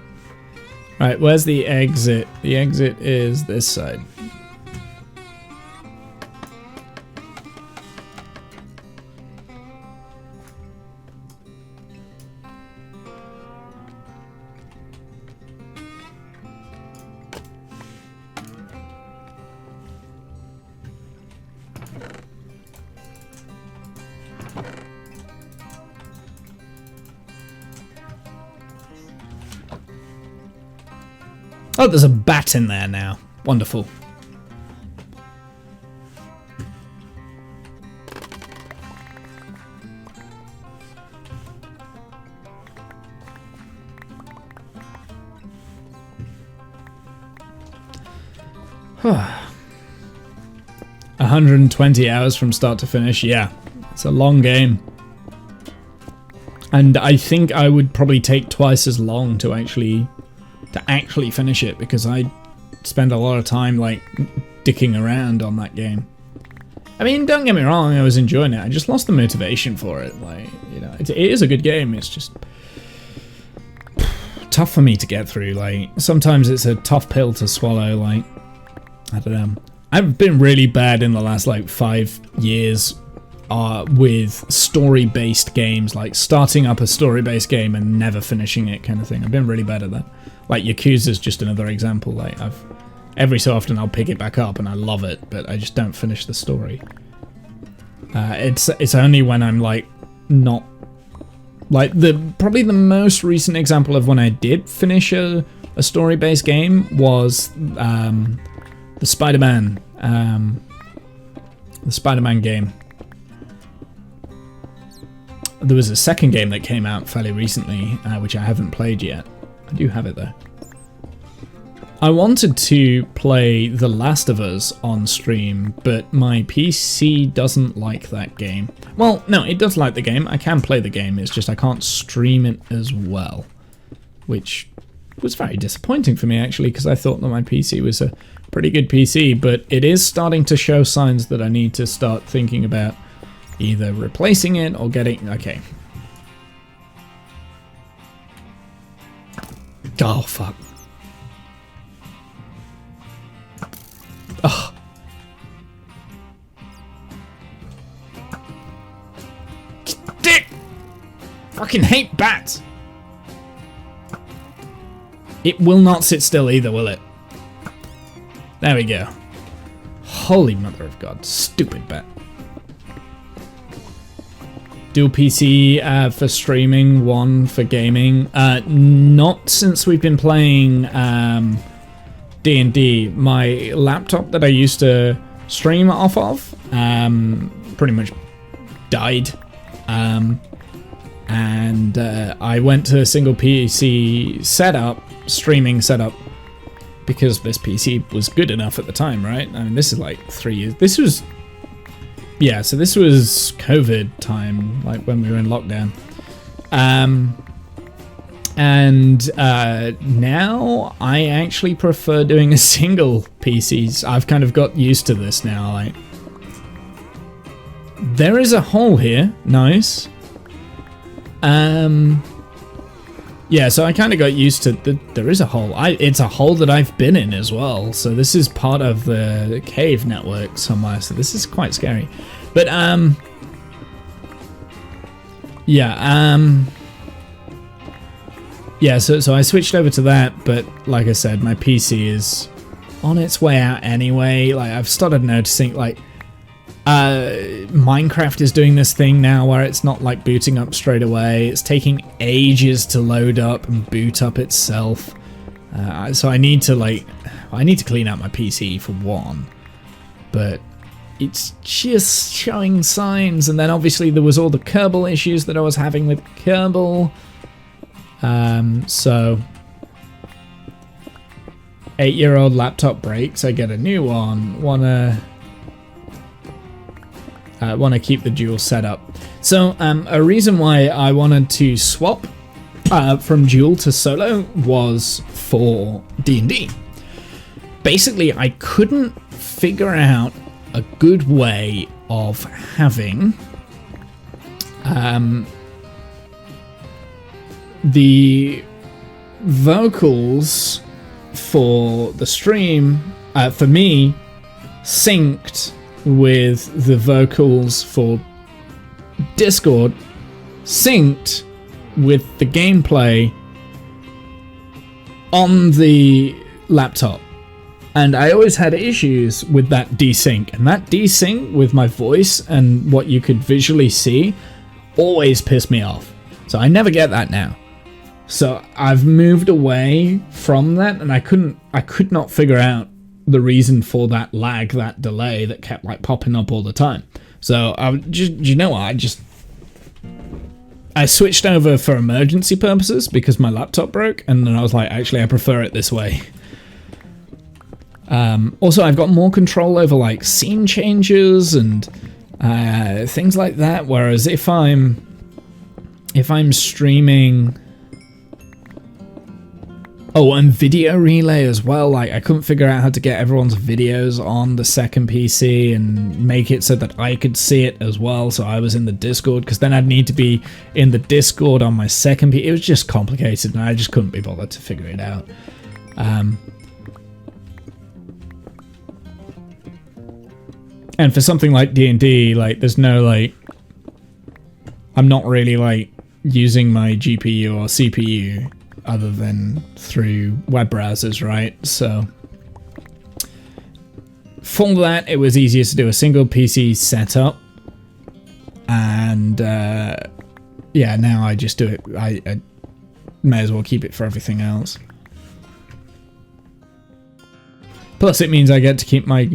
Right, where's the exit? The exit is this side. Oh, there's a bat in there now. Wonderful. Huh. 120 hours from start to finish. Yeah, it's a long game. And I think I would probably take twice as long to actually finish it, because I spend a lot of time like dicking around on that game. I mean, don't get me wrong, I was enjoying it. I just lost the motivation for it. Like, you know, it is a good game. It's just tough for me to get through. Like, sometimes it's a tough pill to swallow. Like, I don't know. I've been really bad in the last, like, 5 years with story-based games. Like, starting up a story-based game and never finishing it kind of thing. I've been really bad at that. Like, Yakuza's just another example. Like, every so often I'll pick it back up and I love it, but I just don't finish the story. It's only when I'm like not like probably the most recent example of when I did finish a story-based game was the Spider-Man game. There was a second game that came out fairly recently, which I haven't played yet. I do have it though. I wanted to play The Last of Us on stream, but my PC doesn't like that game. Well, no, it does like the game. I can play the game, it's just I can't stream it as well. Which was very disappointing for me, actually, because I thought that my PC was a pretty good PC, but it is starting to show signs that I need to start thinking about either replacing it or getting... Okay. Oh, fuck. Ugh. Dick! Fucking hate bats! It will not sit still either, will it? There we go. Holy mother of God, stupid bat. Dual PC for streaming, one for gaming. Not since we've been playing D&D. My laptop that I used to stream off of pretty much died. And I went to a single PC setup, streaming setup, because this PC was good enough at the time, right? I mean, this is like 3 years. This was... Yeah, so this was COVID time, like when we were in lockdown. And now I actually prefer doing a single PCs. I've kind of got used to this now. Like, there is a hole here, nice. Yeah, so I kind of got used to there is a hole. It's a hole that I've been in as well. So this is part of the cave network somewhere. So this is quite scary. But yeah, yeah. So I switched over to that. But like I said, my PC is on its way out anyway. Like I've started noticing like. Minecraft is doing this thing now where it's not like booting up straight away. It's taking ages to load up and boot up itself. So I need to clean out my PC for one. But it's just showing signs. And then obviously there was all the Kerbal issues that I was having with Kerbal. So 8-year-old laptop breaks. I get a new one. Want to keep the dual setup. So a reason why I wanted to swap from dual to solo was for D&D. Basically, I couldn't figure out a good way of having the vocals for the stream, for me, synced with the vocals for Discord, synced with the gameplay on the laptop. And I always had issues with that desync. And that desync with my voice and what you could visually see always pissed me off. So I never get that now. So I've moved away from that, and I could not figure out the reason for that lag, that delay that kept like popping up all the time. So you know what, I switched over for emergency purposes because my laptop broke, and then I was like, actually I prefer it this way. Also I've got more control over like scene changes and things like that, whereas if I'm streaming... Oh, and video relay as well. Like, I couldn't figure out how to get everyone's videos on the second PC and make it so that I could see it as well. So I was in the Discord, because then I'd need to be in the Discord on my second PC. It was just complicated, and I just couldn't be bothered to figure it out. And for something like D&D, like, there's no, like, I'm not really, like, using my GPU or CPU other than through web browsers, right? So for that, it was easier to do a single PC setup, and yeah, now I just do it. I may as well keep it for everything else. Plus, it means I get to keep my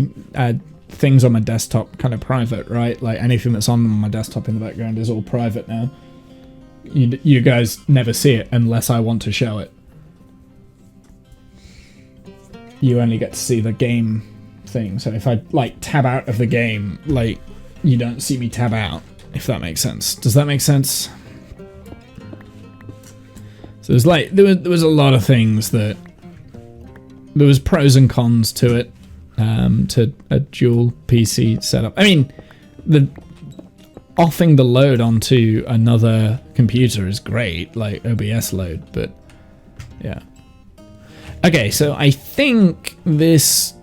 things on my desktop kind of private, right? Like, anything that's on my desktop in the background is all private now. You guys never see it unless I want to show it. You only get to see the game thing. So if I, like, tab out of the game, like, you don't see me tab out, if that makes sense. Does that make sense? So there's, like, there was a lot of things that there was pros and cons to it, to a dual PC setup. I mean, offing the load onto another computer is great, like OBS load, but yeah. Okay, so I think this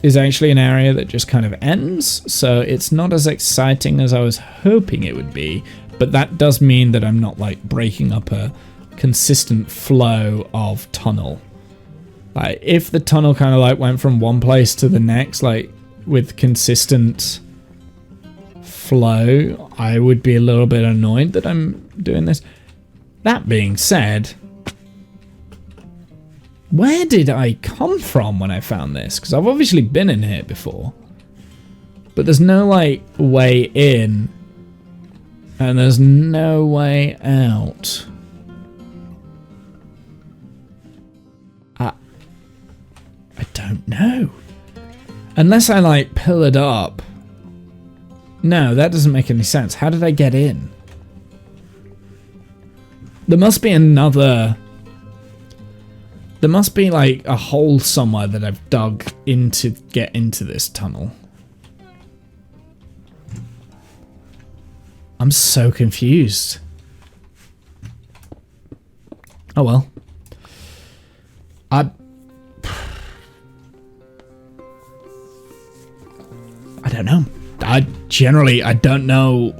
is actually an area that just kind of ends, so it's not as exciting as I was hoping it would be, but that does mean that I'm not, like, breaking up a consistent flow of tunnel. Like, if the tunnel kind of, like, went from one place to the next, like, with consistent flow, I would be a little bit annoyed that I'm doing this. That being said, where did I come from when I found this? Because I've obviously been in here before, but there's no, like, way in, and there's no way out. I don't know. Unless I, like, pillared up. No, that doesn't make any sense. How did I get in? There must be another... There must be, like, a hole somewhere that I've dug in to get into this tunnel. I'm so confused. Oh well. I don't know. I don't know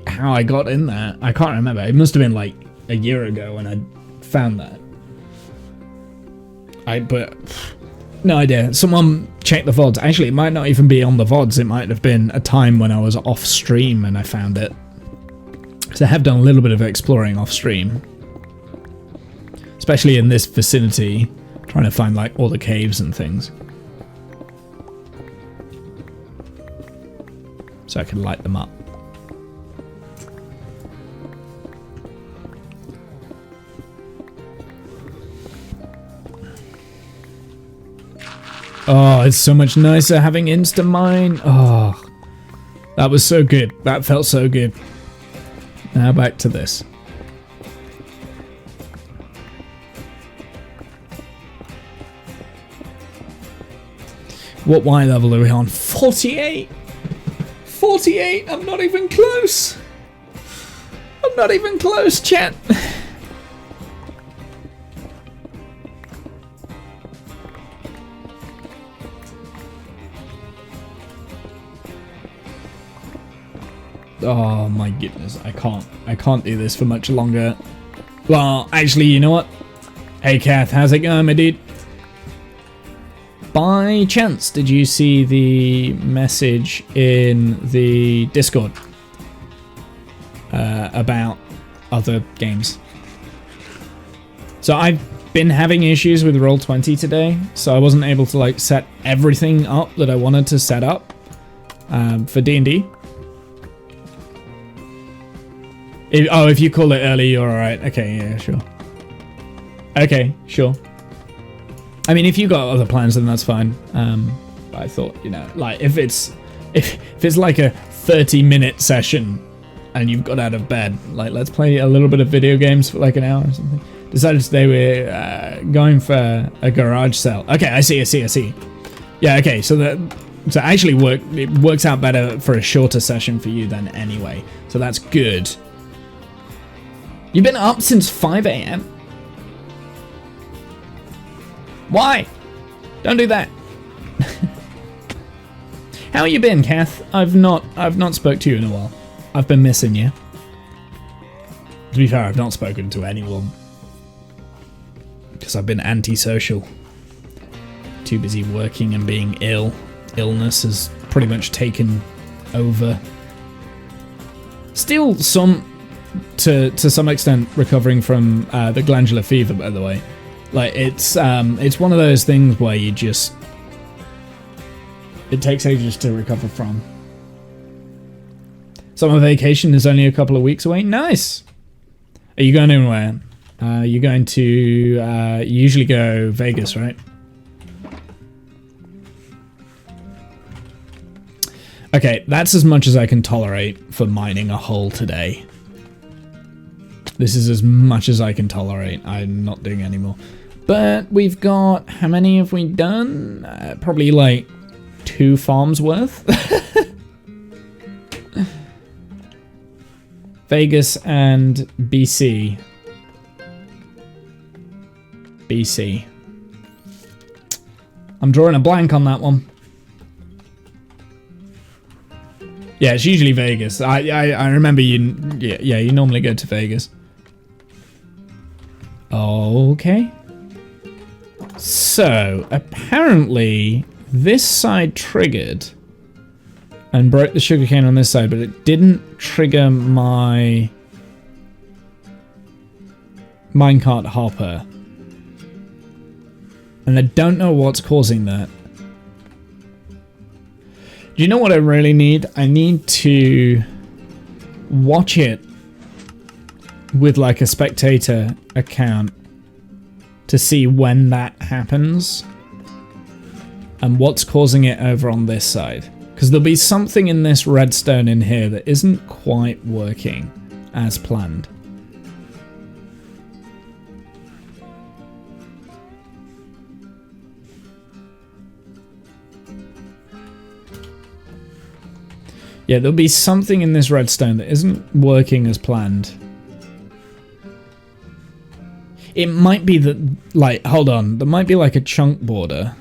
how I got in there. I can't remember. It must have been like a year ago when I found that. But no idea. Someone check the VODs. Actually, it might not even be on the VODs. It might have been a time when I was off stream and I found it. Because I have done a little bit of exploring off stream, especially in this vicinity, trying to find, like, all the caves and things, so I can light them up. Oh, it's so much nicer having Instamine. Oh, that was so good. That felt so good. Now back to this. What Y level are we on? 48? 48? I'm not even close. I'm not even close, chat. Oh my goodness, I can't do this for much longer. Well, actually, you know what? Hey Kath, how's it going, my dude? By chance, did you see the message in the Discord about other games? So I've been having issues with Roll20 today, so I wasn't able to, like, set everything up that I wanted to set up for D&D. If you call it early, you're alright. Okay, yeah, sure. Okay, sure. I mean, if you got other plans, then that's fine. But I thought, you know, like, if it's like a 30-minute session and you've got out of bed, like, let's play a little bit of video games for like an hour or something. decided they were going for a garage sale. Okay, I see. Yeah, okay, so actually it works out better for a shorter session for you then anyway. So that's good. You've been up since 5 a.m. Why? Don't do that. How you been, Kath? I've not spoke to you in a while. I've been missing you. To be fair, I've not spoken to anyone because I've been antisocial. Too busy working and being ill. Illness has pretty much taken over. Still to some extent recovering from the glandular fever, by the way. Like it's one of those things where you just, it takes ages to recover from. Summer vacation is only a couple of weeks away. Nice. Are you going anywhere? You're going to you usually go Vegas, right? Okay, that's as much as I can tolerate for mining a hole today. This is as much as I can tolerate. I'm not doing any more. But we've got, how many have we done? Probably like 2 farms worth. Vegas and BC. BC. I'm drawing a blank on that one. Yeah, it's usually Vegas. I remember you. Yeah, you normally go to Vegas. Okay. So apparently this side triggered and broke the sugarcane on this side, but it didn't trigger my minecart hopper. And I don't know what's causing that. Do you know what I really need? I need to watch it with like a spectator account to see when that happens and what's causing it over on this side. Because there'll be something in this redstone in here that isn't quite working as planned. Yeah, there'll be something in this redstone that isn't working as planned. It might be that, like, hold on, there might be like a chunk border.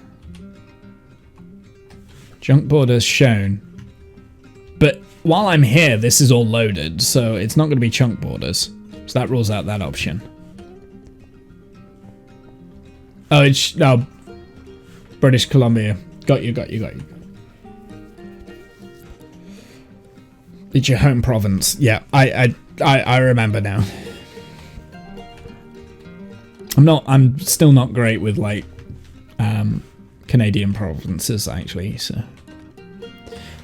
Chunk border's shown. But while I'm here, this is all loaded, so it's not going to be chunk borders. So that rules out that option. Oh, it's, oh, British Columbia. Got you. It's your home province. Yeah, I remember now. I'm still not great with like Canadian provinces actually, so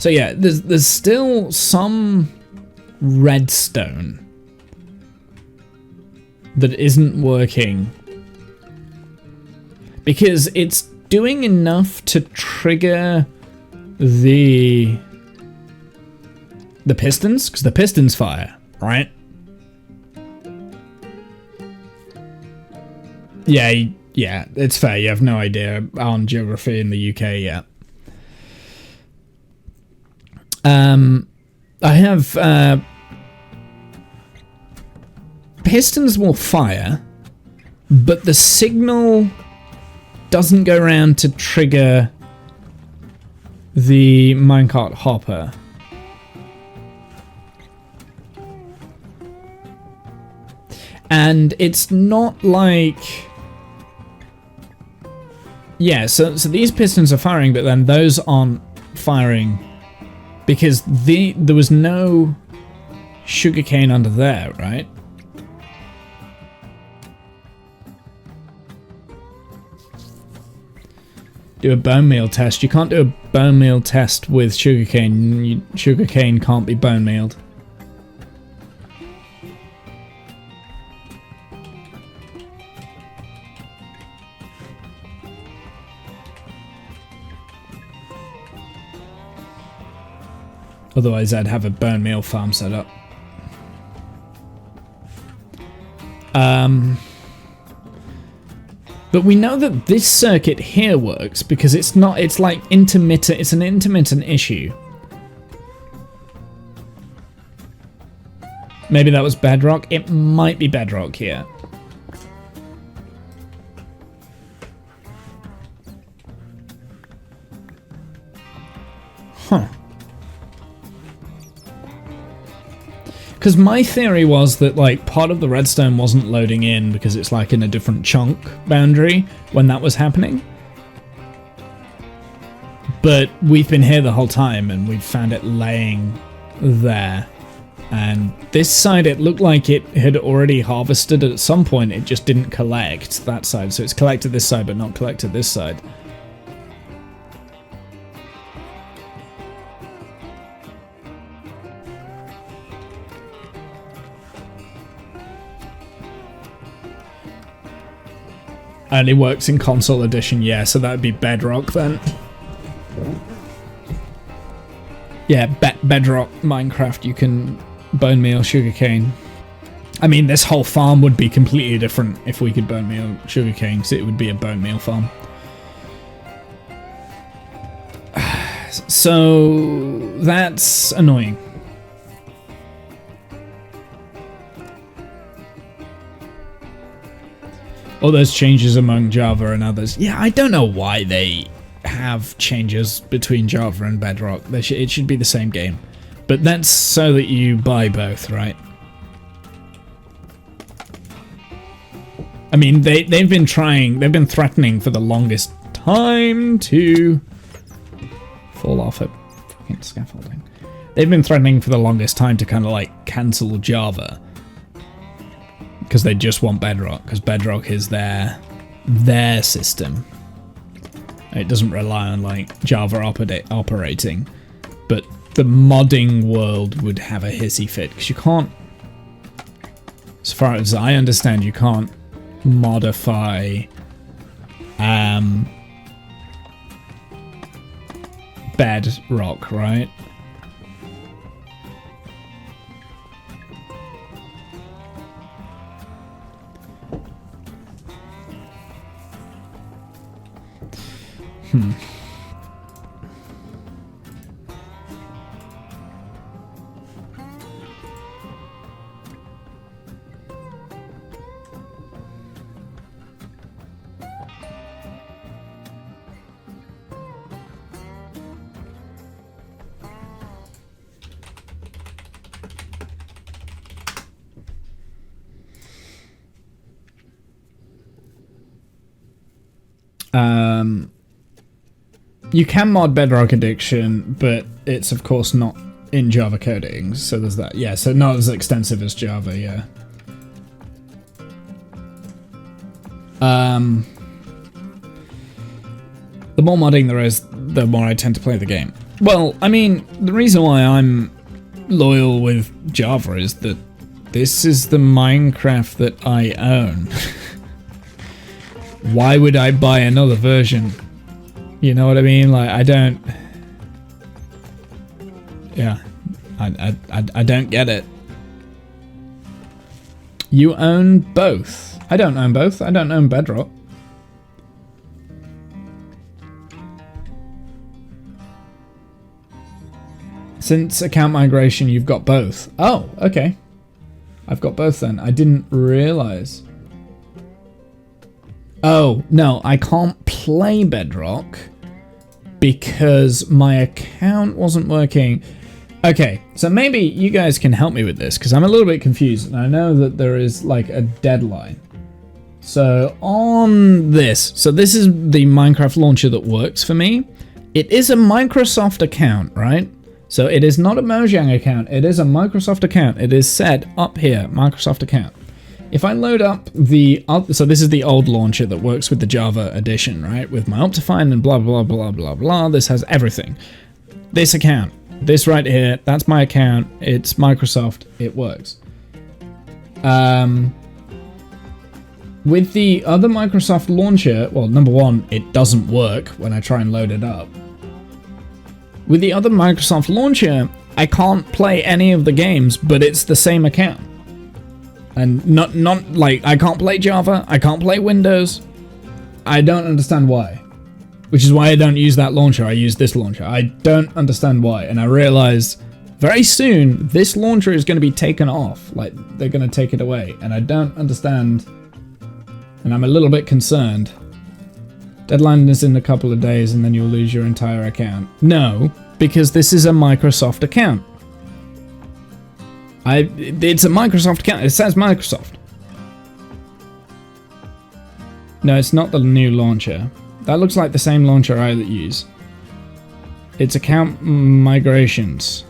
yeah, there's still some redstone that isn't working because it's doing enough to trigger the pistons, because the pistons fire, right? Yeah, it's fair. You have no idea on geography in the UK yet. I have pistons will fire, but the signal doesn't go around to trigger the minecart hopper. And it's not like... Yeah, so these pistons are firing, but then those aren't firing because there was no sugarcane under there, right? Do a bone meal test. You can't do a bone meal test with sugarcane. Sugarcane can't be bone mealed. Otherwise, I'd have a bone meal farm set up. But we know that this circuit here works because it's not, it's like intermittent, it's an intermittent issue. Maybe that was bedrock. It might be bedrock here. Huh. Because my theory was that like part of the redstone wasn't loading in because it's like in a different chunk boundary when that was happening. But we've been here the whole time and we've found it laying there. And this side, it looked like it had already harvested at some point. It just didn't collect that side. So it's collected this side, but not collected this side. And it works in console edition, yeah, so that would be bedrock then. Yeah, bedrock Minecraft, you can bone meal sugarcane. I mean, this whole farm would be completely different if we could bone meal sugarcane, because it would be a bone meal farm. So that's annoying. All those changes among Java and others. Yeah, I don't know why they have changes between Java and Bedrock. It should be the same game. But that's so that you buy both, right? I mean, they've been threatening for the longest time to fall off a fucking scaffolding. They've been threatening for the longest time to kind of like cancel Java. Because they just want Bedrock, because Bedrock is their system. It doesn't rely on like Java operating, but the modding world would have a hissy fit because you can't, as far as I understand, you can't modify Bedrock, right? You can mod Bedrock Addiction, but it's of course not in Java coding, so there's that. Yeah, so not as extensive as Java, yeah. The more modding there is, the more I tend to play the game. Well, I mean, the reason why I'm loyal with Java is that this is the Minecraft that I own. Why would I buy another version? You know what I mean? Like, I don't... Yeah. I don't get it. You own both. I don't own both. I don't own Bedrock. Since account migration, you've got both. Oh, okay. I've got both then. I didn't realize. Oh, no, I can't play Bedrock because my account wasn't working. Okay, so maybe you guys can help me with this because I'm a little bit confused and I know that there is like a deadline. So on this, so this is the Minecraft launcher that works for me. It is a Microsoft account, right? So it is not a Mojang account, it is a Microsoft account. It is set up here, Microsoft account. If I load up the, so this is the old launcher that works with the Java edition, right? With my Optifine and blah, blah, blah, blah, blah. This has everything. This account, this right here, that's my account. It's Microsoft, it works. With the other Microsoft launcher, well, number one, it doesn't work when I try and load it up. With the other Microsoft launcher, I can't play any of the games, but it's the same account. And not like, I can't play Java, I can't play Windows. I don't understand why. Which is why I don't use that launcher, I use this launcher. I don't understand why, and I realize very soon this launcher is going to be taken off. Like, they're going to take it away, and I don't understand, and I'm a little bit concerned. Deadline is in a couple of days and then you'll lose your entire account. No, because this is a Microsoft account. It's a Microsoft account. It says Microsoft. No, it's not the new launcher. That looks like the same launcher I use. It's account migrations.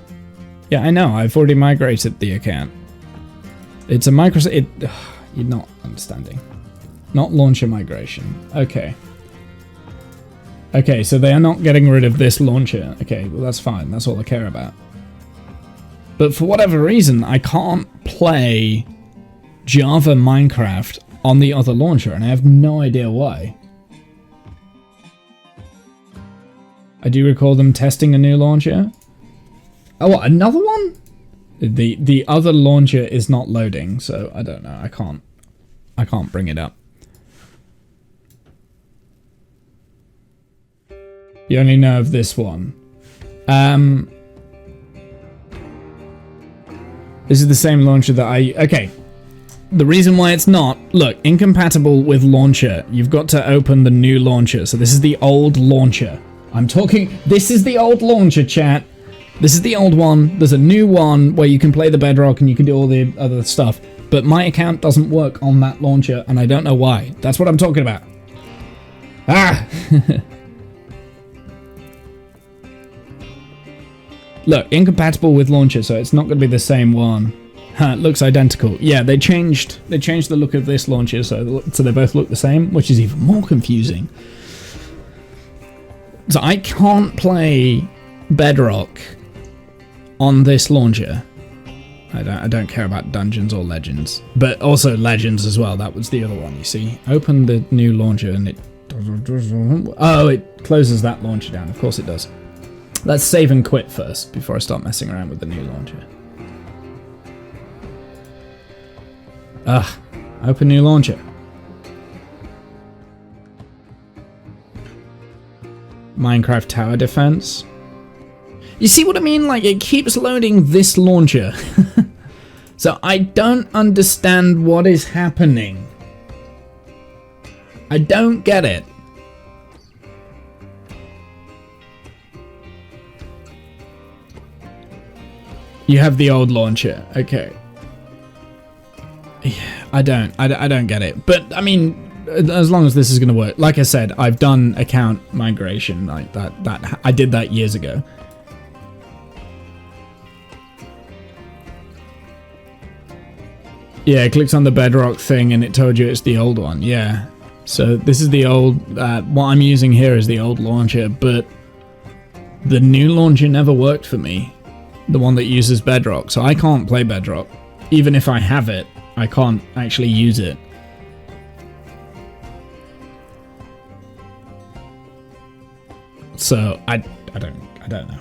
Yeah, I know. I've already migrated the account. It's a Microsoft... you're not understanding. Not launcher migration. Okay. Okay, so they are not getting rid of this launcher. Okay, well that's fine. That's all I care about. But for whatever reason, I can't play Java Minecraft on the other launcher, and I have no idea why. I do recall them testing a new launcher. Oh, what, another one? The other launcher is not loading, so I don't know. I can't bring it up. You only know of this one. This is the same launcher that okay. The reason why it's not, look, incompatible with launcher. You've got to open the new launcher. So this is the old launcher. I'm talking, this is the old launcher, chat. This is the old one. There's a new one where you can play the Bedrock and you can do all the other stuff. But my account doesn't work on that launcher and I don't know why. That's what I'm talking about. Ah! Look, incompatible with launcher, so it's not going to be the same one. Huh, it looks identical. Yeah, they changed the look of this launcher, so they both look the same, which is even more confusing. So I can't play Bedrock on this launcher. I don't care about Dungeons or Legends, but also Legends as well. That was the other one. You see, open the new launcher and it. Oh, it closes that launcher down. Of course it does. Let's save and quit first before I start messing around with the new launcher. Ugh, open new launcher. Minecraft Tower Defense. You see what I mean? Like, it keeps loading this launcher. So I don't understand what is happening. I don't get it. You have the old launcher, okay. Yeah, I don't get it. But I mean, as long as this is gonna work. Like I said, I've done account migration like that. I did that years ago. Yeah, it clicks on the Bedrock thing and it told you it's the old one. Yeah. So this is the old. What I'm using here is the old launcher, but the new launcher never worked for me. The one that uses Bedrock, so I can't play Bedrock. Even if I have it, I can't actually use it. So I don't know.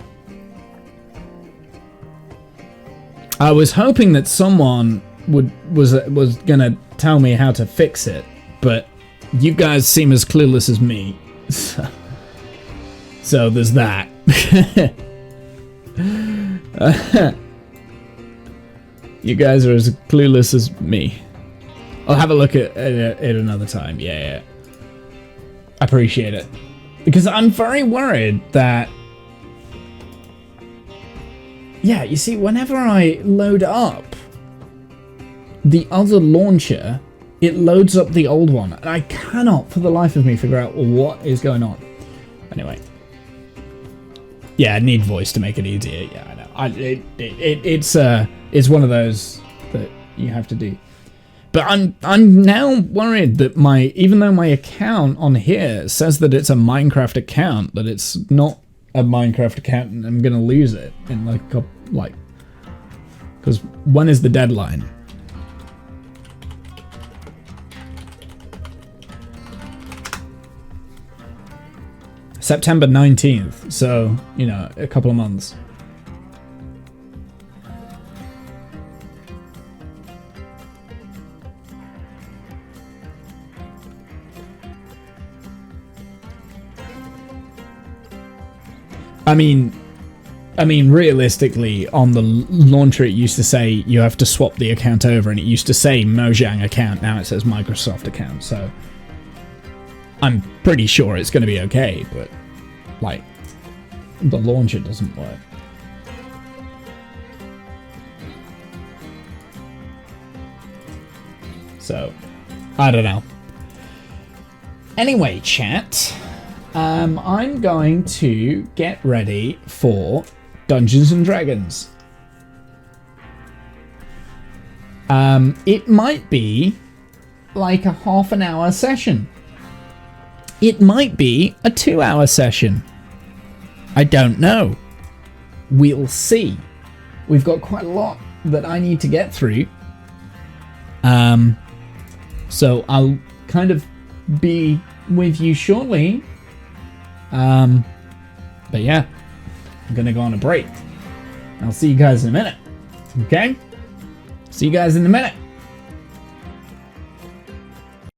I was hoping that someone was gonna tell me how to fix it, but you guys seem as clueless as me. So there's that. You guys are as clueless as me. I'll have a look at it another time. Yeah. I appreciate it. Because I'm very worried that... Yeah, you see, whenever I load up the other launcher, it loads up the old one. And I cannot, for the life of me, figure out what is going on. Anyway. Yeah, I need voice to make it easier. Yeah, I know. It's one of those that you have to do. But I'm now worried that even though my account on here says that it's a Minecraft account, that it's not a Minecraft account, and I'm gonna lose it in because when is the deadline? September 19th, so, you know, a couple of months. I mean, realistically, on the launcher, it used to say you have to swap the account over, and it used to say Mojang account. Now it says Microsoft account. So I'm pretty sure it's going to be okay, but like the launcher doesn't work. So I don't know. Anyway, chat, I'm going to get ready for Dungeons and Dragons. It might be like a half an hour session. It might be a 2-hour session. I don't know. We'll see. We've got quite a lot that I need to get through. So I'll kind of be with you shortly. But yeah, I'm gonna go on a break. I'll see you guys in a minute. Okay? See you guys in a minute.